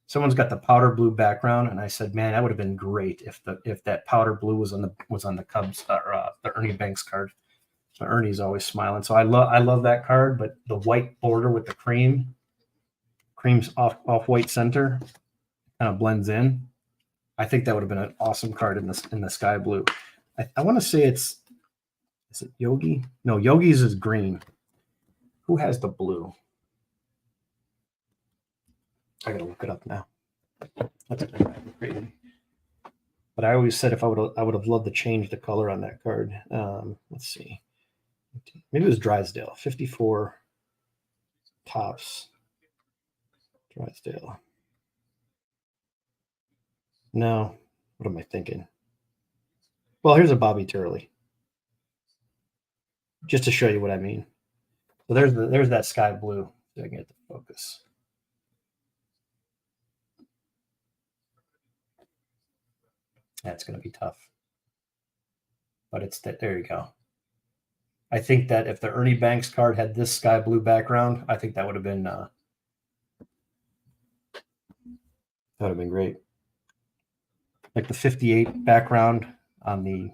Someone's got the powder blue background, and I said, man, that would have been great if that powder blue was on the Cubs or the Ernie Banks card. So Ernie's always smiling. So I love that card, but the white border with the cream's off white center, kind of blends in. I think that would have been an awesome card in the sky blue. I want to say is it Yogi? No, Yogi's is green. Who has the blue? I gotta look it up now. That's crazy. But I always said I would have loved to change the color on that card. Let's see. Maybe it was Drysdale, 54. Tops. Drysdale. No. What am I thinking? Well, here's a Bobby Turley. Just to show you what I mean. So there's that sky blue. So I can get the focus. That's going to be tough. But it's that. There you go. I think that if the Ernie Banks card had this sky blue background, I think that would have been great. Like the 58 background on the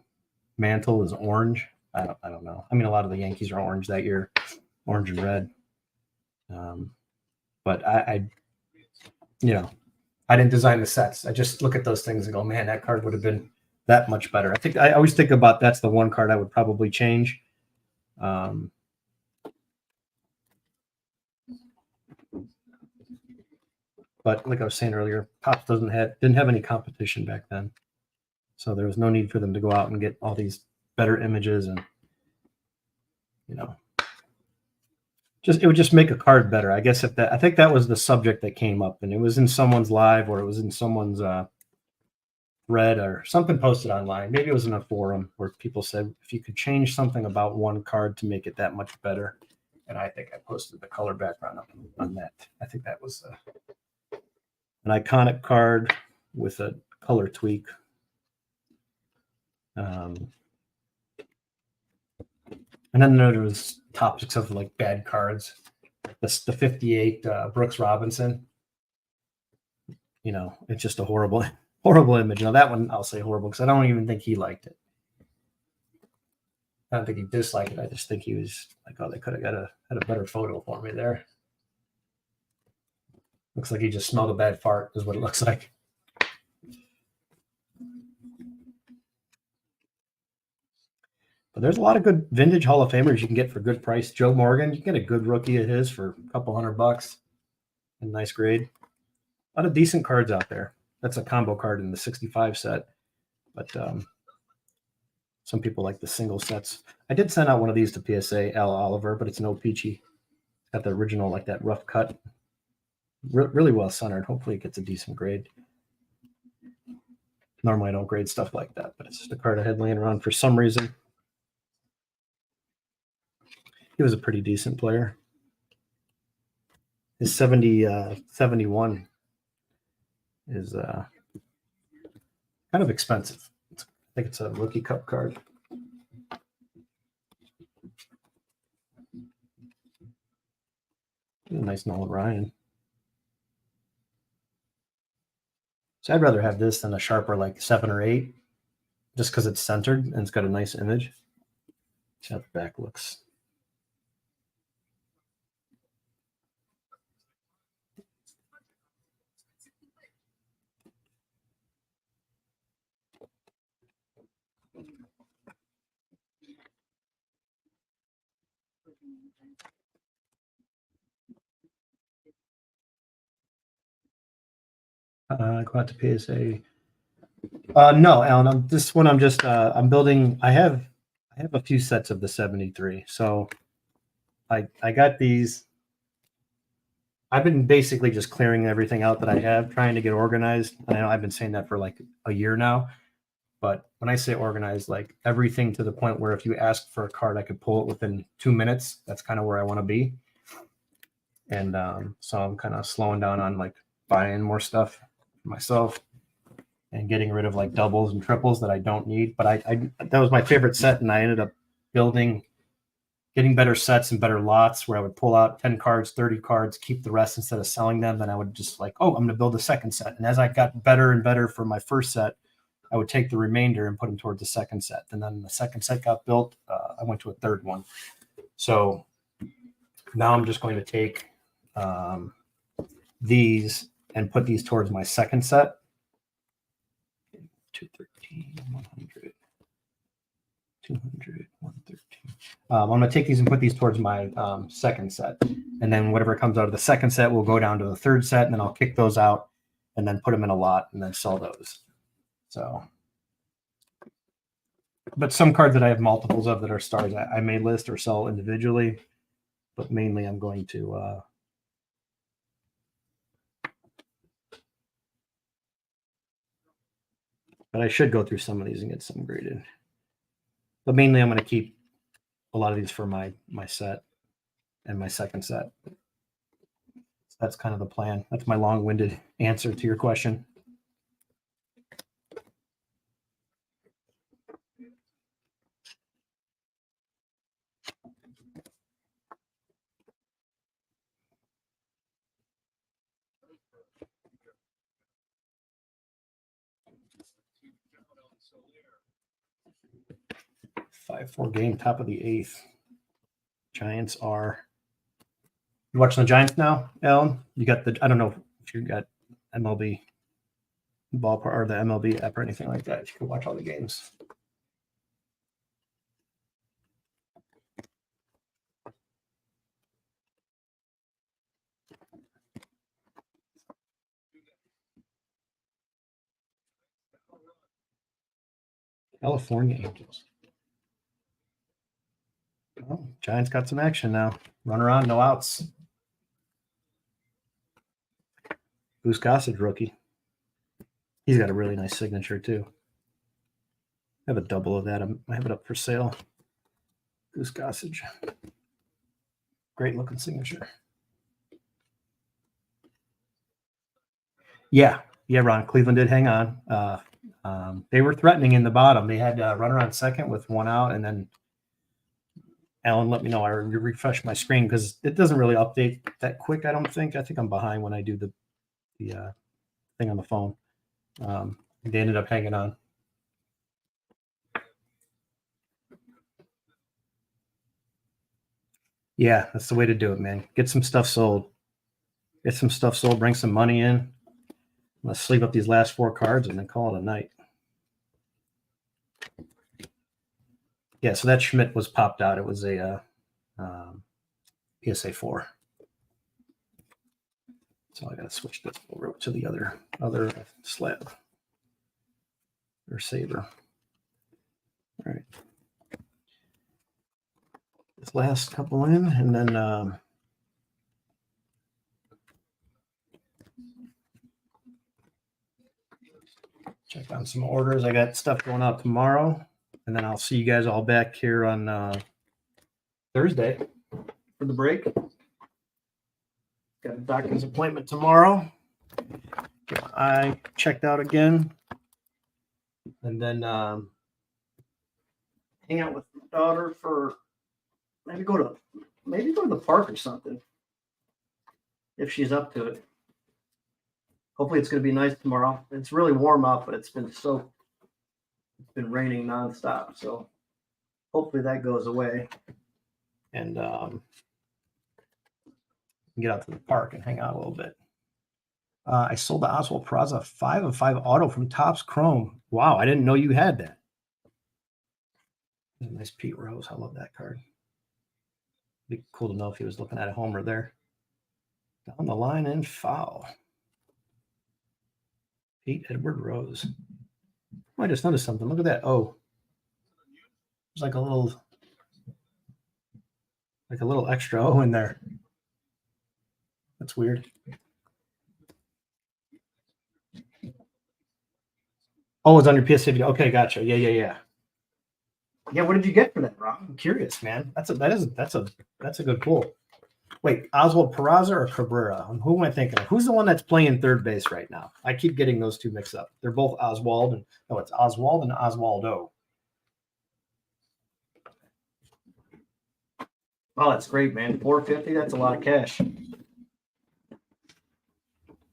mantle is orange. I don't know. I mean, a lot of the Yankees are orange that year, orange and red. But I didn't design the sets. I just look at those things and go, man, that card would have been that much better. I always think about that's the one card I would probably change. But like I was saying earlier, Pops didn't have any competition back then. So there was no need for them to go out and get all these better images and, it would just make a card better. I guess I think that was the subject that came up, and it was in someone's live or it was in someone's thread or something posted online. Maybe it was in a forum where people said if you could change something about one card to make it that much better. And I think I posted the color background on that. I think that was an iconic card with a color tweak. And then there was topics of like bad cards. The 58 Brooks Robinson. It's just a horrible image. Now that one I'll say horrible because I don't even think he liked it. I don't think he disliked it. I just think he was like, oh, they could have had a better photo for me there. Looks like he just smelled a bad fart is what it looks like. But there's a lot of good vintage Hall of Famers you can get for good price. Joe Morgan, you can get a good rookie of his for a couple $100 in nice grade. A lot of decent cards out there. That's a combo card in the 65 set. But some people like the single sets. I did send out one of these to PSA, Al Oliver, but it's no peachy. Got the original, like that rough cut. Really well centered. Hopefully it gets a decent grade. Normally I don't grade stuff like that, but it's just a card I had laying around for some reason. He was a pretty decent player. His 71 is kind of expensive. I think it's a rookie cup card. A nice Nolan Ryan. So I'd rather have this than a sharper like 7 or 8, just because it's centered and it's got a nice image. See how the back looks. Go out to PSA. No, Alan. This one I'm just I'm building. I have a few sets of the 73. So I got these. I've been basically just clearing everything out that I have, trying to get organized. I know I've been saying that for like a year now. But when I say organized, like everything to the point where if you ask for a card, I could pull it within 2 minutes. That's kind of where I want to be. And so I'm kind of slowing down on like buying more stuff for myself and getting rid of like doubles and triples that I don't need. But I that was my favorite set, and I ended up getting better sets and better lots where I would pull out 10 cards, 30 cards, keep the rest instead of selling them. Then I would just like, oh, I'm going to build a second set. And as I got better and better for my first set, I would take the remainder and put them towards the second set. And then the second set got built. I went to a third one. So now I'm just going to take these and put these towards my second set. 213, 100, 200, 113. I'm going to take these and put these towards my second set. And then whatever comes out of the second set will go down to the third set, and then I'll kick those out and then put them in a lot and then sell those. So, but some cards that I have multiples of that are stars, I may list or sell individually, but mainly I'm going to But I should go through some of these and get some graded. But mainly I'm going to keep a lot of these for my set and my second set. So that's kind of the plan. That's my long-winded answer to your question. 5-4 game, top of the 8th. Giants are. You watching the Giants now, Alan? You got the, I don't know if you got MLB ballpark or the MLB app or anything like that. You can watch all the games. California Angels. Oh, Giants got some action now. Runner on, no outs. Goose Gossage rookie. He's got a really nice signature too. I have a double of that. I have it up for sale. Goose Gossage. Great looking signature. Yeah, Ron. Cleveland did hang on. They were threatening in the bottom. They had a runner on second with one out, and then Alan let me know. I refreshed my screen because it doesn't really update that quick. I don't think. I think I'm behind when I do the thing on the phone. They ended up hanging on. Yeah, that's the way to do it, man. Get some stuff sold. Get some stuff sold. Bring some money in. Let's sleeve up these last 4 cards and then call it a night. Yeah, so that Schmidt was popped out. It was a PSA 4. So I got to switch this over to the other slab or saber. All right. This last couple in, and then check on some orders. I got stuff going out tomorrow, and then I'll see you guys all back here on Thursday for the break. Got a doctor's appointment tomorrow. Get my eye checked out again, and then hang out with my daughter for maybe go to the park or something if she's up to it. Hopefully it's going to be nice tomorrow. It's really warm out, but it's been raining nonstop. So hopefully that goes away. And get out to the park and hang out a little bit. I sold the Oswald Peraza 5 of 5 auto from Topps Chrome. Wow, I didn't know you had that. Nice Pete Rose. I love that card. Be cool to know if he was looking at a homer there. Down the line and foul. Pete Edward Rose. Oh, I just noticed something. Look at that. Oh, there's like a little extra O in there. That's weird. Oh, it's on your PSA video. Okay, gotcha. Yeah. Yeah, what did you get for that, Rob? I'm curious, man. That's a good pull. Wait, Oswald Peraza or Cabrera? Who am I thinking of? Who's the one that's playing third base right now? I keep getting those two mixed up. They're both Oswald and it's Oswald and Oswaldo. Oh, that's great, man. $450. That's a lot of cash.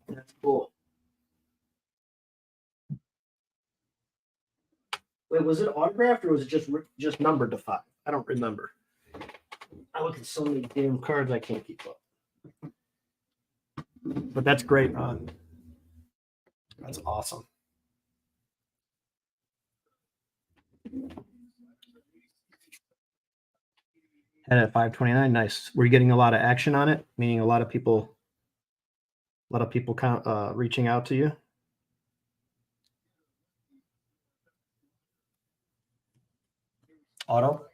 That's cool. Wait, was it autographed or was it just numbered to 5? I don't remember. I look at so many damn cards I can't keep up. But that's great, Ron. That's awesome. And at 529, nice. Were you getting a lot of action on it? Meaning a lot of people reaching out to you? Auto?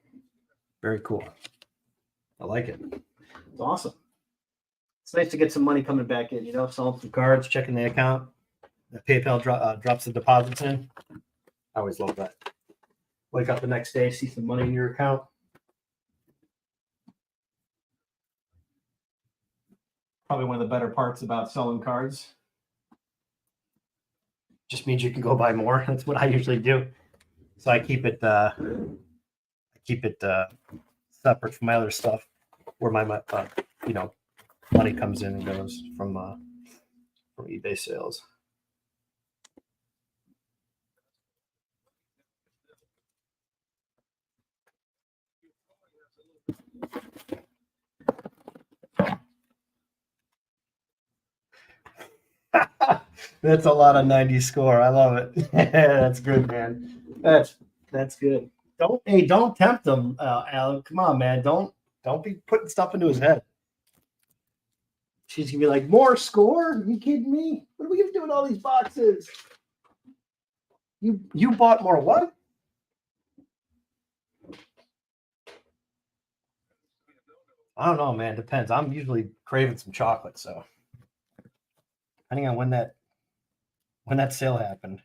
Very cool. I like it. It's awesome. It's nice to get some money coming back in, selling some cards, checking the account. The PayPal drops the deposits in. I always love that. Wake up the next day, see some money in your account. Probably one of the better parts about selling cards. Just means you can go buy more. That's what I usually do. So I keep it separate from my other stuff, where my money comes in and goes from eBay sales. That's a lot of 90 score. I love it. That's good, man. That's good. Don't tempt him, Alan. Come on, man. Don't be putting stuff into his head. She's gonna be like, more score? Are you kidding me? What are we gonna do with all these boxes? You bought more what? I don't know, man. Depends. I'm usually craving some chocolate, so depending on when that sale happened.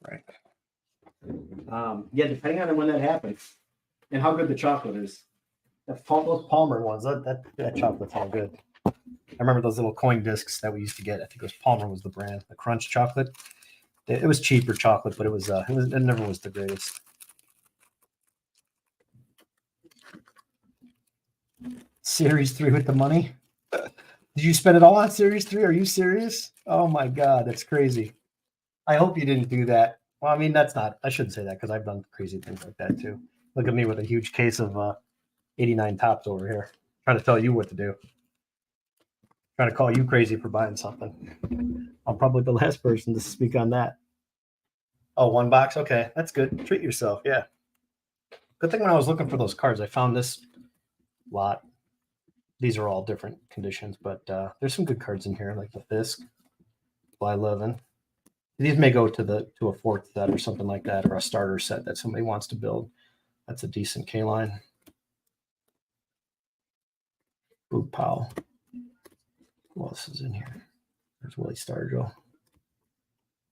Right. Yeah, depending on when that happened and how good the chocolate is. Those Palmer ones, that chocolate's all good. I remember those little coin discs that we used to get. I think it was Palmer was the brand, the Crunch chocolate. It was cheaper chocolate, but it never was the greatest. Series 3 with the money. Did you spend it all on Series 3? Are you serious? Oh my God, that's crazy. I hope you didn't do that. Well, I mean, I shouldn't say that because I've done crazy things like that too. Look at me with a huge case of 89 tops over here, trying to tell you what to do. Trying to call you crazy for buying something. I'm probably the last person to speak on that. Oh, one box? Okay, that's good. Treat yourself. Yeah. Good thing when I was looking for those cards, I found this lot. These are all different conditions, but there's some good cards in here, like the Fisk, Blyleven. These may go to a fourth set or something like that, or a starter set that somebody wants to build. That's a decent K-line. Boog Powell. Who else is in here? There's Willie Stargell.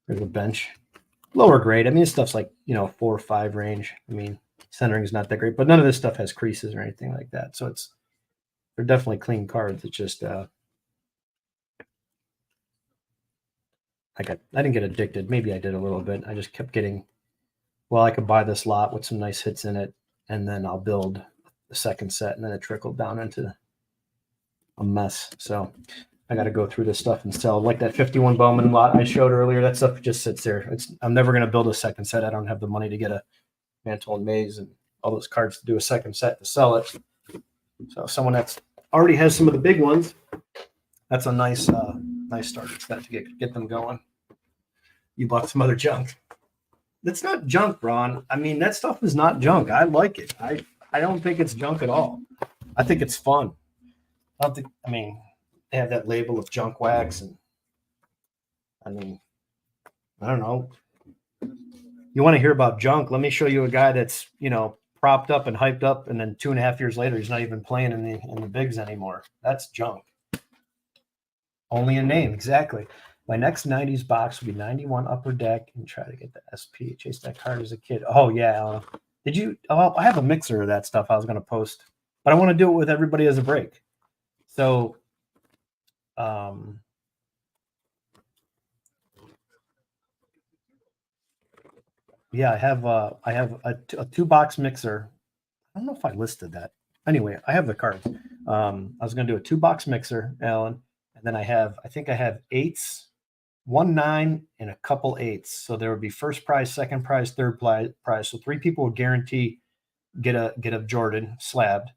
There's a bench. Lower grade. I mean, this stuff's like, 4 or 5 range. I mean, centering is not that great, but none of this stuff has creases or anything like that. So they're definitely clean cards. It's just I didn't get addicted. Maybe I did a little bit. I just kept getting, I could buy this lot with some nice hits in it, and then I'll build the second set, and then it trickled down into a mess. So I got to go through this stuff and sell. Like that 51 Bowman lot I showed earlier, that stuff just sits there. I'm never going to build a second set. I don't have the money to get a Mantle and Mays and all those cards to do a second set to sell it. So someone that's already has some of the big ones, that's a nice starter set to get them going. You bought some other junk. That's not junk, Ron. I mean, that stuff is not junk. I like it. I don't think it's junk at all. I think it's fun. They have that label of junk wax, and I don't know. You want to hear about junk? Let me show you a guy that's, propped up and hyped up, and then 2.5 years later, he's not even playing in the bigs anymore. That's junk. Only a name, exactly. My next 90s box will be 91 Upper Deck and try to get the SP. Chase that card as a kid. Oh, yeah. Did you? Oh, I have a mixer of that stuff I was going to post, but I want to do it with everybody as a break. So, yeah, I have a 2-box mixer. I don't know if I listed that. Anyway, I have the cards. I was going to do a 2-box mixer, Alan, and then I think I have 8s, 1 9, and a couple 8s. So there would be first prize, second prize, third prize. So 3 people would guarantee get a Jordan slabbed,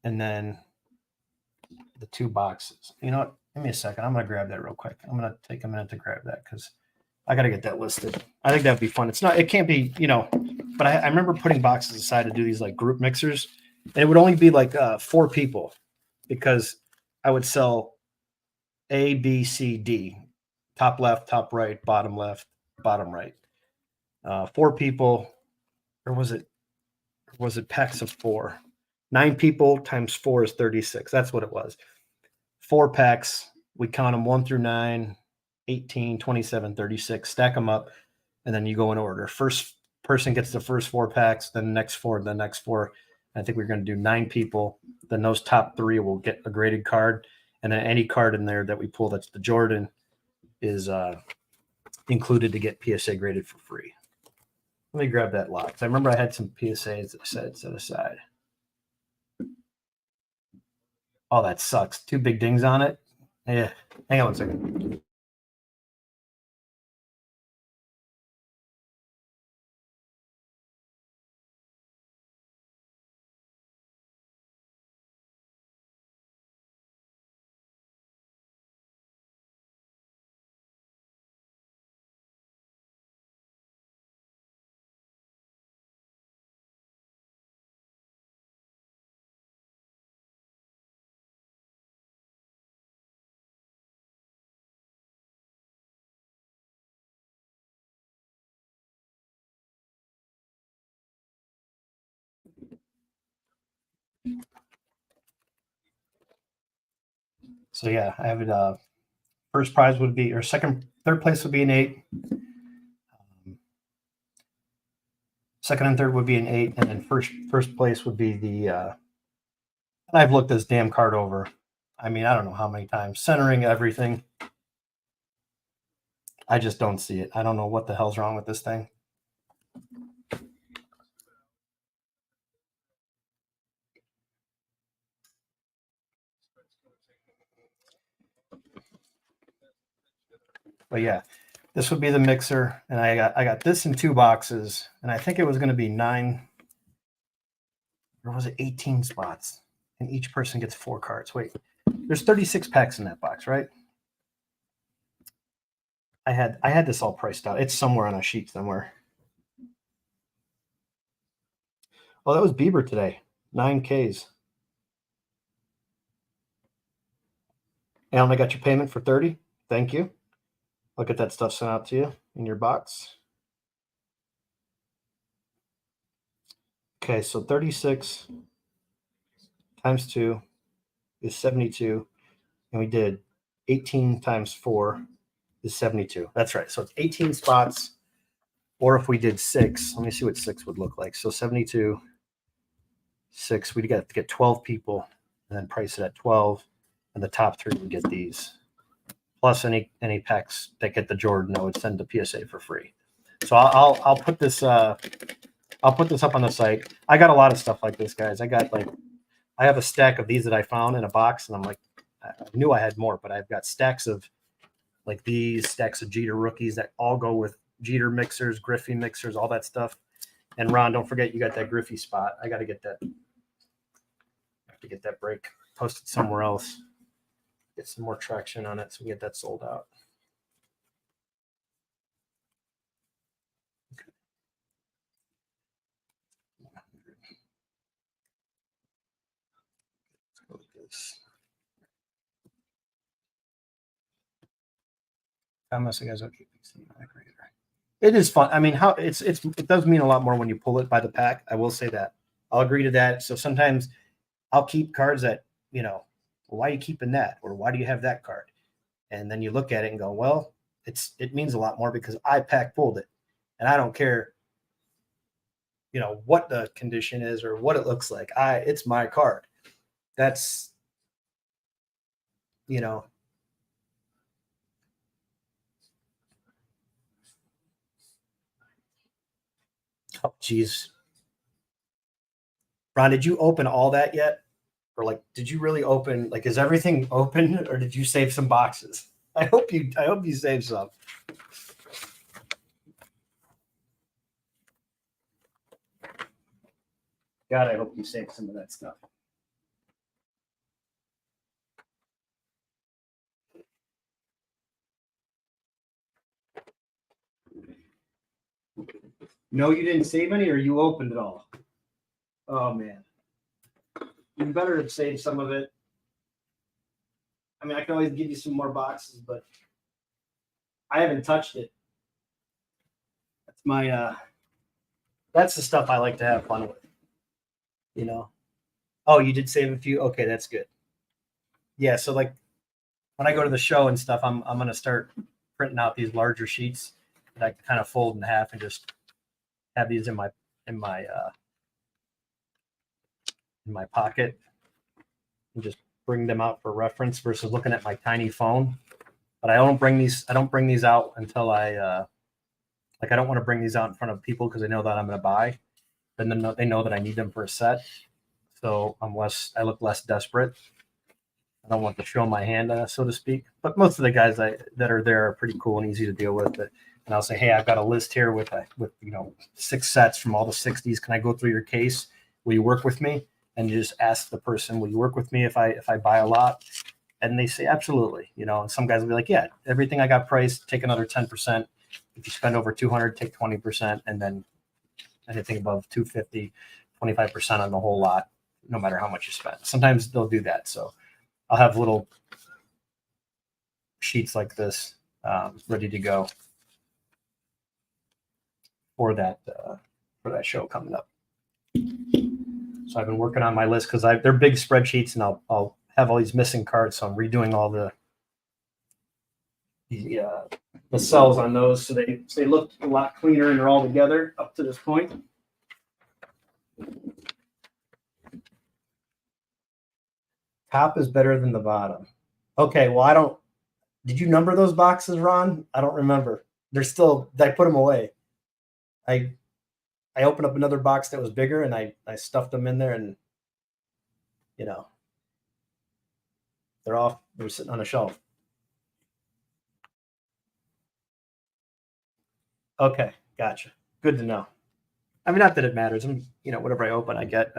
and then the 2 boxes. You know what? Give me a second. I'm going to grab that real quick. I'm going to take a minute to grab that because I got to get that listed. I think that'd be fun. It can't be, but I remember putting boxes aside to do these like group mixers, and it would only be like 4 people because I would sell A, B, C, D. Top left, top right, bottom left, bottom right. 4 people, or was it packs of 4? 9 people times 4 is 36. That's what it was. 4 packs. We count them 1 through 9, 18, 27, 36. Stack them up, and then you go in order. First person gets the first 4 packs, then the next 4, the next 4. I think we're going to do 9 people. Then those top 3 will get a graded card, and then any card in there that we pull that's the Jordan is included to get PSA graded for free. Let me grab that lot. I remember I had some PSAs that I said set aside. Oh, that sucks. 2 big dings on it. Yeah. Hang on one second. So yeah, I have it. First prize would be, or third place would be an 8. Second and third would be an 8, and then first place would be the. And I've looked this damn card over. I mean, I don't know how many times, centering everything. I just don't see it. I don't know what the hell's wrong with this thing. But yeah, this would be the mixer, and I got this in 2 boxes, and I think it was going to be 9, or was it 18 spots, and each person gets 4 cards. Wait, there's 36 packs in that box, right? I had this all priced out. It's somewhere on a sheet somewhere. Oh, that was Bieber today. 9 Ks. Alan, I got your payment for 30. Thank you. I'll get that stuff sent out to you in your box. Okay, so 36 times 2 is 72. And we did 18 times 4 is 72. That's right. So it's 18 spots. Or if we did 6, let me see what 6 would look like. So 72, 6, we got to get 12 people and then price it at 12. And the top 3 would get these. Plus any packs that get the Jordan, I would send the PSA for free. So I'll put this up on the site. I got a lot of stuff like this, guys. I have a stack of these that I found in a box, and I'm like, I knew I had more, but I've got stacks of like these, stacks of Jeter rookies that all go with Jeter mixers, Griffey mixers, all that stuff. And Ron, don't forget you got that Griffey spot. I got to get that. I have to get that break posted somewhere else. Get some more traction on it so we get that sold out. Okay. Let's go with this. Thomas, you guys okay? It is fun. I mean, it does mean a lot more when you pull it by the pack. I will say that. I'll agree to that. So sometimes I'll keep cards that, well, why are you keeping that? Or why do you have that card? And then you look at it and go, well, it means a lot more because I pack pulled it. And I don't care, what the condition is or what it looks like. It's my card. That's, oh, geez. Ron, did you open all that yet? Or did you really open, is everything open or did you save some boxes? I hope you saved some. God, I hope you saved some of that stuff. No, you didn't save any, or you opened it all? Oh, man. You better have saved some of it. I mean, I can always give you some more boxes, but I haven't touched it. That's my that's the stuff I like to have fun with. You know. Oh, you did save a few? Okay, that's good. Yeah, so like when I go to the show and stuff, I'm gonna start printing out these larger sheets that I can kind of fold in half and just have these in my pocket and just bring them out for reference versus looking at my tiny phone. But I don't bring these out until I don't want to bring these out in front of people because I know that I'm going to buy. And then they know that I need them for a set. So I look less desperate. I don't want to show my hand, so to speak. But most of the guys that are there are pretty cool and easy to deal with. And I'll say, hey, I've got a list here with 6 sets from all the 60s. Can I go through your case? Will you work with me? And you just ask the person, will you work with me if I buy a lot? And they say, absolutely. And some guys will be like, yeah, everything I got priced, take another 10%. If you spend over 200, take 20%. And then anything above 250, 25% on the whole lot, no matter how much you spend. Sometimes they'll do that. So I'll have little sheets like this ready to go for that show coming up. So I've been working on my list because they're big spreadsheets, and I'll have all these missing cards. So I'm redoing all the cells on those, so they look a lot cleaner and they're all together up to this point. Top is better than the bottom. Okay, well did you number those boxes, Ron? I don't remember. They're still, I put them away. I opened up another box that was bigger and I stuffed them in there, and they were sitting on a shelf. Okay, gotcha. Good to know. I mean, not that it matters. Whatever I open, I get.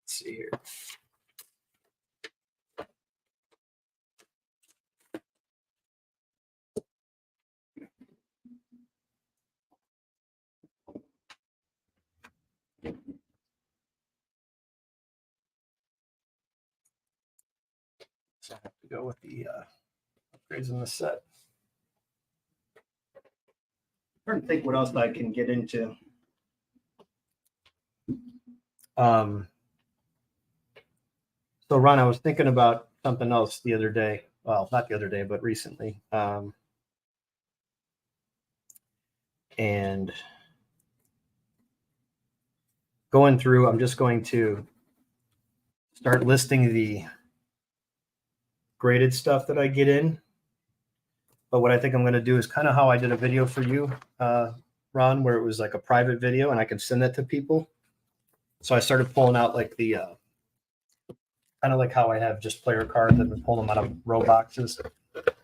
Let's see here. So I have to go with the upgrades in the set. I'm trying to think what else I can get into. So Ron, I was thinking about something else the other day. Well, not the other day, but recently. And going through, I'm just going to start listing the graded stuff that I get in. But what I think I'm going to do is kind of how I did a video for you, Ron, where it was like a private video and I can send that to people. So I started pulling out like the kind of like how I have just player cards and pull them out of row boxes.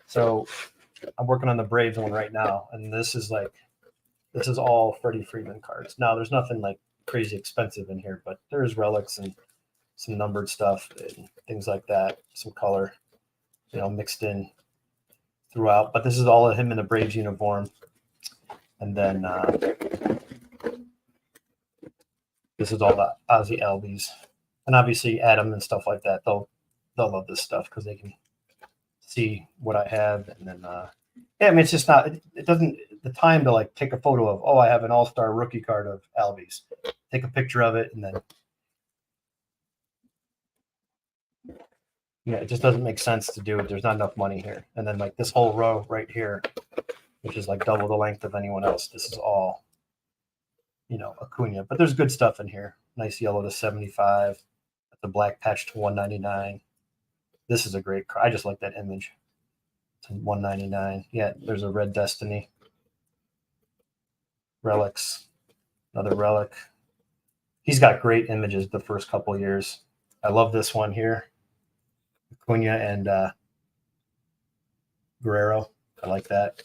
So I'm working on the Braves one right now, and this is all Freddie Freeman cards. Now there's nothing like crazy expensive in here, but there's relics and some numbered stuff and things like that, some color, mixed in throughout. But this is all of him in the Braves uniform, and then this is all the Ozzie Albies. And obviously Adam and stuff like that, they'll love this stuff because they can see what I have. And then, it's just not, it doesn't, the time to like take a photo of, I have an all-star rookie card of Albies. Take a picture of it, and then, it just doesn't make sense to do it. There's not enough money here. And then like this whole row right here, which is like double the length of anyone else. This is all, Acuna. But there's good stuff in here. Nice yellow to 75. The black patch to 199. This is a great card. I just like that image. To 199. Yeah, there's a red Destiny. Relics. Another relic. He's got great images the first couple of years. I love this one here. Acuna and Guerrero. I like that.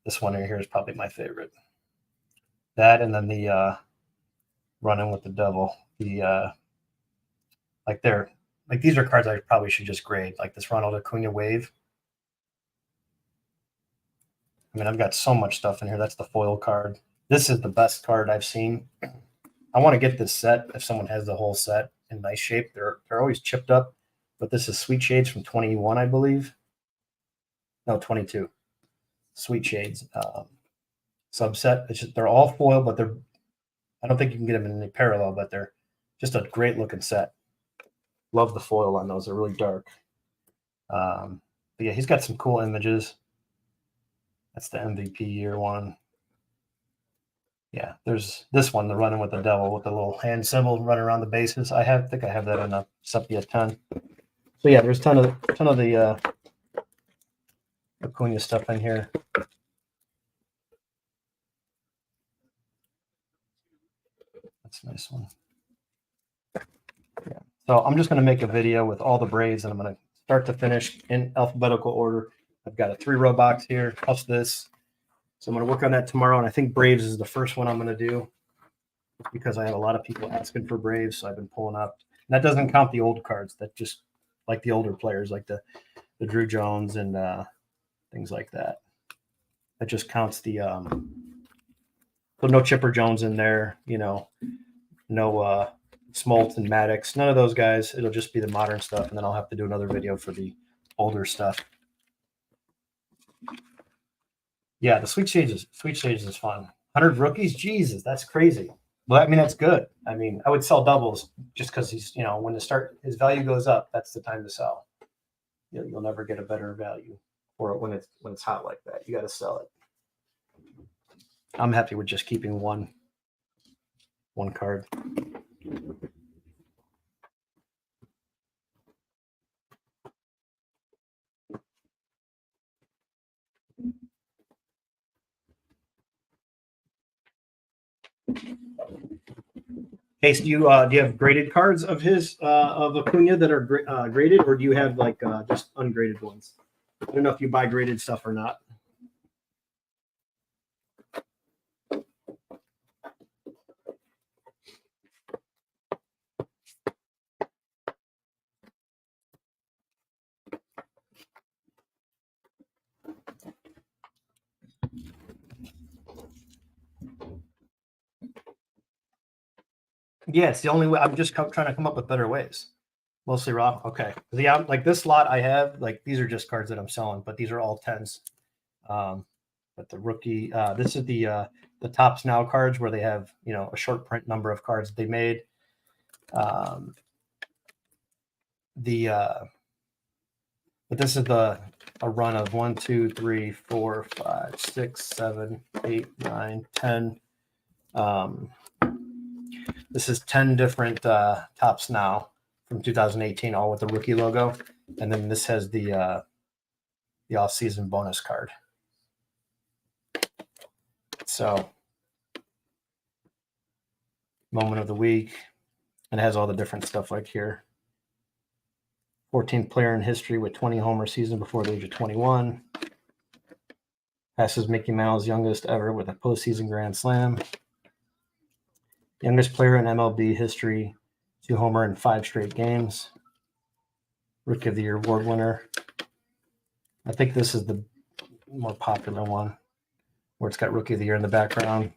This one right here is probably my favorite. That, and then the Running with the Devil. The Like these are cards I probably should just grade, like this Ronald Acuna wave. I mean, I've got so much stuff in here. That's the foil card. This is the best card I've seen. I want to get this set if someone has the whole set in nice shape. They're always chipped up, but this is Sweet Shades from 21, I believe. No, 22. Sweet Shades subset. It's just, they're all foil, but they're, I don't think you can get them in any parallel, but they're just a great looking set. Love the foil on those. They're really dark. But yeah, he's got some cool images. That's the MVP year one. Yeah, there's this one, the running with the devil with the little hand symbol running around the bases. I think I have that in a Sepia 10. So yeah, there's a ton of the Acuna stuff in here. That's a nice one. Yeah. So I'm just going to make a video with all the Braves, and I'm going to start to finish in alphabetical order. I've got a 3-row box here, plus this. So I'm going to work on that tomorrow, and I think Braves is the first one I'm going to do because I have a lot of people asking for Braves, so I've been pulling up. And that doesn't count the old cards. That just like the older players, like the Drew Jones and things like that. That just counts the so no Chipper Jones in there, you know, no Smoltz and Maddox, none of those guys. It'll just be the modern stuff, and then I'll have to do another video for the older stuff. Yeah, the Sweet Shades is fun. 100 rookies, Jesus, that's crazy. Well, I mean, that's good. I mean, I would sell doubles just because he's, you know, when his value goes up, that's the time to sell. You'll never get a better value for it when it's hot like that. You got to sell it. I'm happy with just keeping one card. Case, do you have graded cards of his of Acuna that are graded, or do you have like just ungraded ones? I don't know if you buy graded stuff or not. Yeah, it's the only way. I'm just trying to come up with better ways. Mostly raw. Okay. Yeah, like this lot I have, like these are just cards that I'm selling, but these are all 10s. But the rookie, this is the Topps Now cards where they have, you know, a short print number of cards they made. But this is a run of 1, 2, 3, 4, 5, 6, 7, 8, 9, 10. This is 10 different Topps Now from 2018, all with the rookie logo. And then this has the off-season bonus card. So, moment of the week. And it has all the different stuff like here. 14th player in history with 20 homer season before the age of 21. Passes Mickey Mouse youngest ever with a postseason grand slam. Youngest player in MLB history to homer in 5 straight games. Rookie of the Year award winner. I think this is the more popular one where it's got Rookie of the Year in the background.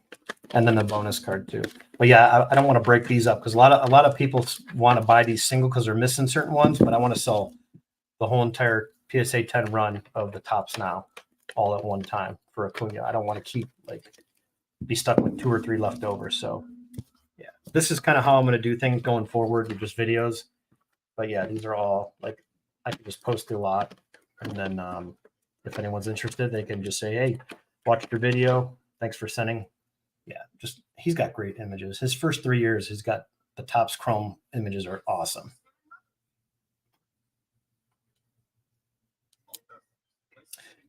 And then the bonus card too. But yeah, I don't want to break these up because a lot of people want to buy these single because they're missing certain ones, but I want to sell the whole entire PSA 10 run of the Topps Now all at one time for Acuna. I don't want to be stuck with 2 or 3 left over. So yeah, this is kind of how I'm going to do things going forward with just videos. But yeah, these are all like, I can just post a lot. And then if anyone's interested, they can just say, hey, watched your video. Thanks for sending. Yeah, just he's got great images. His first 3 years, he's got the Topps Chrome images are awesome.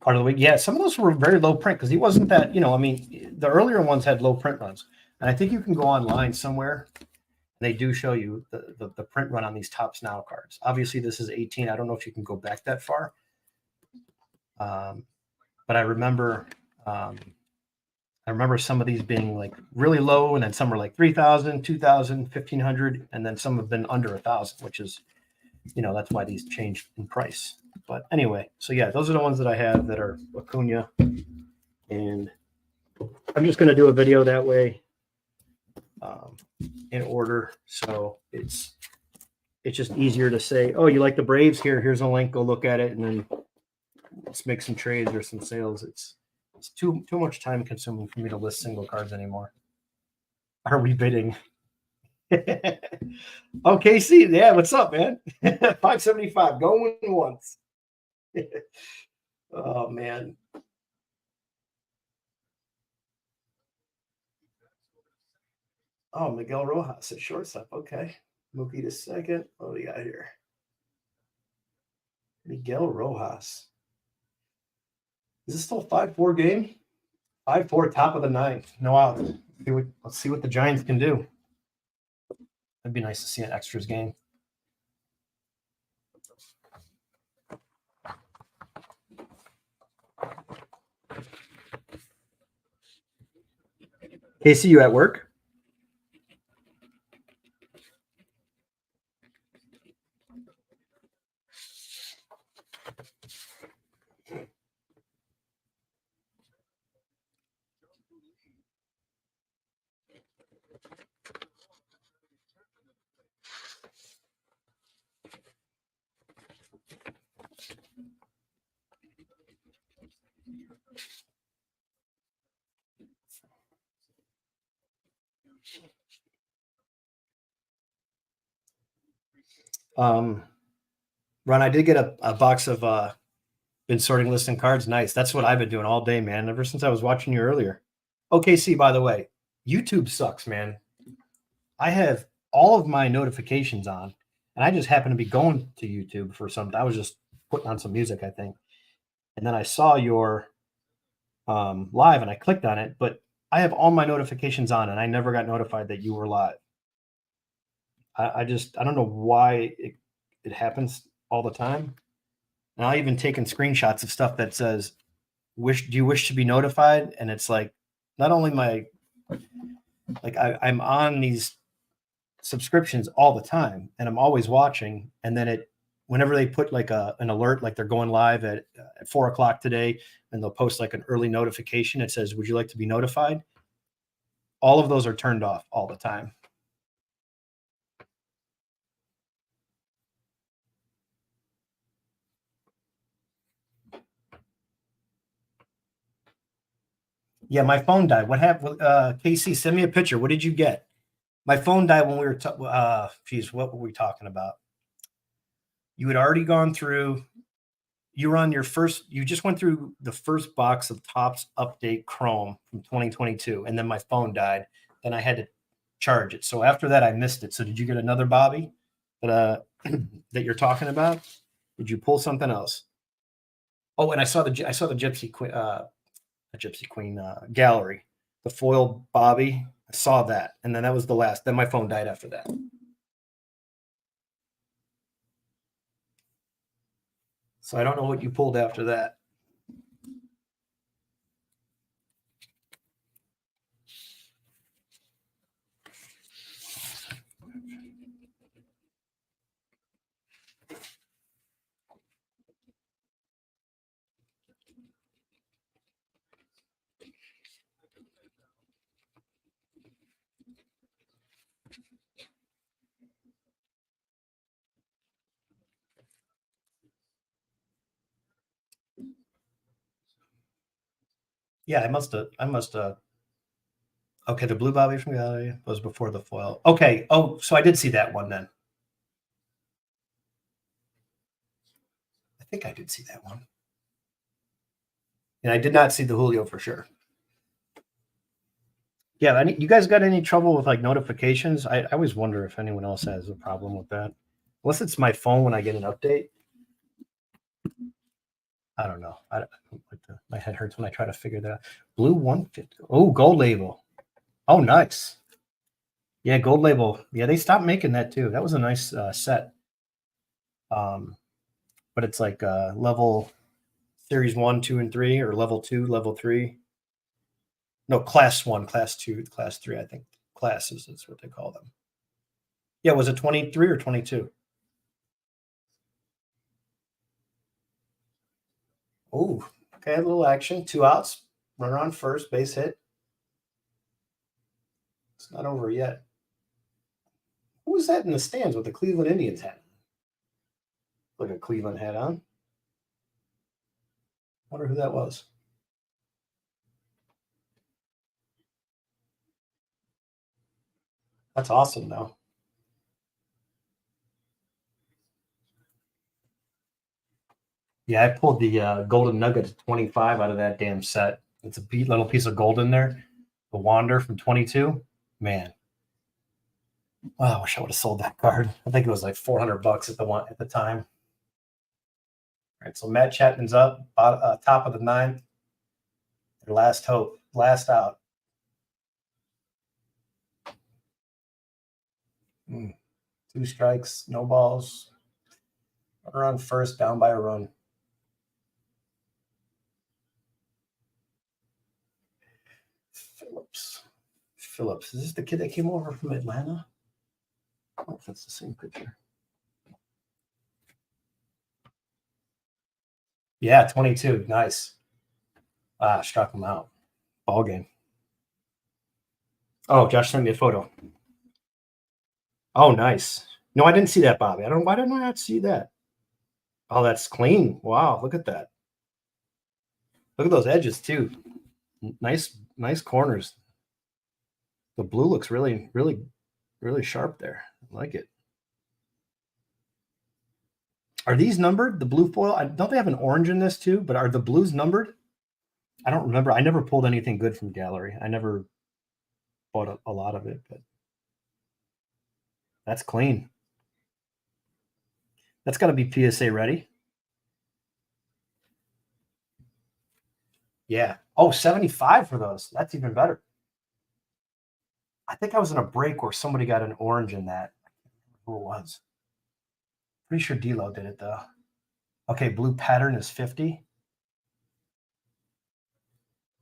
Card of the week. Yeah, some of those were very low print because he wasn't that, you know, I mean, the earlier ones had low print runs. And I think you can go online somewhere. They do show you the print run on these Topps Now cards. Obviously, this is 18. I don't know if you can go back that far. But I remember some of these being like really low, and then some are like 3,000, 2,000, 1,500, and then some have been under 1,000, which is that's why these changed in price. But anyway, so yeah, those are the ones that I have that are Acuna. And I'm just going to do a video that way in order. So it's just easier to say, oh, you like the Braves? Here's a link. Go look at it. And then let's make some trades or some sales. It's too much time consuming for me to list single cards anymore. Are we bidding? Okay, see, yeah, what's up, man? 575 going once. Oh man. Oh, Miguel Rojas at shortstop. Okay. Mookie to second. What do we got here? Miguel Rojas. Is this still a 5-4 game? 5-4, top of the ninth. No out. Let's see what the Giants can do. It'd be nice to see an extras game. Casey, you at work? Ron, I did get a box of been sorting listing cards. Nice. That's what I've been doing all day, man. Ever since I was watching you earlier. OKC, by the way, YouTube sucks, man. I have all of my notifications on, and I just happened to be going to YouTube for something. I was just putting on some music, I think. And then I saw your live and I clicked on it, but I have all my notifications on and I never got notified that you were live. I don't know why it happens all the time. And I even taken screenshots of stuff that says, do you wish to be notified? And it's like, not only I'm on these subscriptions all the time and I'm always watching. And then whenever they put like an alert, like they're going live at 4:00 today, and they'll post like an early notification. It says, would you like to be notified? All of those are turned off all the time. Yeah, my phone died. What happened? Casey, send me a picture. What did you get? My phone died when we were, what were we talking about? You had already gone through, you were on your first, you just went through the first box of Topps Update Chrome from 2022, and then my phone died. Then I had to charge it. So after that, I missed it. So did you get another Bobby that you're talking about? Did you pull something else? Oh, and I saw the Gypsy Queen gallery, the foil Bobby. I saw that, and then that was the last. Then my phone died after that. So I don't know what you pulled after that. Yeah, I must have. Okay, the blue Bobby from gallery was before the foil. Okay. Oh, so I did see that one then. I think I did see that one. And I did not see the Julio for sure. Yeah, you guys got any trouble with like notifications? I always wonder if anyone else has a problem with that. Unless it's my phone when I get an update. I don't know. My head hurts when I try to figure that out. Blue 150. Oh, gold label. Oh, nice. Yeah, gold label. Yeah, they stopped making that too. That was a nice set. But it's like level series 1, 2, and 3, or level 2, level 3. No, class 1, class 2, class 3. I think classes is what they call them. Yeah, was it 23 or 22? Ooh, okay, a little action. 2 outs. Runner on first, base hit. It's not over yet. Who was that in the stands with the Cleveland Indians hat? Like a Cleveland hat on. Wonder who that was. That's awesome, though. Yeah, I pulled the Golden Nugget 25 out of that damn set. It's a little piece of gold in there. The Wander from 22. Man. Wow, I wish I would have sold that card. I think it was like $400 at the time. All right, so Matt Chapman's up, top of the ninth. Their last hope, last out. 2 strikes, no balls. Runner on first, down by a run. Phillips. Is this the kid that came over from Atlanta? I don't know if that's the same picture. Yeah, 22. Nice. Struck him out. Ball game. Oh, Josh sent me a photo. Oh, nice. No, I didn't see that, Bobby. Why didn't I not see that? Oh, that's clean. Wow, look at that. Look at those edges too. Nice corners. The blue looks really, really, really sharp there. I like it. Are these numbered? The blue foil? Don't they have an orange in this too? But are the blues numbered? I don't remember. I never pulled anything good from Gallery. I never bought a lot of it, but that's clean. That's got to be PSA ready. Yeah. Oh, 75 for those. That's even better. I think I was in a break where somebody got an orange in that. I can't remember who it was. Pretty sure D-Lo did it, though. Okay, blue pattern is 50.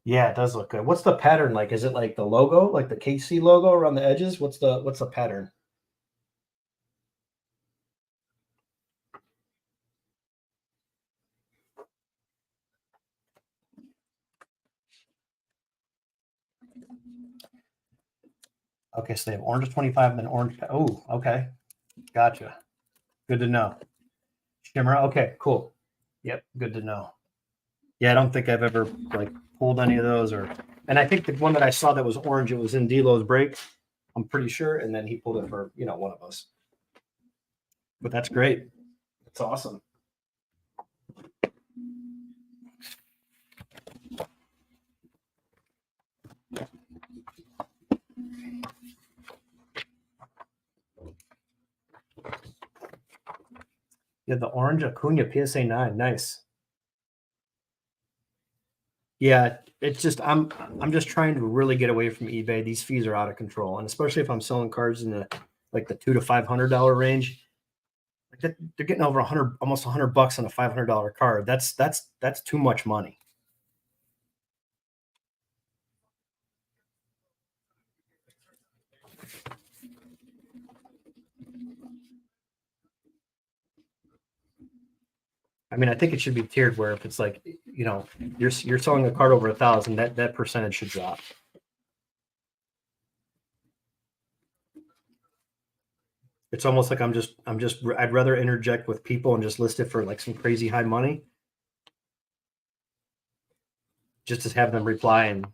Yeah, it does look good. What's the pattern like? Is it like the logo, like the KC logo around the edges? What's the pattern? Okay, so they have orange 25 and then orange. Oh, okay. Gotcha. Good to know. Shimmer. Okay, cool. Yep, good to know. Yeah, I don't think I've ever like pulled any of those and I think the one that I saw that was orange, it was in D-Lo's break. I'm pretty sure. And then he pulled it for, one of us. But that's great. That's awesome. Yeah, the orange Acuna PSA 9. Nice. Yeah, it's just I'm just trying to really get away from eBay. These fees are out of control, and especially if I'm selling cards in the like the $200 to $500 range, they're getting over almost $100 on a $500 card. That's too much money. I mean, I think it should be tiered where if it's like, you're selling a card over 1,000, that percentage should drop. It's almost like I'd rather interject with people and just list it for like some crazy high money. Just to have them reply and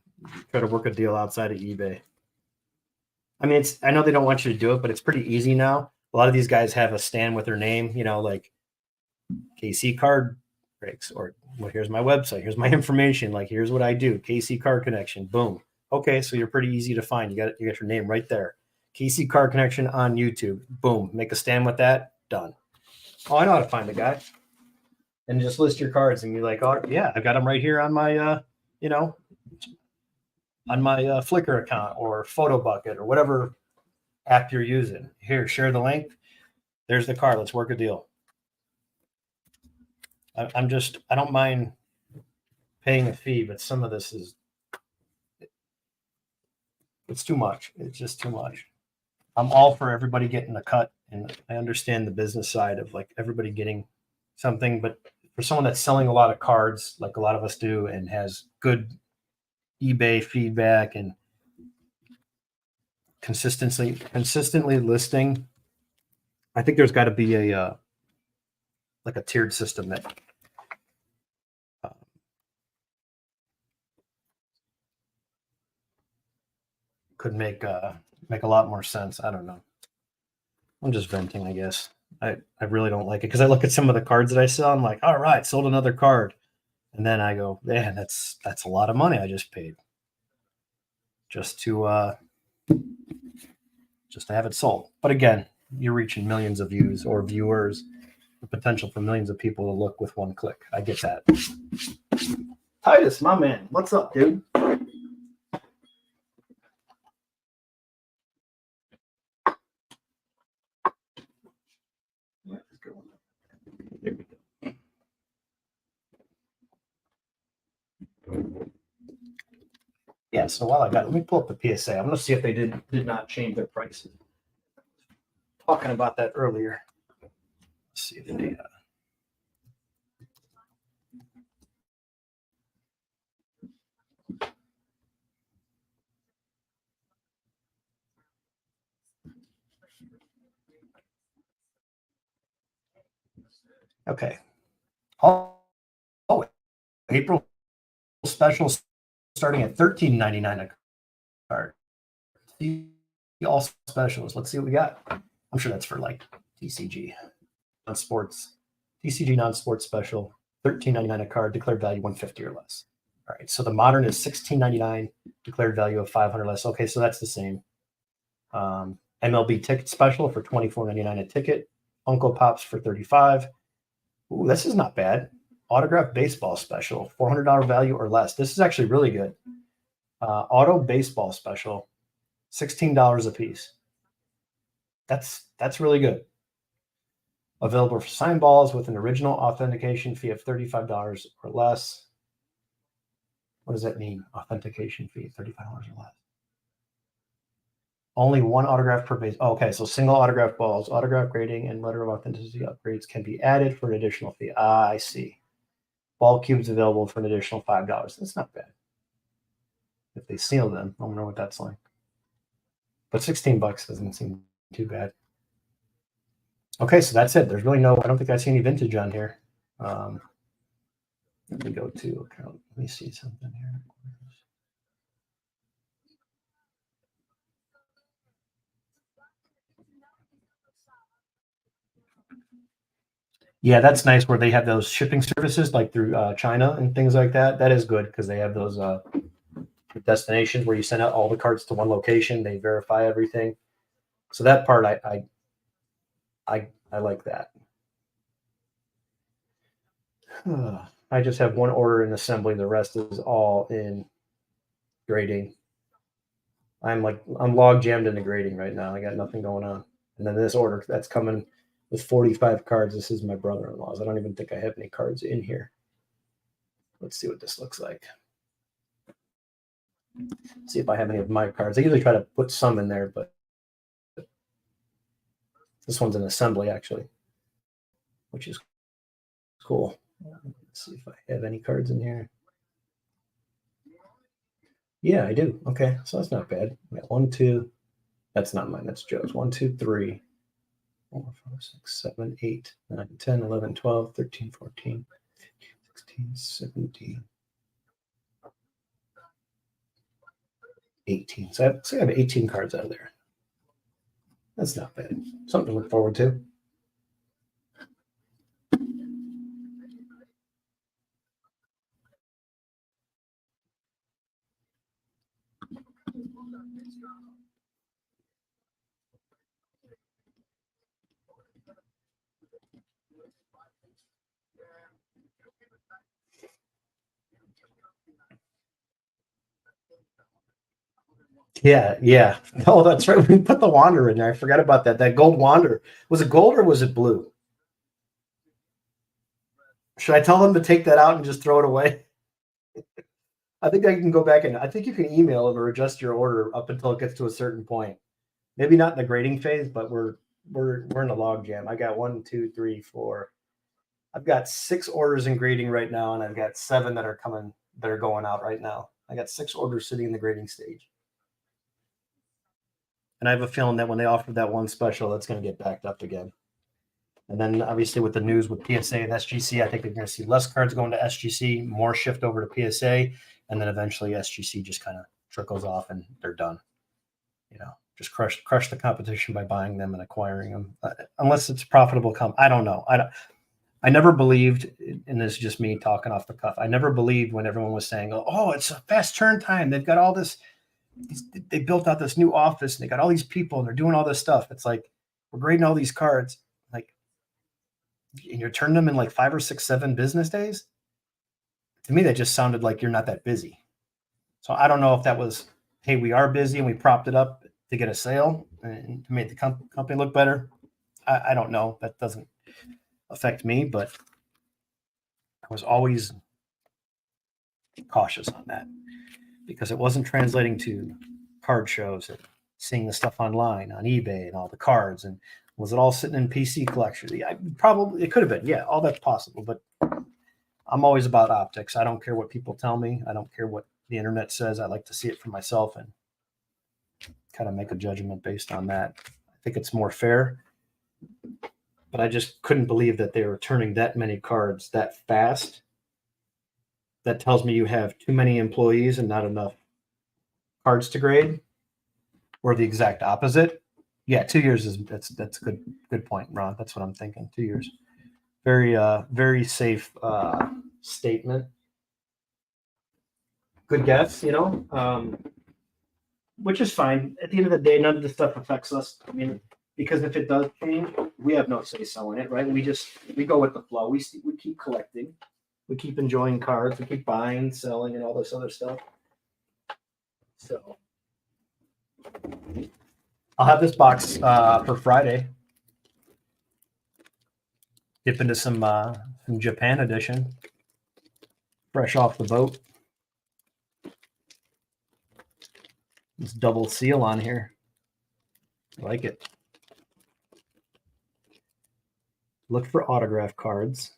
try to work a deal outside of eBay. I mean, I know they don't want you to do it, but it's pretty easy now. A lot of these guys have a stand with their name, like KC Card Breaks, or well, here's my website, here's my information, like here's what I do, KC Card Connection, boom. Okay, so you're pretty easy to find. You got your name right there. KC Card Connection on YouTube, boom. Make a stand with that, done. Oh, I know how to find the guy. And just list your cards, and you're like, oh yeah, I've got them right here on my, on my Flickr account or PhotoBucket or whatever app you're using. Here, share the link. There's the card. Let's work a deal. I don't mind paying a fee, but some of this it's too much. It's just too much. I'm all for everybody getting a cut, and I understand the business side of like everybody getting something, but for someone that's selling a lot of cards, like a lot of us do, and has good eBay feedback and consistently listing, I think there's got to be a like a tiered system that could make a lot more sense. I don't know. I'm just venting, I guess. I really don't like it because I look at some of the cards that I sell. I'm like, all right, sold another card, and then I go, man, that's a lot of money I just paid just to have it sold. But again, you're reaching millions of views or viewers, the potential for millions of people to look with one click. I get that. Titus, my man, what's up, dude? There we go. Yeah, so while I got, let me pull up the PSA. I'm going to see if they did not change their prices. Talking about that earlier. Let's see if they. Okay. Oh, April special starting at $13.99 a card. The all specials. Let's see what we got. I'm sure that's for like TCG non-sports. TCG non-sports special, $13.99 a card, declared value $150 or less. All right. So the modern is $16.99, declared value of $500 less. Okay, so that's the same. MLB ticket special for $24.99 a ticket. Funko Pops for $35. Ooh, this is not bad. Autograph baseball special, $400 value or less. This is actually really good. Auto baseball special, $16 a piece. That's really good. Available for signed balls with an original authentication fee of $35 or less. What does that mean? Authentication fee, $35 or less. Only one autograph per base. Oh, okay, so single autograph balls, autograph grading, and letter of authenticity upgrades can be added for an additional fee. I see. Ball cubes available for an additional $5. That's not bad. If they seal them, I don't know what that's like. But $16 doesn't seem too bad. Okay, so that's it. There's really no, I don't think I see any vintage on here. Let me go to account. Let me see something here. Yeah, that's nice where they have those shipping services like through China and things like that. That is good because they have those destinations where you send out all the cards to one location. They verify everything. So that part, I like that. I just have one order in assembly. The rest is all in grading. I'm log jammed into grading right now. I got nothing going on. And then this order that's coming with 45 cards. This is my brother-in-law's. I don't even think I have any cards in here. Let's see what this looks like. See if I have any of my cards. I usually try to put some in there, but this one's an assembly actually, which is cool. Let's see if I have any cards in here. Yeah, I do. Okay, so that's not bad. I got 1, 2. That's not mine. That's Joe's. 1, 2, 3, 4, 5, 6, 7, 8, 9, 10, 11, 12, 13, 14, 16, 17, 18. So I have 18 cards out of there. That's not bad. Something to look forward to. Yeah. Oh, that's right. We put the Wander in there. I forgot about that. That gold Wander. Was it gold or was it blue? Should I tell them to take that out and just throw it away? I think I can go back and I think you can email them or adjust your order up until it gets to a certain point. Maybe not in the grading phase, but we're in a log jam. I got 1, 2, 3, 4, I've got 6 orders in grading right now, and I've got 7 that are going out right now. I got 6 orders sitting in the grading stage. And I have a feeling that when they offer that one special, that's going to get backed up again. And then obviously with the news with PSA and SGC, I think they're going to see less cards going to SGC, more shift over to PSA, and then eventually SGC just kind of trickles off and they're done. You know, just crush the competition by buying them and acquiring them, unless it's profitable. I don't know. I never believed, and this is just me talking off the cuff. I never believed when everyone was saying, "Oh, it's a fast turn time. They've got all this. They built out this new office and they got all these people and they're doing all this stuff." It's like we're grading all these cards, like, and you're turning them in like 5 or 6, 7 business days. To me, that just sounded like you're not that busy. So I don't know if that was, hey, we are busy and we propped it up to get a sale and to make the company look better. I don't know. That doesn't affect me, but I was always cautious on that because it wasn't translating to card shows and seeing the stuff online on eBay and all the cards. And was it all sitting in PC collection? Yeah, probably it could have been. Yeah, all that's possible. But I'm always about optics. I don't care what people tell me. I don't care what the internet says. I like to see it for myself and kind of make a judgment based on that. I think it's more fair. But I just couldn't believe that they were turning that many cards that fast. That tells me you have too many employees and not enough cards to grade, or the exact opposite. Yeah, 2 years is that's a good point, Ron. That's what I'm thinking. 2 years. Very safe statement. Good guess, which is fine. At the end of the day, none of this stuff affects us. I mean, because if it does change, we have no say so in it, right? We go with the flow. We keep collecting. We keep enjoying cards. We keep buying, selling, and all this other stuff. So I'll have this box for Friday. Dip into some Japan edition, fresh off the boat. This double seal on here. I like it. Look for autograph cards.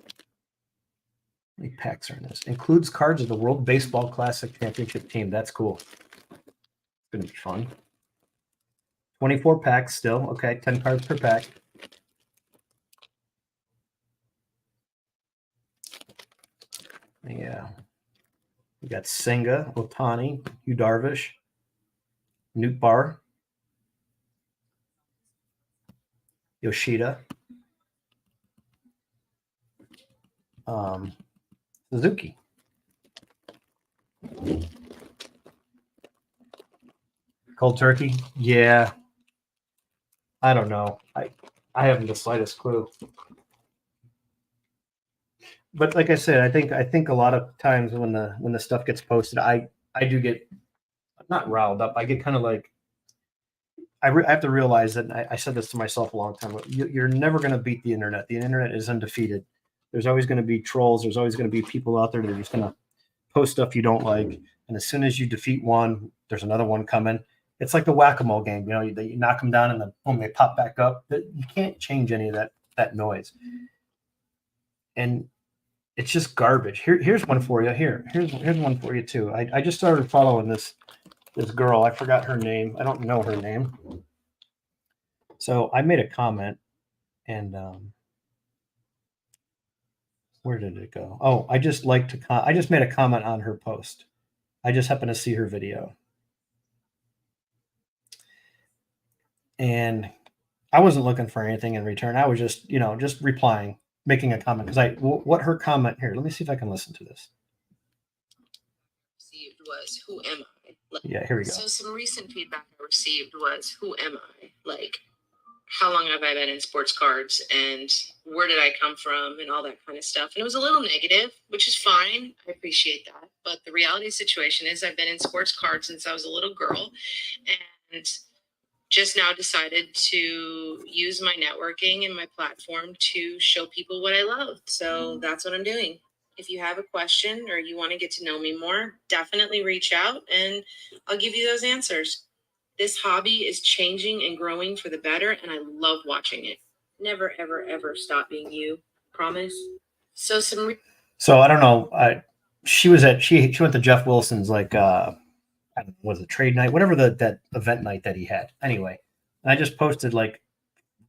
How many packs are in this? Includes cards of the World Baseball Classic Championship team. That's cool. It's going to be fun. 24 packs still. Okay, 10 cards per pack. Yeah. We got Senga, Otani, Yu Darvish, Newt Barr, Yoshida, Suzuki. Cold turkey? Yeah. I don't know. I haven't the slightest clue. But like I said, I think a lot of times when the stuff gets posted, I do get not riled up. I get kind of like I have to realize that I said this to myself a long time ago. You're never going to beat the internet. The internet is undefeated. There's always going to be trolls. There's always going to be people out there that are just going to post stuff you don't like. And as soon as you defeat one, there's another one coming. It's like the whack-a-mole game. You knock them down and then boom, they pop back up. You can't change any of that noise. And it's just garbage. Here's one for you. Here's one for you too. I just started following this girl. I forgot her name. I don't know her name. So I made a comment, and where did it go? Oh, I just made a comment on her post. I just happened to see her video, and I wasn't looking for anything in return. I was just replying, making a comment because what her comment here. Let me see if I can listen to this. Received was, who am I? Yeah, here we go. So some recent feedback I received was, who am I? Like, how long have I been in sports cards and where did I come from and all that kind of stuff. And it was a little negative, which is fine. I appreciate that. But the reality situation is I've been in sports cards since I was a little girl and just now decided to use my networking and my platform to show people what I love. So that's what I'm doing. If you have a question or you want to get to know me more, definitely reach out and I'll give you those answers. This hobby is changing and growing for the better, and I love watching it. Never, ever, ever stop being you. Promise. So So I don't know. She went to Jeff Wilson's like I don't know, was it trade night, whatever that event night that he had. Anyway, and I just posted like,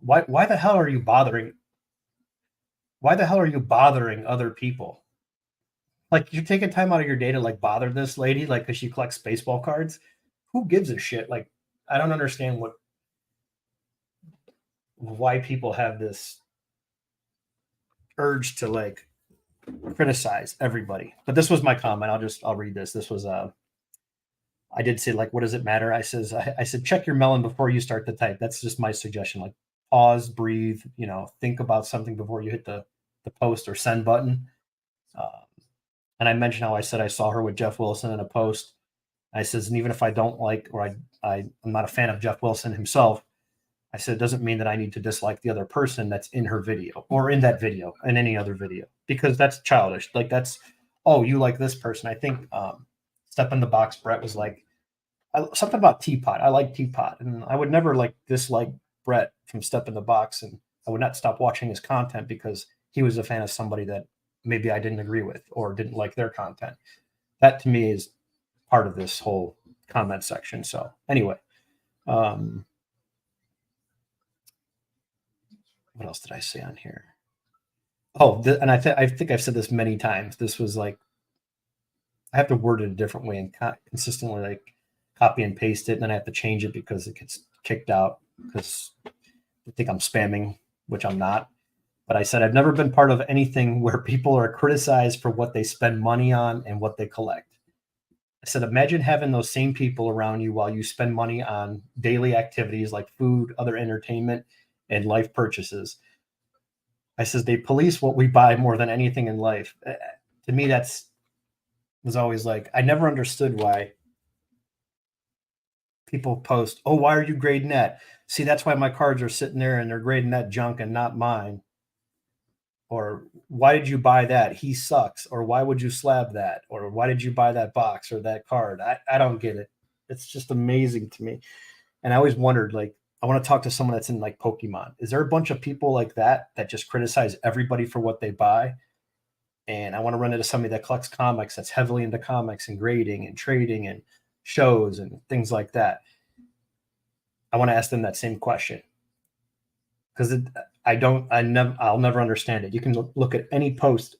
why the hell are you bothering? Why the hell are you bothering other people? Like you're taking time out of your day to like bother this lady, like because she collects baseball cards. Who gives a shit? Like I don't understand why people have this urge to like criticize everybody. But this was my comment. I'll read this. This was I did say like, what does it matter? I said check your melon before you start to type. That's just my suggestion. Like pause, breathe, think about something before you hit the post or send button. And I mentioned how I said I saw her with Jeff Wilson in a post. I says, and even if I don't like, or I'm not a fan of Jeff Wilson himself, I said, it doesn't mean that I need to dislike the other person that's in her video or in that video and any other video, because that's childish. Like that's, oh, you like this person. I think Step in the Box Brett was like, something about Teapot. I like Teapot. And I would never like dislike Brett from Step in the Box. And I would not stop watching his content because he was a fan of somebody that maybe I didn't agree with or didn't like their content. That to me is part of this whole comment section. So anyway, what else did I say on here? Oh, and I think I've said this many times. This was like, I have to word it a different way and consistently like copy and paste it. And then I have to change it because it gets kicked out because I think I'm spamming, which I'm not. But I said, I've never been part of anything where people are criticized for what they spend money on and what they collect. I said, imagine having those same people around you while you spend money on daily activities like food, other entertainment, and life purchases. I says, they police what we buy more than anything in life. To me, was always like, I never understood why people post, oh, why are you grading that? See, that's why my cards are sitting there and they're grading that junk and not mine. Or why did you buy that? He sucks. Or why would you slab that? Or why did you buy that box or that card? I don't get it. It's just amazing to me. And I always wondered, like, I want to talk to someone that's in like Pokemon. Is there a bunch of people like that just criticize everybody for what they buy? And I want to run into somebody that collects comics, that's heavily into comics and grading and trading and shows and things like that. I want to ask them that same question. Because I'll never understand it. You can look at any post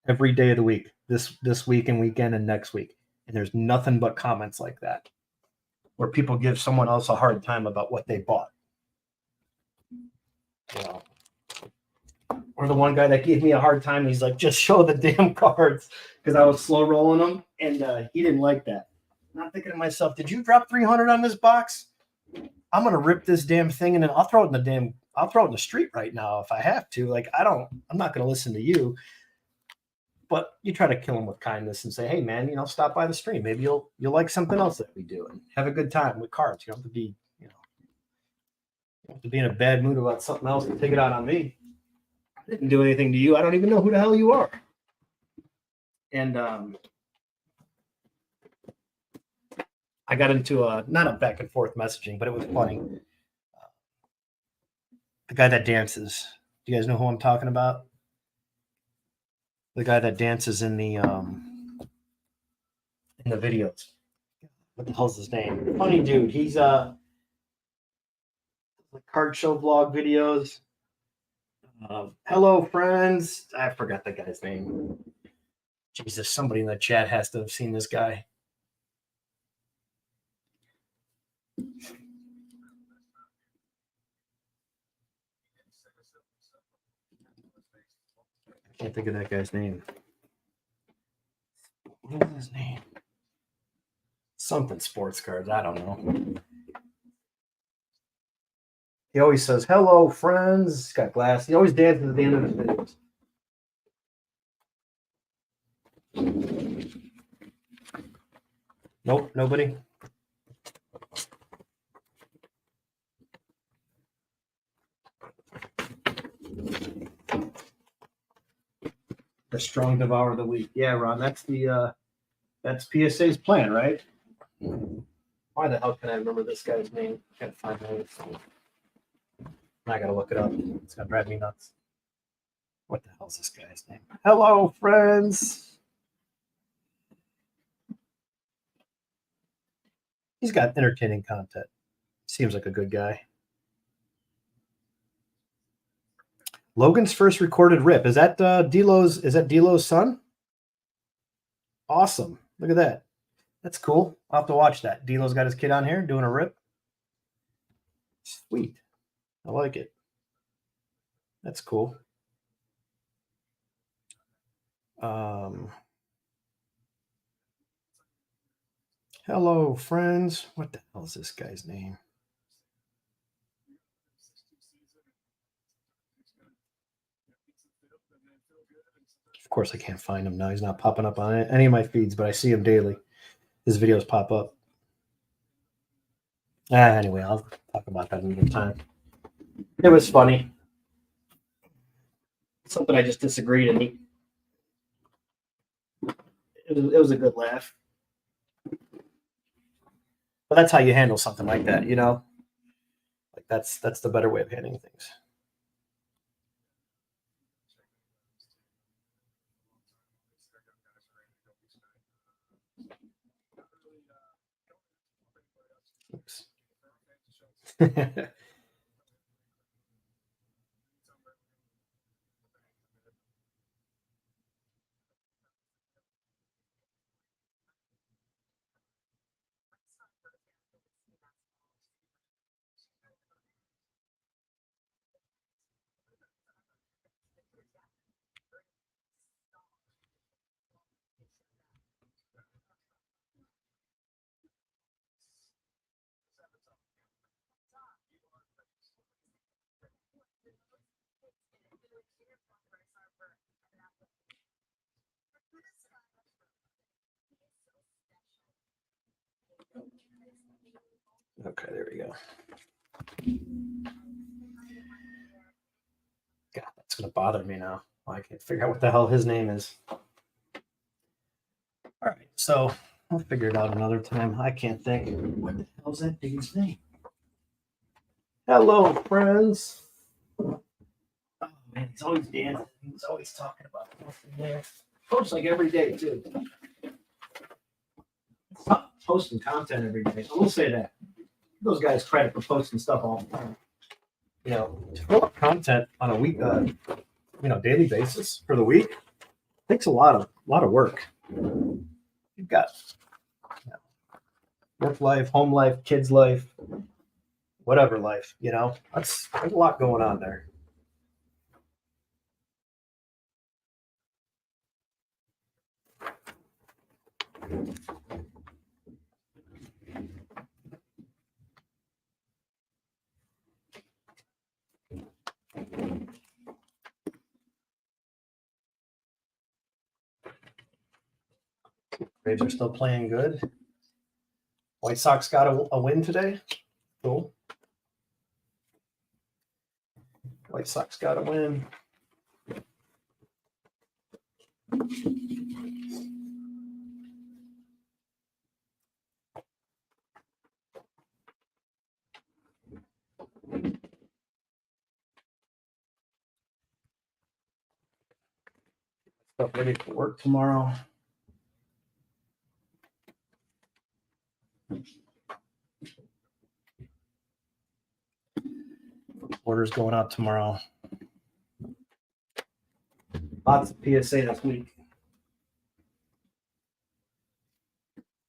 every day of the week, this week and weekend and next week, and there's nothing but comments like that, where people give someone else a hard time about what they bought. Or the one guy that gave me a hard time, he's like, just show the damn cards, because I was slow rolling them, and he didn't like that. And I'm thinking to myself, did you drop 300 on this box? I'm gonna rip this damn thing, and then I'll throw it in the street right now if I have to. Like, I'm not going to listen to you. But you try to kill them with kindness and say, hey, man, stop by the stream. Maybe you'll like something else that we do and have a good time with cards. You don't have to be, you don't have to be in a bad mood about something else and take it out on me. I didn't do anything to you. I don't even know who the hell you are. And I got into not a back and forth messaging, but it was funny. The guy that dances. Do you guys know who I'm talking about? The guy that dances in the videos. What the hell's his name? Funny dude. He's card show vlog videos. Hello, friends. I forgot the guy's name. Jesus, somebody in the chat has to have seen this guy. I can't think of that guy's name. What is his name? Something sports cards. I don't know. He always says, hello, friends. He's got glasses. He always dances at the end of his videos. Nope, nobody. The Strong Devour of the Week. Yeah, Ron, that's PSA's plan, right? Why the hell can I remember this guy's name? I can't find it. I gotta look it up. It's gonna drive me nuts. What the hell is this guy's name? Hello, friends. He's got entertaining content. Seems like a good guy. Logan's first recorded rip. Is that D'Lo's son? Awesome. Look at that. That's cool. I'll have to watch that. D'Lo's got his kid on here doing a rip. Sweet. I like it. That's cool. Hello, friends. What the hell is this guy's name? Of course, I can't find him now. He's not popping up on any of my feeds, but I see him daily. His videos pop up. Anyway, I'll talk about that another time. It was funny. Something I just disagreed, and it was a good laugh. But that's how you handle something like that, you know? Like that's the better way of handling things. Oops. Okay, there we go. God, that's going to bother me now. I can't figure out what the hell his name is. All right, so I'll figure it out another time. I can't think. What the hell's that dude's name? Hello, friends. Oh, man, it's always dancing. He's always talking about something there. Posts like every day, too. It's not posting content every day. I will say that. Those guys credit for posting stuff all the time. You know, to fill up content on a week, daily basis for the week takes a lot of work. You've got work life, home life, kids life, whatever life. You know, there's a lot going on there. Braves are still playing good. White Sox got a win today. Cool. White Sox got a win. Stuff ready for work tomorrow. Orders going out tomorrow. Lots of PSA this week.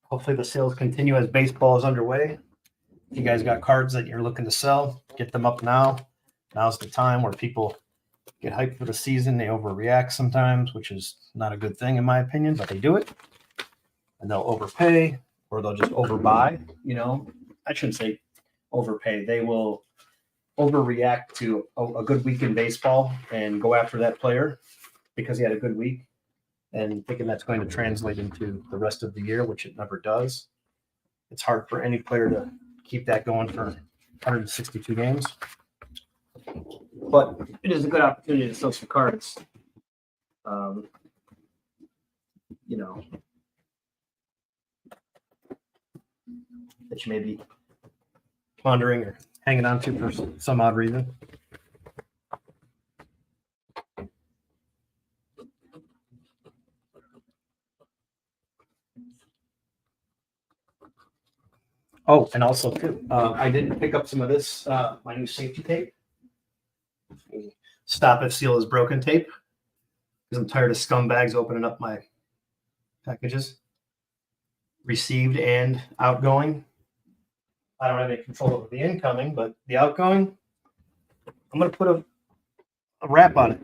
Hopefully the sales continue as baseball is underway. If you guys got cards that you're looking to sell, get them up now. Now's the time where people get hyped for the season. They overreact sometimes, which is not a good thing in my opinion, but they do it. And they'll overpay or they'll just overbuy. You know, I shouldn't say overpay. They will overreact to a good week in baseball and go after that player because he had a good week and thinking that's going to translate into the rest of the year, which it never does. It's hard for any player to keep that going for 162 games. But it is a good opportunity to sell some cards. That you may be pondering or hanging on to for some odd reason. Oh, and also too, I did pick up some of this, my new safety tape. Stop if seal is broken tape. Because I'm tired of scumbags opening up my packages. Received and outgoing. I don't have any control over the incoming, but the outgoing, I'm going to put a wrap on it.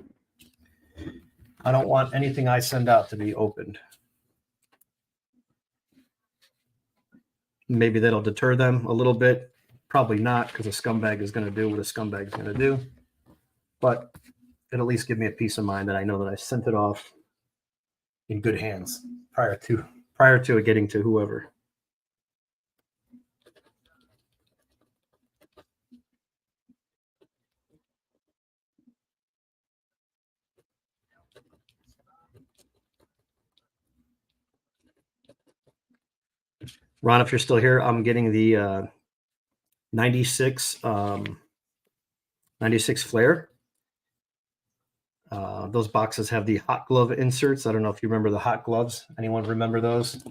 I don't want anything I send out to be opened. Maybe that'll deter them a little bit. Probably not, because a scumbag is going to do what a scumbag is going to do. But it'll at least give me a peace of mind that I know that I sent it off in good hands prior to it getting to whoever. Ron, if you're still here, I'm getting the 96 Flare. Those boxes have the hot glove inserts. I don't know if you remember the hot gloves. Anyone remember those?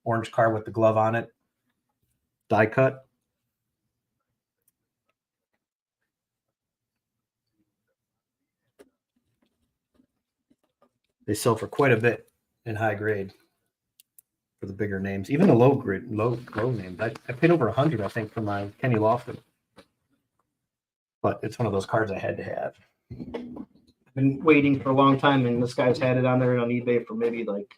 Orange card with the glove on it. Die cut. They sell for quite a bit in high grade for the bigger names. Even the low names. I paid over 100, I think, for my Kenny Lofton. But it's one of those cards I had to have. I've been waiting for a long time, and this guy's had it on there on eBay for maybe like,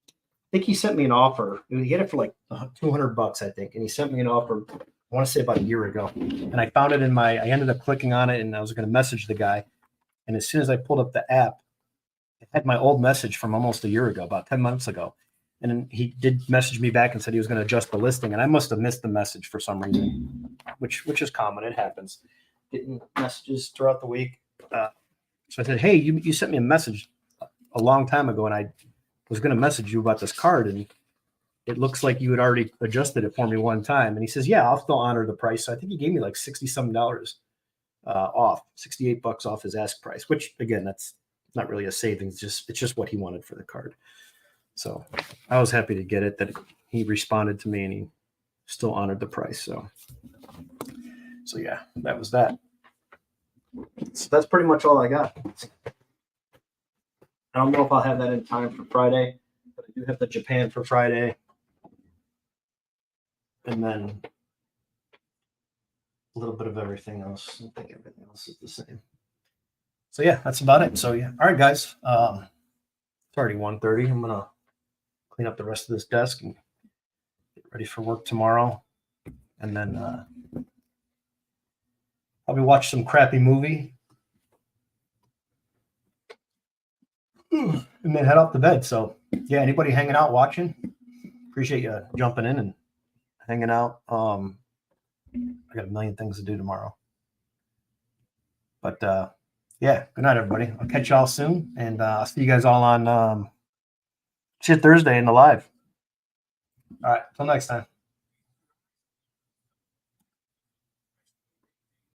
I think he sent me an offer. He had it for like $200, I think, and he sent me an offer, I want to say about a year ago. And I found it I ended up clicking on it, and I was going to message the guy. And as soon as I pulled up the app, it had my old message from almost a year ago, about 10 months ago. And then he did message me back and said he was going to adjust the listing, and I must have missed the message for some reason, which is common. It happens. Getting messages throughout the week. So I said, hey, you sent me a message a long time ago, and I was going to message you about this card, and it looks like you had already adjusted it for me one time. And he says, yeah, I'll still honor the price. So I think he gave me like $60-some off, $68 off his ask price, which again, that's not really a savings. It's just what he wanted for the card. So I was happy to get it, that he responded to me and he still honored the price. So yeah, that was that. So that's pretty much all I got. I don't know if I'll have that in time for Friday, but I do have the Japan for Friday. And then a little bit of everything else. I think everything else is the same. So yeah, that's about it. So yeah. All right, guys. It's already 1:30. I'm gonna clean up the rest of this desk and get ready for work tomorrow. And then probably watch some crappy movie. And then head off to bed. So yeah, anybody hanging out watching, appreciate you jumping in and hanging out. I got a million things to do tomorrow. But yeah, good night, everybody. I'll catch y'all soon. And I'll see you guys all on Thursday in the live. All right, till next time.